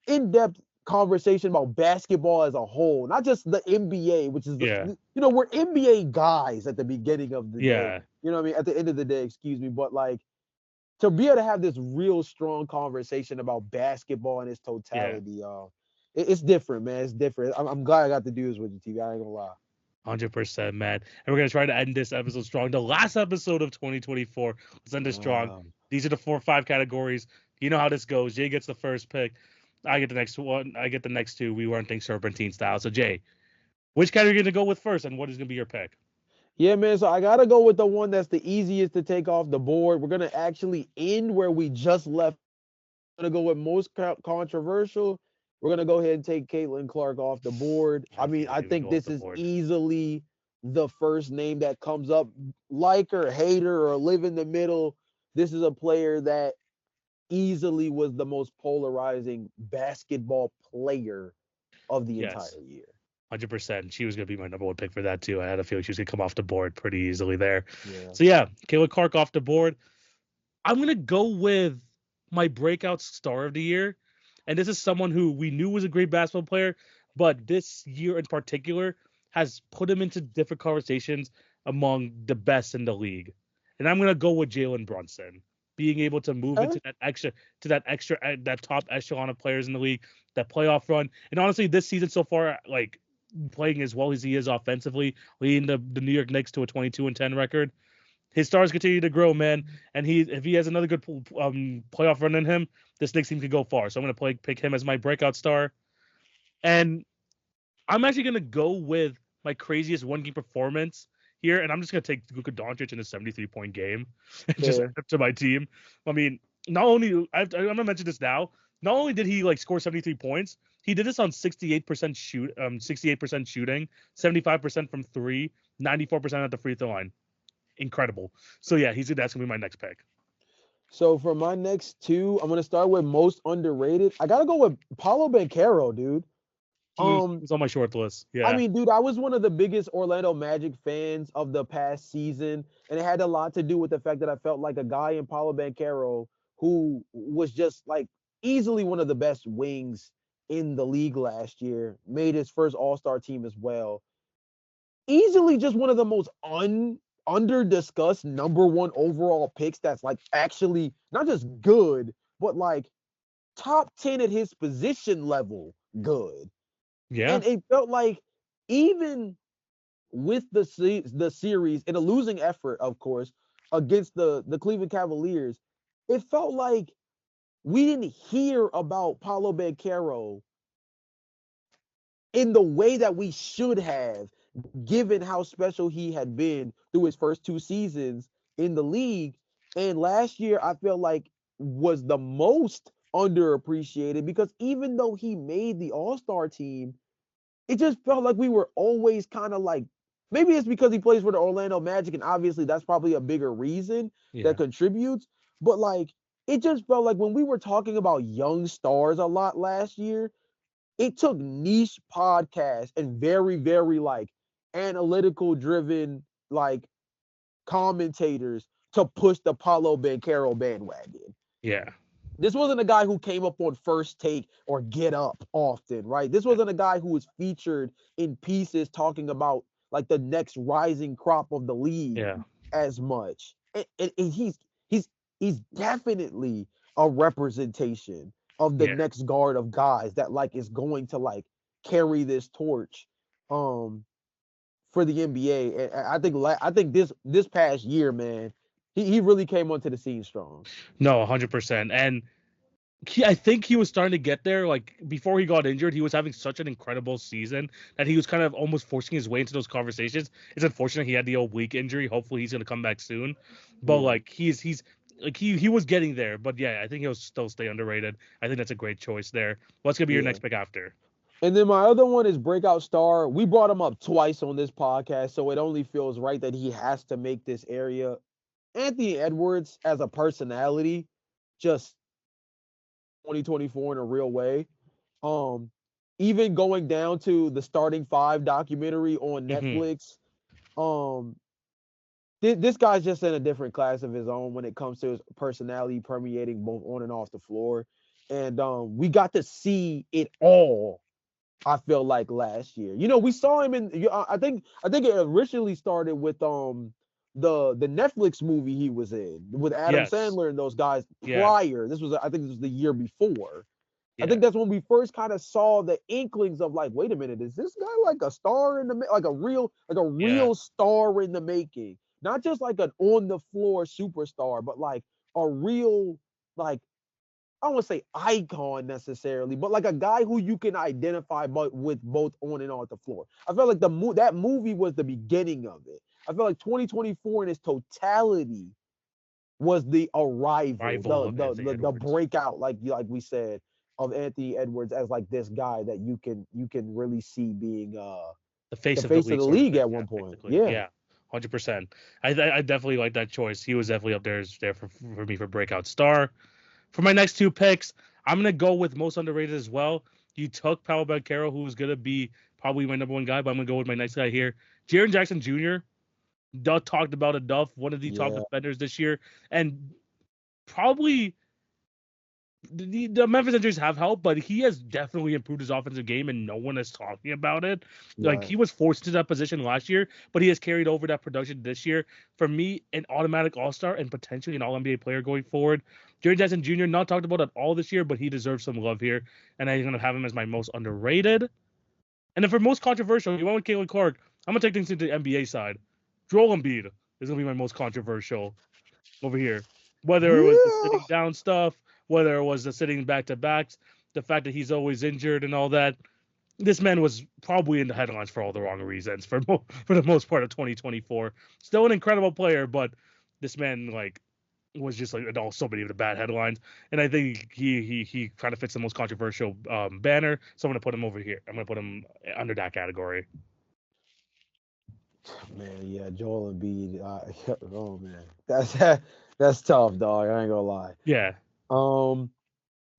in-depth conversation about basketball as a whole, not just the NBA, which is Yeah. we're NBA guys at the beginning of the day. Yeah. You know what I mean? At the end of the day, excuse me, but like to be able to have this real strong conversation about basketball in its Yeah. totality, it's different, man. It's different. I'm glad I got to do this with you, TV. I ain't gonna lie. 100%, man. And we're gonna try to end this episode strong. The last episode of 2024. Let's end it strong. Wow. These are the 4 or 5 categories. You know how this goes. Jay gets the first pick. I get the next one. I get the next two. We run things serpentine style. So Jay, which category are you gonna go with first, and what is gonna be your pick? Yeah, man. So I gotta go with the one that's the easiest to take off the board. We're gonna actually end where we just left. We're gonna go with most controversial. We're gonna go ahead and take Caitlin Clark off the board. I I mean, figured I you would think go off this the is board. easily the first name that comes up. Like her, hate her, or live in the middle. This is a player that easily was the most polarizing basketball player of the Yes. entire year. 100%. She was going to be my number one pick for that, too. I had a feeling she was going to come off the board pretty easily there. Yeah. So, yeah, Kayla Clark off the board. I'm going to go with my breakout star of the year. And this is someone who we knew was a great basketball player, but this year in particular has put him into different conversations among the best in the league. And I'm going to go with Jalen Brunson, being able to move Okay. into that top echelon of players in the league, that playoff run. And honestly, this season so far, like playing as well as he is offensively, leading the New York Knicks to a 22-10 record. His stars continue to grow, man. And if he has another good playoff run in him, this Knicks team could go far. So I'm gonna pick him as my breakout star. And I'm actually gonna go with my craziest one game performance here, and I'm just gonna take Luka Doncic in a 73-point game and just add Fair. it to my team. I mean, not only I'm gonna mention this now. Not only did he like score 73 points, he did this on 68% shooting, 75% from three, 94% at the free throw line. Incredible. So yeah, that's gonna be my next pick. So for my next two, I'm gonna start with most underrated. I gotta go with Paulo Banchero, dude. He was on my short list. I Yeah. mean, dude, I was one of the biggest Orlando Magic fans of the past season, and it had a lot to do with the fact that I felt like a guy in Paulo Banchero who was just like easily one of the best wings in the league last year, made his first All-Star team as well. Easily just one of the most under discussed number one overall picks that's like actually not just good, but like top 10 at his position level good. Yeah. And it felt like even with the series in a losing effort, of course, against the Cleveland Cavaliers, it felt like we didn't hear about Paulo Banchero in the way that we should have, given how special he had been through his first two seasons in the league. And last year, I felt like was the most underappreciated because even though he made the All Star team, it just felt like we were always kind of like, maybe it's because he plays for the Orlando Magic, and obviously that's probably a bigger reason that Yeah. contributes. But like, it just felt like when we were talking about young stars a lot last year, it took niche podcasts and very, very like analytical driven like commentators to push the Paulo Banchero bandwagon. Yeah. This wasn't a guy who came up on First Take or Get Up often, right? This wasn't a guy who was featured in pieces talking about like the next rising crop of the league Yeah. as much. And he's definitely a representation of the Yeah. next guard of guys that like is going to like carry this torch um for the NBA. And I think this past year, man, he really came onto the scene strong. No, 100%. And I think he was starting to get there. Like before he got injured, he was having such an incredible season that he was kind of almost forcing his way into those conversations. It's unfortunate he had the oblique injury. Hopefully he's gonna come back soon. But Yeah, like he's like he was getting there. But yeah, I think he'll still stay underrated. I think that's a great choice there. What's gonna be your yeah. next pick after? And then my other one is Breakout Star. We brought him up twice on this podcast, so it only feels right that he has to make this area. Anthony Edwards as a personality, just 2024 in a real way. Um, Even going down to the Starting Five documentary on Hmm. Netflix. Um, this guy's just in a different class of his own when it comes to his personality permeating both on and off the floor. And we got to see it all. I feel like last year, we saw him in. I think it originally started with the Netflix movie he was in with Adam Yes. Sandler and those guys Yeah. prior. I think this was the year before, I think that's when we first kind of saw the inklings of like, wait a minute, is this guy like a star in the like a real star in the making? Not just like an on the floor superstar, but like a real like I don't want to say icon necessarily, but like a guy who you can identify but with both on and off the floor. I felt like that movie was the beginning of it. I feel like 2024 in its totality was the arrival, Rival of Anthony the Edwards. breakout, like we said, of Anthony Edwards as like this guy that you can really see being The face the of the face of league, the sort of league thing. at Yeah, one point. basically. Yeah. Yeah, 100%. I definitely like that choice. He was definitely up there for me for breakout star. For my next two picks, I'm gonna go with most underrated as well. You took Paolo Banchero, who's gonna be probably my number one guy, but I'm gonna go with my next guy here, Jaren Jackson Jr. Talked about enough. One of the top Yeah. defenders this year, and probably the Memphis injuries have helped, but he has definitely improved his offensive game, and no one is talking about it. Like Right. he was forced to that position last year, but he has carried over that production this year. For me, an automatic All Star and potentially an All NBA player going forward. Jerry Jackson Jr. not talked about at all this year, but he deserves some love here, and I'm gonna have him as my most underrated. And then for most controversial, you went with Caitlin Clark. I'm gonna take things to the NBA side. Joel Embiid is gonna be my most controversial over here. Whether it was the Yeah. sitting down stuff, whether it was the sitting back to backs, the fact that he's always injured and all that. This man was probably in the headlines for all the wrong reasons for the most part of 2024. Still an incredible player, but this man like was just like in all so many of the bad headlines. And I think he kind of fits the most controversial banner. So I'm gonna put him over here. I'm gonna put him under that category. Man, yeah, Joel Embiid. Oh man, that's tough, dog. I ain't gonna lie. Yeah, Um,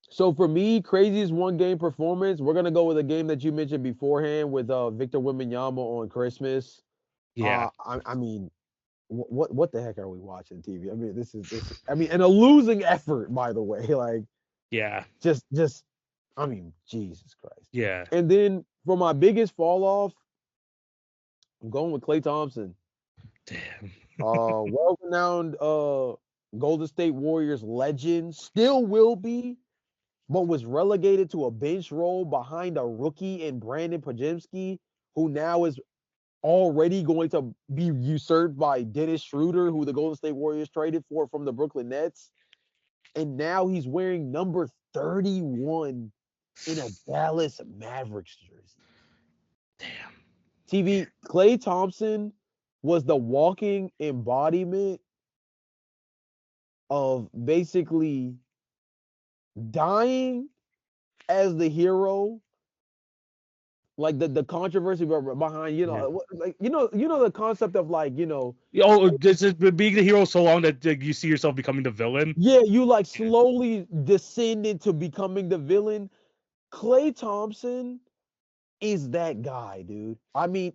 so for me, craziest one game performance. We're gonna go with a game that you mentioned beforehand with Victor Wembanyama on Christmas. yeah, I mean, what the heck are we watching TV? I mean, this. I mean, and a losing effort, by the way. Like yeah, just. I mean, Jesus Christ. yeah. And then for my biggest fall off, I'm going with Klay Thompson. Damn. Well-renowned Golden State Warriors legend, still will be, but was relegated to a bench role behind a rookie in Brandon Podziemski, who now is already going to be usurped by Dennis Schroeder, who the Golden State Warriors traded for from the Brooklyn Nets. And now he's wearing number 31 in a Dallas Mavericks jersey. Damn. TV, Klay Thompson was the walking embodiment of basically dying as the hero, like the controversy behind Yeah. like the concept of like Oh, this is being the hero so long that you see yourself becoming the villain. yeah, you like Yeah. slowly descend into becoming the villain. Klay Thompson is that guy, dude. I mean,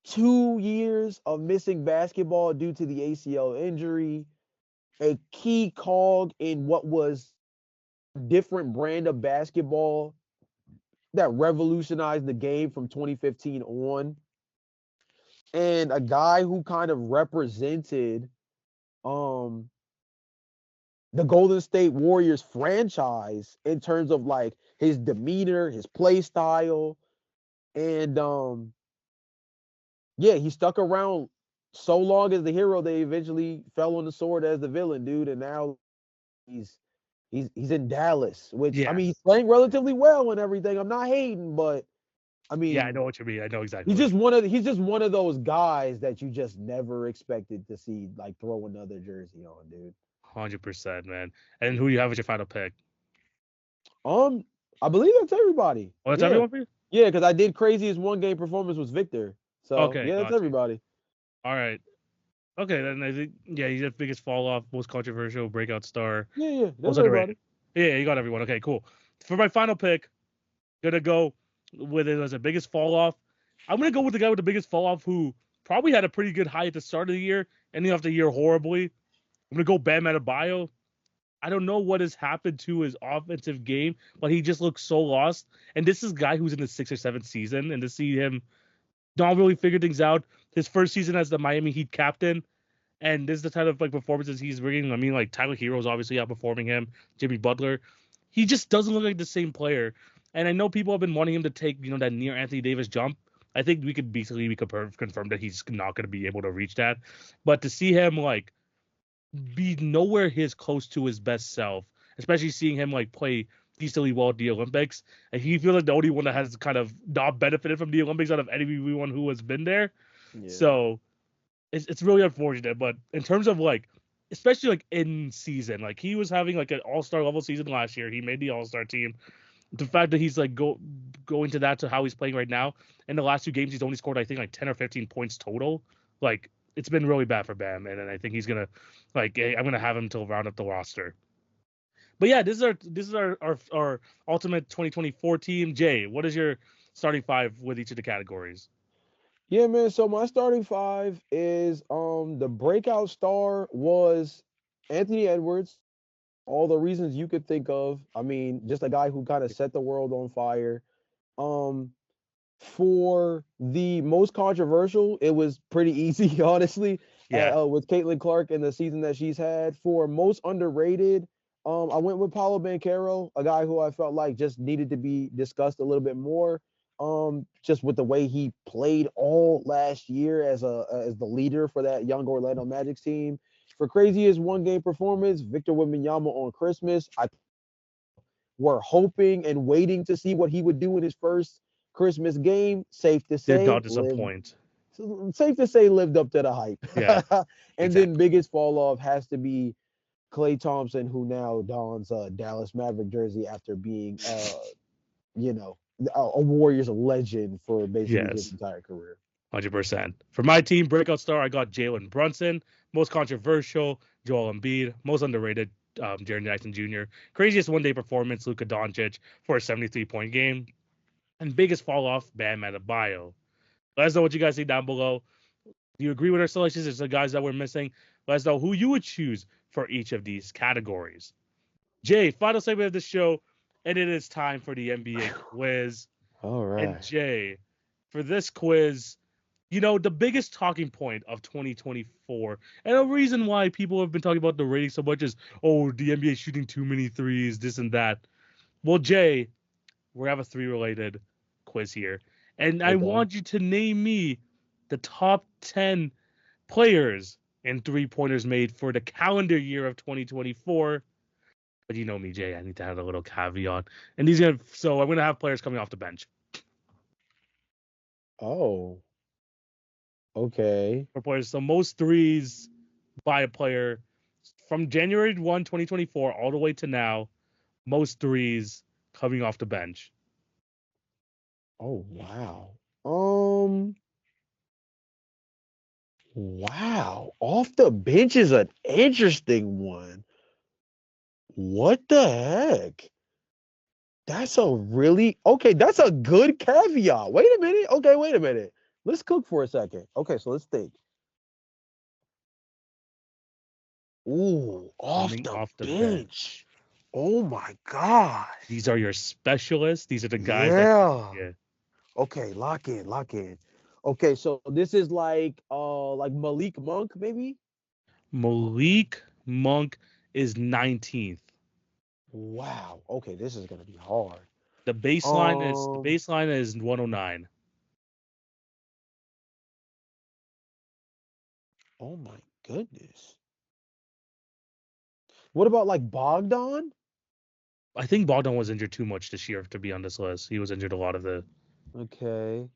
2 years of missing basketball due to the ACL injury, a key cog in what was a different brand of basketball that revolutionized the game from 2015 on, and a guy who kind of represented um the Golden State Warriors franchise in terms of like his demeanor, his play style, and yeah, he stuck around so long as the hero they eventually fell on the sword as the villain, dude, and now he's he's in Dallas, which I Yeah. mean he's playing relatively well and everything. I'm not hating, but I Yeah, I mean know what you mean. I know exactly he's what just you one of he's just one of those guys that you just never expected to see like throw another jersey on, dude. 100%, man. And who do you have as your final pick? Um, I believe that's everybody. Oh, that's Yeah, everyone for you? yeah, because I did craziest one game performance was Victor. So Okay, yeah, that's got you. everybody. All right. Okay, then I think yeah, he's the biggest fall off, most controversial breakout star, Yeah, yeah, most that's underrated. everybody. Yeah, you got everyone. Okay, cool. For my final pick, gonna go with it as a biggest fall off. I'm gonna go with the guy with the biggest fall off who probably had a pretty good high at the start of the year, ending off the year horribly. I'm gonna go Bam Adebayo. I don't know what has happened to his offensive game, but he just looks so lost. And this is a guy who's in the sixth or seventh season, and to see him not really figure things out. His first season as the Miami Heat captain, and this is the type of like performances he's bringing. I mean, like Tyler Hero's obviously outperforming him, Jimmy Butler. he just doesn't look like the same player. And I know people have been wanting him to take, that near Anthony Davis jump. I think we could confirm that he's not going to be able to reach that. But to see him like be nowhere close to his best self, especially seeing him like play decently well at the Olympics, and he feels like the only one that has kind of not benefited from the Olympics out of anyone who has been there. Yeah. So it's really unfortunate. But in terms of like, especially like in season, like he was having like an all-star level season last year. He made the all-star team. The fact that he's like going to that to how he's playing right now, in the last 2 games he's only scored I think like 10 or 15 points total. Like it's been really bad for Bam, and I think he's gonna I'm gonna have him to round up the roster. But yeah, this is our ultimate 2024 team. Jay, what is your starting 5 with each of the categories? Yeah, man. So my starting 5 is the breakout star was Anthony Edwards. All the reasons you could think of. I mean, just a guy who kind of set the world on fire. Um, for the most controversial, it was pretty easy, honestly. Yeah, With Caitlin Clark and the season that she's had. For most underrated, I went with Paulo Banchero, a guy who I felt like just needed to be discussed a little bit more. Just with the way he played all last year as the leader for that young Orlando Magic team. For craziest one game performance, Victor Wembanyama on Christmas. I were hoping and waiting to see what he would do in his first Christmas game. did not disappoint. Safe to say, lived up to the hype. Yeah, And exactly. then biggest fall off has to be Klay Thompson, who now dons a Dallas Maverick jersey after being, a Warriors legend for basically his Yes, entire career. 100%. For my team, breakout star, I got Jalen Brunson. Most controversial, Joel Embiid. Most underrated, Jaren Jackson Jr. Craziest one-day performance, Luka Doncic for a 73-point game. And biggest fall-off, Bam Adebayo. Let us know what you guys think down below. Do you agree with our selections? There's the guys that we're missing. Let us know who you would choose for each of these categories. Jay, final segment of the show, and it is time for the NBA quiz. All And right. Jay, for this quiz, the biggest talking point of 2024, and a reason why people have been talking about the rating so much is, oh, the NBA shooting too many threes, this and that. Well, Jay, we have a 3-related quiz here, and I Okay. want you to name me the top 10 players and 3-pointers made for the calendar year of 2024. But you know me, Jay, I need to have a little caveat. And I'm gonna have players coming off the bench. Oh, okay. For players, so most threes by a player from January 1, 2024 all the way to now, most threes coming off the bench. Oh, wow. Wow. Off the bench is an interesting one. What the heck? That's that's a good caveat. Wait a minute. Okay, wait a minute. Let's cook for a second. Okay, so let's think. Ooh, off Coming the off the bench. bench. Oh my gosh. These are your specialists. These are the guys that Yeah. yeah. Okay, lock in, lock in. Okay, so this is like Malik Monk, maybe? Malik Monk is 19th. Wow. Okay, this is gonna be hard. The Um, baseline is 109. oh my goodness. What about like Bogdan? I think Bogdan was injured too much this year to be on this list. He was injured a lot of Okay.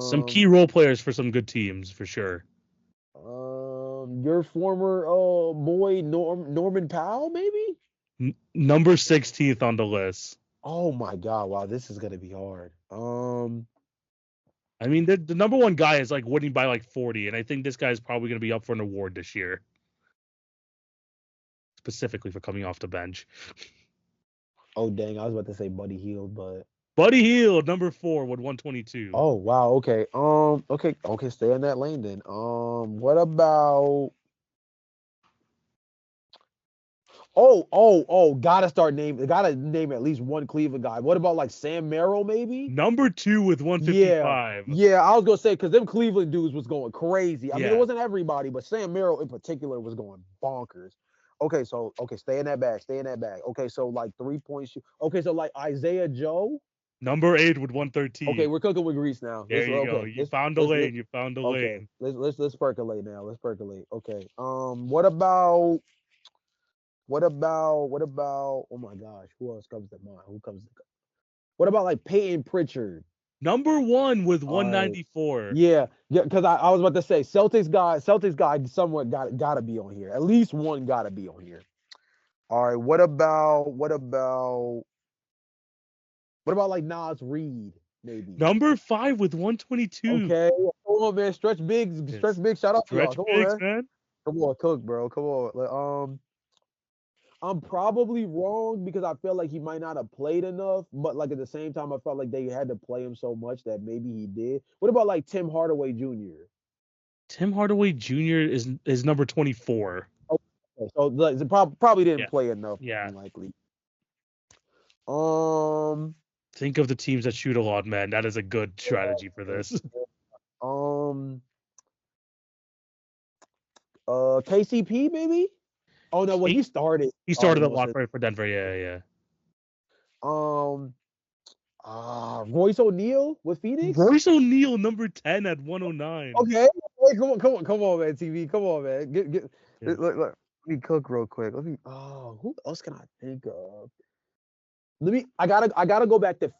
some key role players for some good teams for sure. Your former boy Norman Powell, maybe? Number 16th on the list. Oh my God! Wow, this is gonna be hard. I mean, the number one guy is like winning by like 40, and I think this guy is probably going to be up for an award this year, specifically for coming off the bench. Oh dang, I was about to say Buddy Hield, but Buddy Hield, number 4 with 122. oh wow, okay. Okay, stay in that lane then. What about gotta name at least one Cleveland guy. What about like Sam Merrill, maybe? Number 2 with Yeah, 155. yeah, I was gonna say because them Cleveland dudes was going crazy. I mean, it Yeah. wasn't everybody, but Sam Merrill in particular was going bonkers. Okay, so stay in that bag. Stay in that bag. Okay, so like 3 point shoot. Okay, so like Isaiah Joe. Number 8 with Okay, 113. we're cooking with grease now. There you go. You found the Let's lane. You found the okay. lane. Let's percolate now. Let's percolate. Okay. What about oh my gosh, who else comes to mind? What about like Peyton Pritchard? Number 1 with All right. 194. Yeah, because I was about to say Celtics guy somewhat gotta be on here. At least one gotta be on here. All right, what about like Nas Reed, maybe? Number 5 with 122. Okay. Come on, man. Stretch Yes. big. Shout out to y'all. Stretch Come on, bigs, man. man. Come on, cook, bro. Come on. I'm probably wrong because I feel like he might not have played enough, but like at the same time, I felt like they had to play him so much that maybe he did. What about like Tim Hardaway Jr.? Tim Hardaway Jr. is number 24. Okay, so like, probably didn't Yeah. play enough, Yeah. unlikely. Um, Think of the teams that shoot a lot, man. That is a good strategy for this. um, KCP maybe? Oh no, well he started. He started a lot for Denver. Yeah, yeah. Um, Royce O'Neal with Phoenix. Royce O'Neal, number 10 at 109. Okay, come on, man. TV, come on, man. Yeah. Look, let me cook real quick. Who else can I think of? I gotta go back to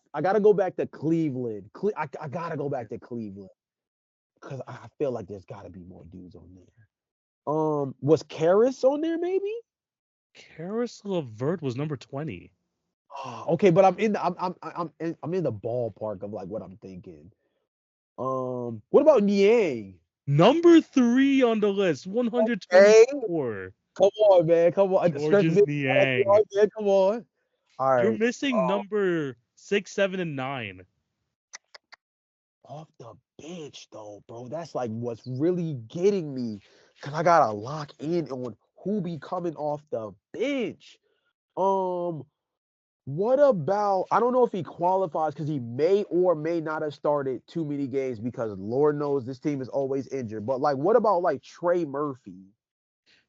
Cleveland. I gotta go back to Cleveland because I feel like there's gotta be more dudes on there. Was Karras on there maybe? Karis LeVert was number 20. Okay, but I'm in the ballpark of like what I'm thinking. What about Niang? Number 3 on the list, Hey, 124. come on, man. Come on. Georges Niang. Man. Come on. All You're right. missing number 6, 7, and 9. Off the bench, though, bro. That's like what's really getting me. Because I got to lock in on who be coming off the bench. What about, I don't know if he qualifies because he may or may not have started too many games because Lord knows this team is always injured. But like, what about like Trey Murphy?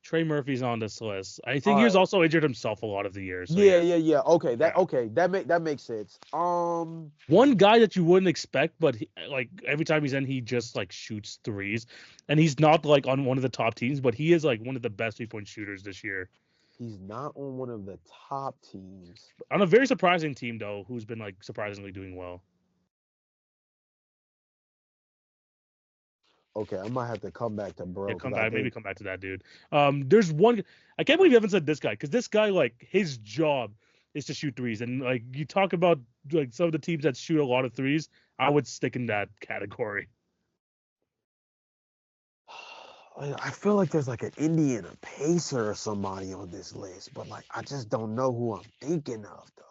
Trey Murphy's on this list. I think All he was right. also injured himself a lot of the years. So Yeah. Okay, Yeah. that makes sense. One guy that you wouldn't expect, but like every time he's in, he just like shoots threes, and he's not like on one of the top teams, but he is like one of the best 3-point shooters this year. He's not on one of the top teams. On a very surprising team though, who's been like surprisingly doing well. Okay, I might have to come back to bro Yeah, because come I back. Maybe think come back to that dude. There's one. I can't believe you haven't said this guy because this guy like his job is to shoot threes, and like you talk about like some of the teams that shoot a lot of threes, I would stick in that category. I feel like there's like an Indiana Pacer or somebody on this list, but like I just don't know who I'm thinking of though.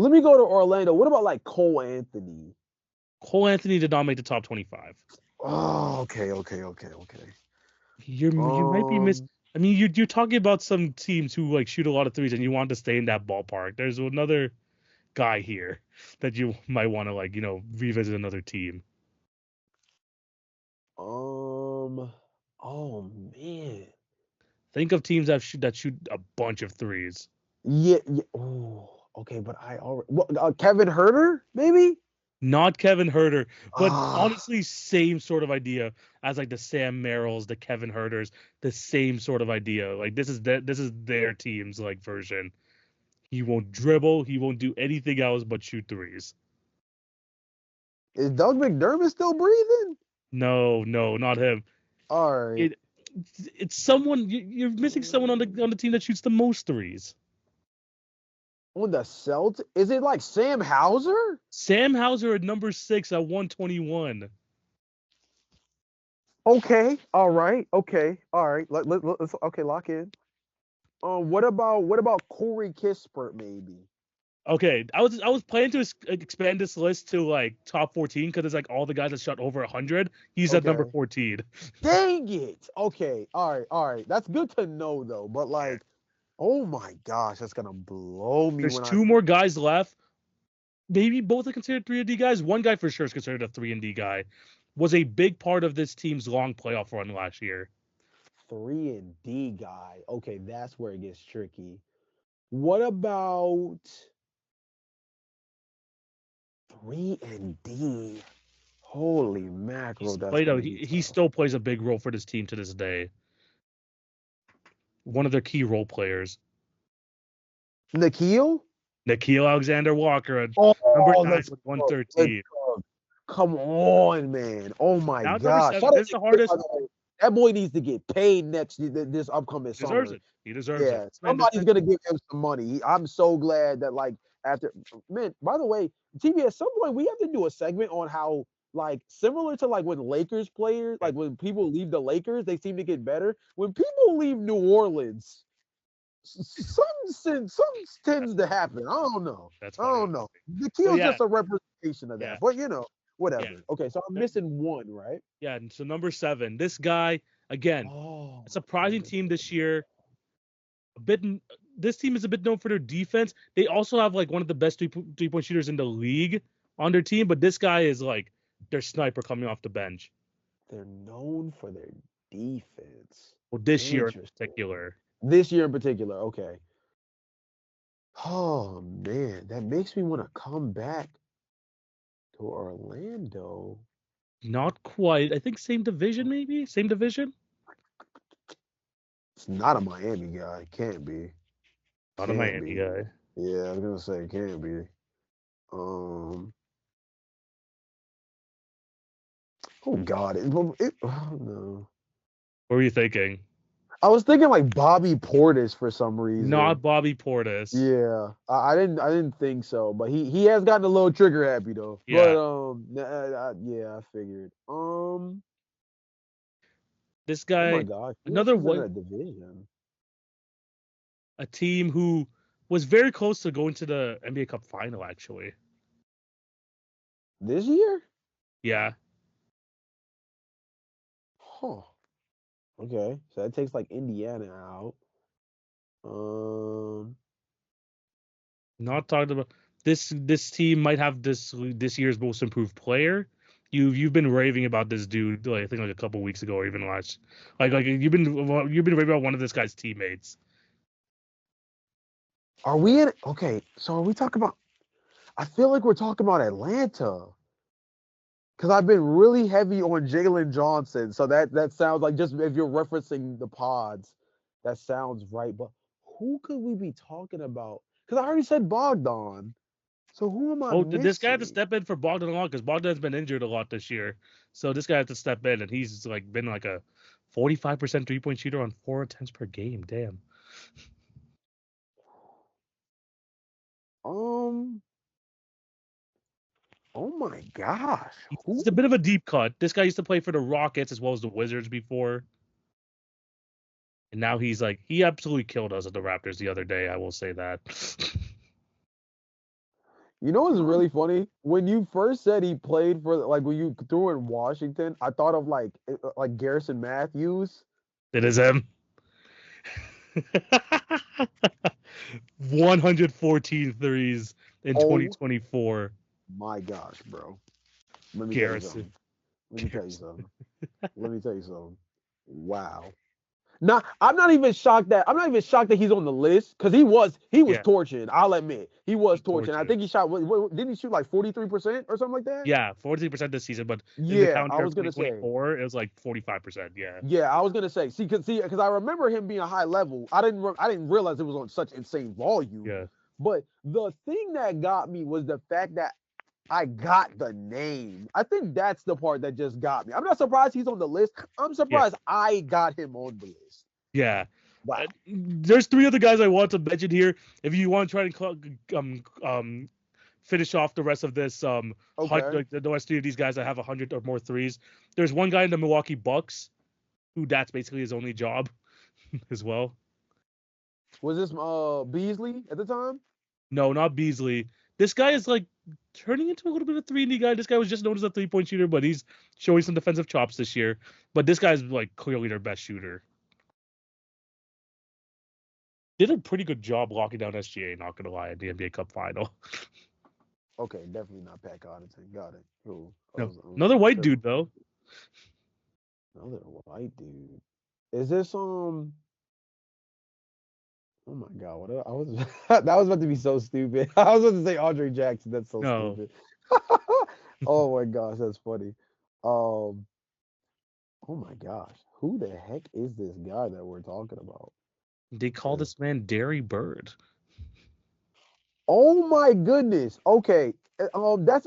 Let me go to Orlando. What about like Cole Anthony? Cole Anthony did not make the top 25. Oh, okay. You might be miss. Um, I mean, you're talking about some teams who like shoot a lot of threes, and you want to stay in that ballpark. There's another guy here that you might want to like revisit another team. oh man. Think of teams that shoot a bunch of threes. Yeah. Oh, okay, but I already Kevin Herter, maybe? Not Kevin Herter, but Ah, honestly, same sort of idea as like the Sam Merrills, the Kevin Herters, the same sort of idea. Like this is their team's like version. He won't dribble. He won't do anything else but shoot threes. is Doug McDermott still breathing? No, not him. All right. It's someone you're missing someone on the team that shoots the most threes. On the Celtics? Is it like Sam Hauser? Sam Hauser at number 6 at 121. Okay. All right. Okay. All right. Let's okay, lock in. What about Corey Kispert maybe? Okay, I was planning to expand this list to like top 14 because it's like all the guys that shot over 100. He's at number Okay. 14. Dang it. Okay. All right. That's good to know though. But like, oh my gosh, that's gonna blow me There's when I 2 more guys left. Maybe both are considered 3-and-D guys. One guy for sure is considered a 3-and-D guy. Was a big part of this team's long playoff run last year. 3-and-D guy. Okay, that's where it gets tricky. What about 3-and-D? Holy mackerel, that's gonna be He tough. still plays a big role for this team to this day. One of their key role players. Nikhil? Nikhil Alexander Walker at number Oh, 9 let's with go. Let's 113. go. Come on, man. Oh my Now it's number gosh. 7. Shout out This is to the Nikhil, by hardest. the way. That boy needs to get paid this upcoming He deserves summer. it. He deserves it. Yeah, Man, somebody's gonna give him some money. I'm so glad that like after man. By the way, TV at some point we have to do a segment on how like similar to like when Lakers players yeah, like when people leave the Lakers, they seem to get better. When people leave New Orleans, something that's tends to funny. happen. I don't know. That's I funny. don't That's know. funny. The So kill's yeah, just a representation of yeah, that. But yeah. whatever. Okay, so I'm missing one, right? Yeah, and so number 7. This guy again, Oh, a surprising number team this year. A bit. This team is a bit known for their defense. They also have like one of the best three-point shooters in the league on their team, but this guy is like their sniper coming off the bench. they're known for their defense. Well, this year in Interesting. particular. This year in particular, okay. Oh man, that makes me want to come back to Orlando. Not quite. I think same division, maybe? Same division? It's not a Miami guy. Can't be. Not a Can't Miami be. guy. Yeah, I was gonna say can't be. Um. Oh God. Oh, no. What were you thinking? I was thinking like Bobby Portis for some Not reason. Bobby Portis. Yeah, I didn't think so, but he has gotten a little trigger happy though. But Yeah. yeah, I figured. This Oh my guy, gosh, who else another is in one, that division a team who was very close to going to the NBA Cup final, actually. this year? Yeah. Huh. Okay, so that takes like Indiana out. Um, Not talking about this team might have this year's most improved player. You've been raving about this dude, like, I think like a couple weeks ago or even last, like you've been raving about one of this guy's teammates. are we in? Okay, so are we talking about? I feel like we're talking about Atlanta because I've been really heavy on Jalen Johnson. So that sounds like just if you're referencing the pods, that sounds right. But who could we be talking about? Because I already said Bogdan. So who am I Oh, did this guy have to missing? step in for Bogdan a lot because Bogdan's been injured a lot this year, so this guy had to step in, and he's like been like a 45% 3-point shooter on 4 attempts per game. Damn. Um. Oh my gosh. He's Who? a bit of a deep cut. This guy used to play for the Rockets as well as the Wizards before. And now he's like, he absolutely killed us at the Raptors the other day. I will say that. You know what's really funny? When you first said he played for like when you threw in Washington, I thought of like Garrison Matthews. It is him. 114 threes in Oh 2024. my gosh, bro. Let me tell you Garrison. something. Let me tell you Garrison. something. Let me tell you something. Wow. Now, I'm not even shocked that he's on the list because he was Yeah. torching. I'll admit he was He torching. I tortured. think he shot. Didn't he shoot like 43% or something like that? Yeah, 43% this season, but in the Yeah, calendar I year of was gonna say. 2024, it was like 45%. Yeah. Yeah, I was gonna say. Because I remember him being a high level. I didn't realize it was on such insane volume. Yeah. But the thing that got me was the fact that I got the name. I think that's the part that just got me. I'm not surprised he's on the list. I'm Yeah. surprised I got him on the list. Yeah. Wow. There's 3 other guys I want to mention here. If you want to try to finish off the rest of this Okay. like the rest of these guys that have 100 or more threes. There's one guy in the Milwaukee Bucks who that's basically his only job as well. Was this Beasley at the time? No, not Beasley. This guy is like turning into a little bit of 3D guy. This guy was just known as a 3-point shooter, but he's showing some defensive chops this year. But this guy's like clearly their best shooter. Did a pretty good job locking down SGA, not gonna lie, at the NBA Cup final. Okay, definitely not Pat Connaughton. Got it. Cool. No. Another white dude though. Another white dude. Is this Oh my God! I was that was about to be so stupid. I was about to say Andre Jackson. That's so No, stupid. Oh my gosh, that's funny. Um, oh my gosh, who the heck is this guy that we're talking about? they call Uh, this man Derry Bird. Oh my goodness. Okay. That's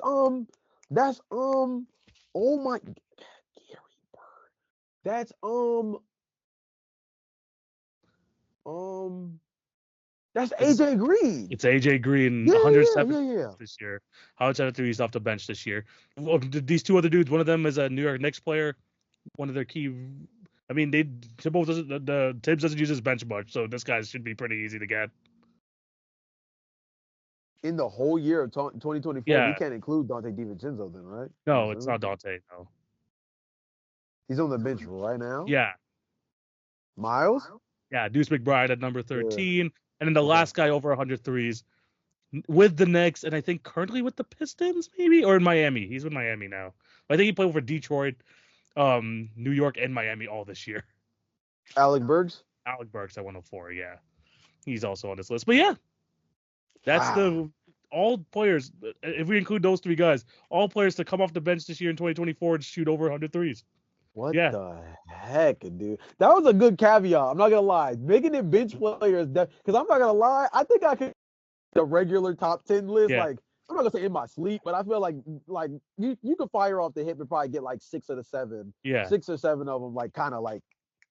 that's oh my Gary. That's um that's It's AJ Green. it's AJ Green, Yeah, yeah, 107 yeah, yeah. this year. 173 off the bench this year. Well, these two other dudes, one of them is a New York Knicks player. One of their key. I mean, Tibbs doesn't the Tibbs doesn't use his bench much, so this guy should be pretty easy to get. In the whole year of 2024, we Yeah, can't include Dante DiVincenzo then, right? I'm no, it's assuming. not Dante. No, He's on the bench right now. yeah, Miles? yeah, Deuce McBride at number Yeah. 13, and then the Okay. last guy over 100 threes with the Knicks, and I think currently with the Pistons, maybe or in Miami. He's with Miami now. I think he played for Detroit, New York, and Miami all this year. Alec Burks? Alec Burks at 104. Yeah, he's also on this list. But yeah, that's Wow. the all players. If we include those three guys, all players to come off the bench this year in 2024 and shoot over 100 threes. What Yeah, the heck, dude? That was a good caveat. I'm not gonna lie. Making it bench players, because I'm not gonna lie. I think I could the regular top 10 list. yeah, Like I'm not gonna say in my sleep, but I feel like you could fire off the hip and probably get like yeah, 6 or 7 of them, like kind of like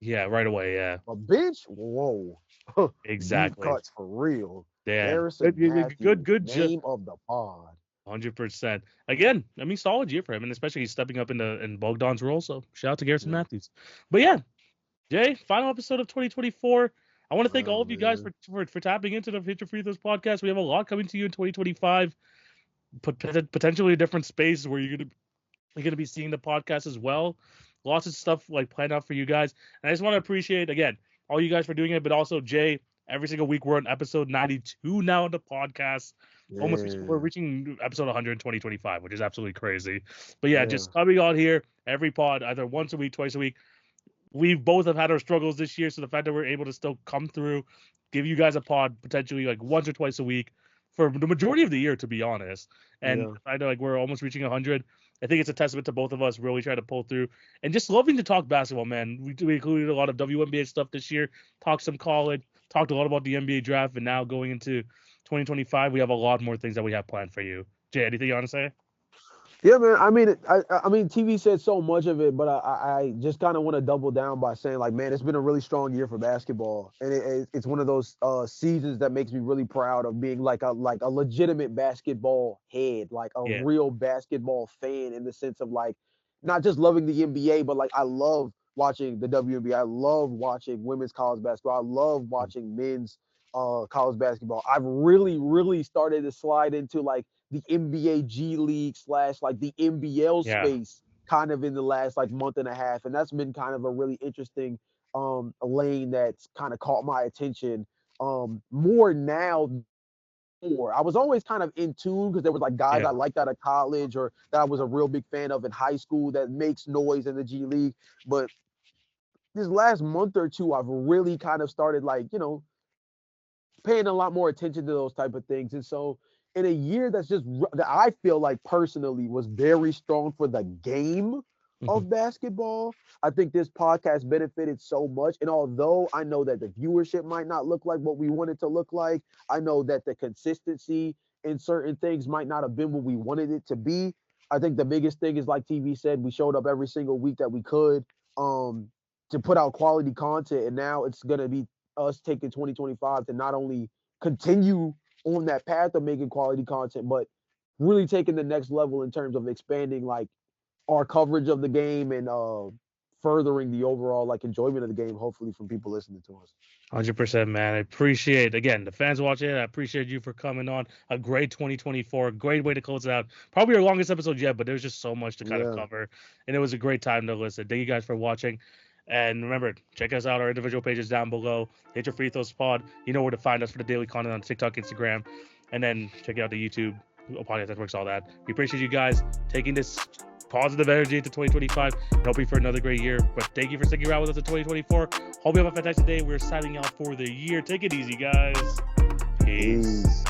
yeah. Right away. Yeah, a bench. Whoa, deep exactly. cuts for real. Yeah, Harrison Matthews, good. name of the pod. 100%. Again, I mean, solid year for him, and especially he's stepping up in Bogdan's role. So shout out to Garrison Yeah. Matthews. But yeah, Jay, final episode of 2024. I want to thank all Oh of you guys man. for tapping into the Future Free Throws podcast. We have a lot coming to you in 2025. Potentially a different space where you're gonna be seeing the podcast as well. Lots of stuff like planned out for you guys. And I just want to appreciate again all you guys for doing it, but also Jay. Every single week we're on episode 92 now on the podcast. We're Yeah. reaching episode 100 in 2025, which is absolutely crazy. But yeah, Yeah. just coming on here every pod, either once a week, twice a week. We both have had our struggles this year, so the fact that we're able to still come through, give you guys a pod potentially like once or twice a week for the majority of the year, to be honest. And Yeah. I know like we're almost reaching 100. I think it's a testament to both of us really trying to pull through and just loving to talk basketball, man. We included a lot of WNBA stuff this year, talked some college, talked a lot about the NBA draft, and now going into 2025, we have a lot more things that we have planned for you. Jay, anything you want to say? Yeah, man. I mean, I mean, TV said so much of it, but I just kind of want to double down by saying, like, man, it's been a really strong year for basketball, and it's one of those seasons that makes me really proud of being like a legitimate basketball head, like a Yeah, real basketball fan in the sense of like not just loving the NBA, but like I love watching the WNBA. I love watching women's college basketball. I love watching men's college basketball. I've really started to slide into like the NBA G League / like the NBL yeah, space kind of in the last like month and a half. And that's been kind of a really interesting lane that's kind of caught my attention more now. Before. I was always kind of in tune because there was like guys yeah, I liked out of college or that I was a real big fan of in high school that makes noise in the G League. But this last month or two, I've really kind of started like, paying a lot more attention to those type of things. And so in a year that I feel like personally was very strong for the game mhm, of basketball, I think this podcast benefited so much. And although I know that the viewership might not look like what we want it to look like, I know that the consistency in certain things might not have been what we wanted it to be. I think the biggest thing is like TV said, we showed up every single week that we could um to put out quality content. And now it's gonna be us taking 2025 to not only continue on that path of making quality content, but really taking the next level in terms of expanding like our coverage of the game and furthering the overall like enjoyment of the game, hopefully from people listening to us. 100%, man. I appreciate again the fans watching it. I appreciate you for coming on. A great 2024, great way to close it out. Probably our longest episode yet, but there's just so much to kind of Yeah. cover, and it was a great time to listen. Thank you guys for watching, and remember, check us out our individual pages down below. Hit your free throws pod. You know where to find us for the daily content on TikTok, Instagram, and then check out the YouTube podcast networks, all that. We appreciate you guys taking this positive energy into 2025 and hoping for another great year. But thank you for sticking around with us in 2024. Hope you have a fantastic day. We're signing out for the year. Take it easy, guys. Peace.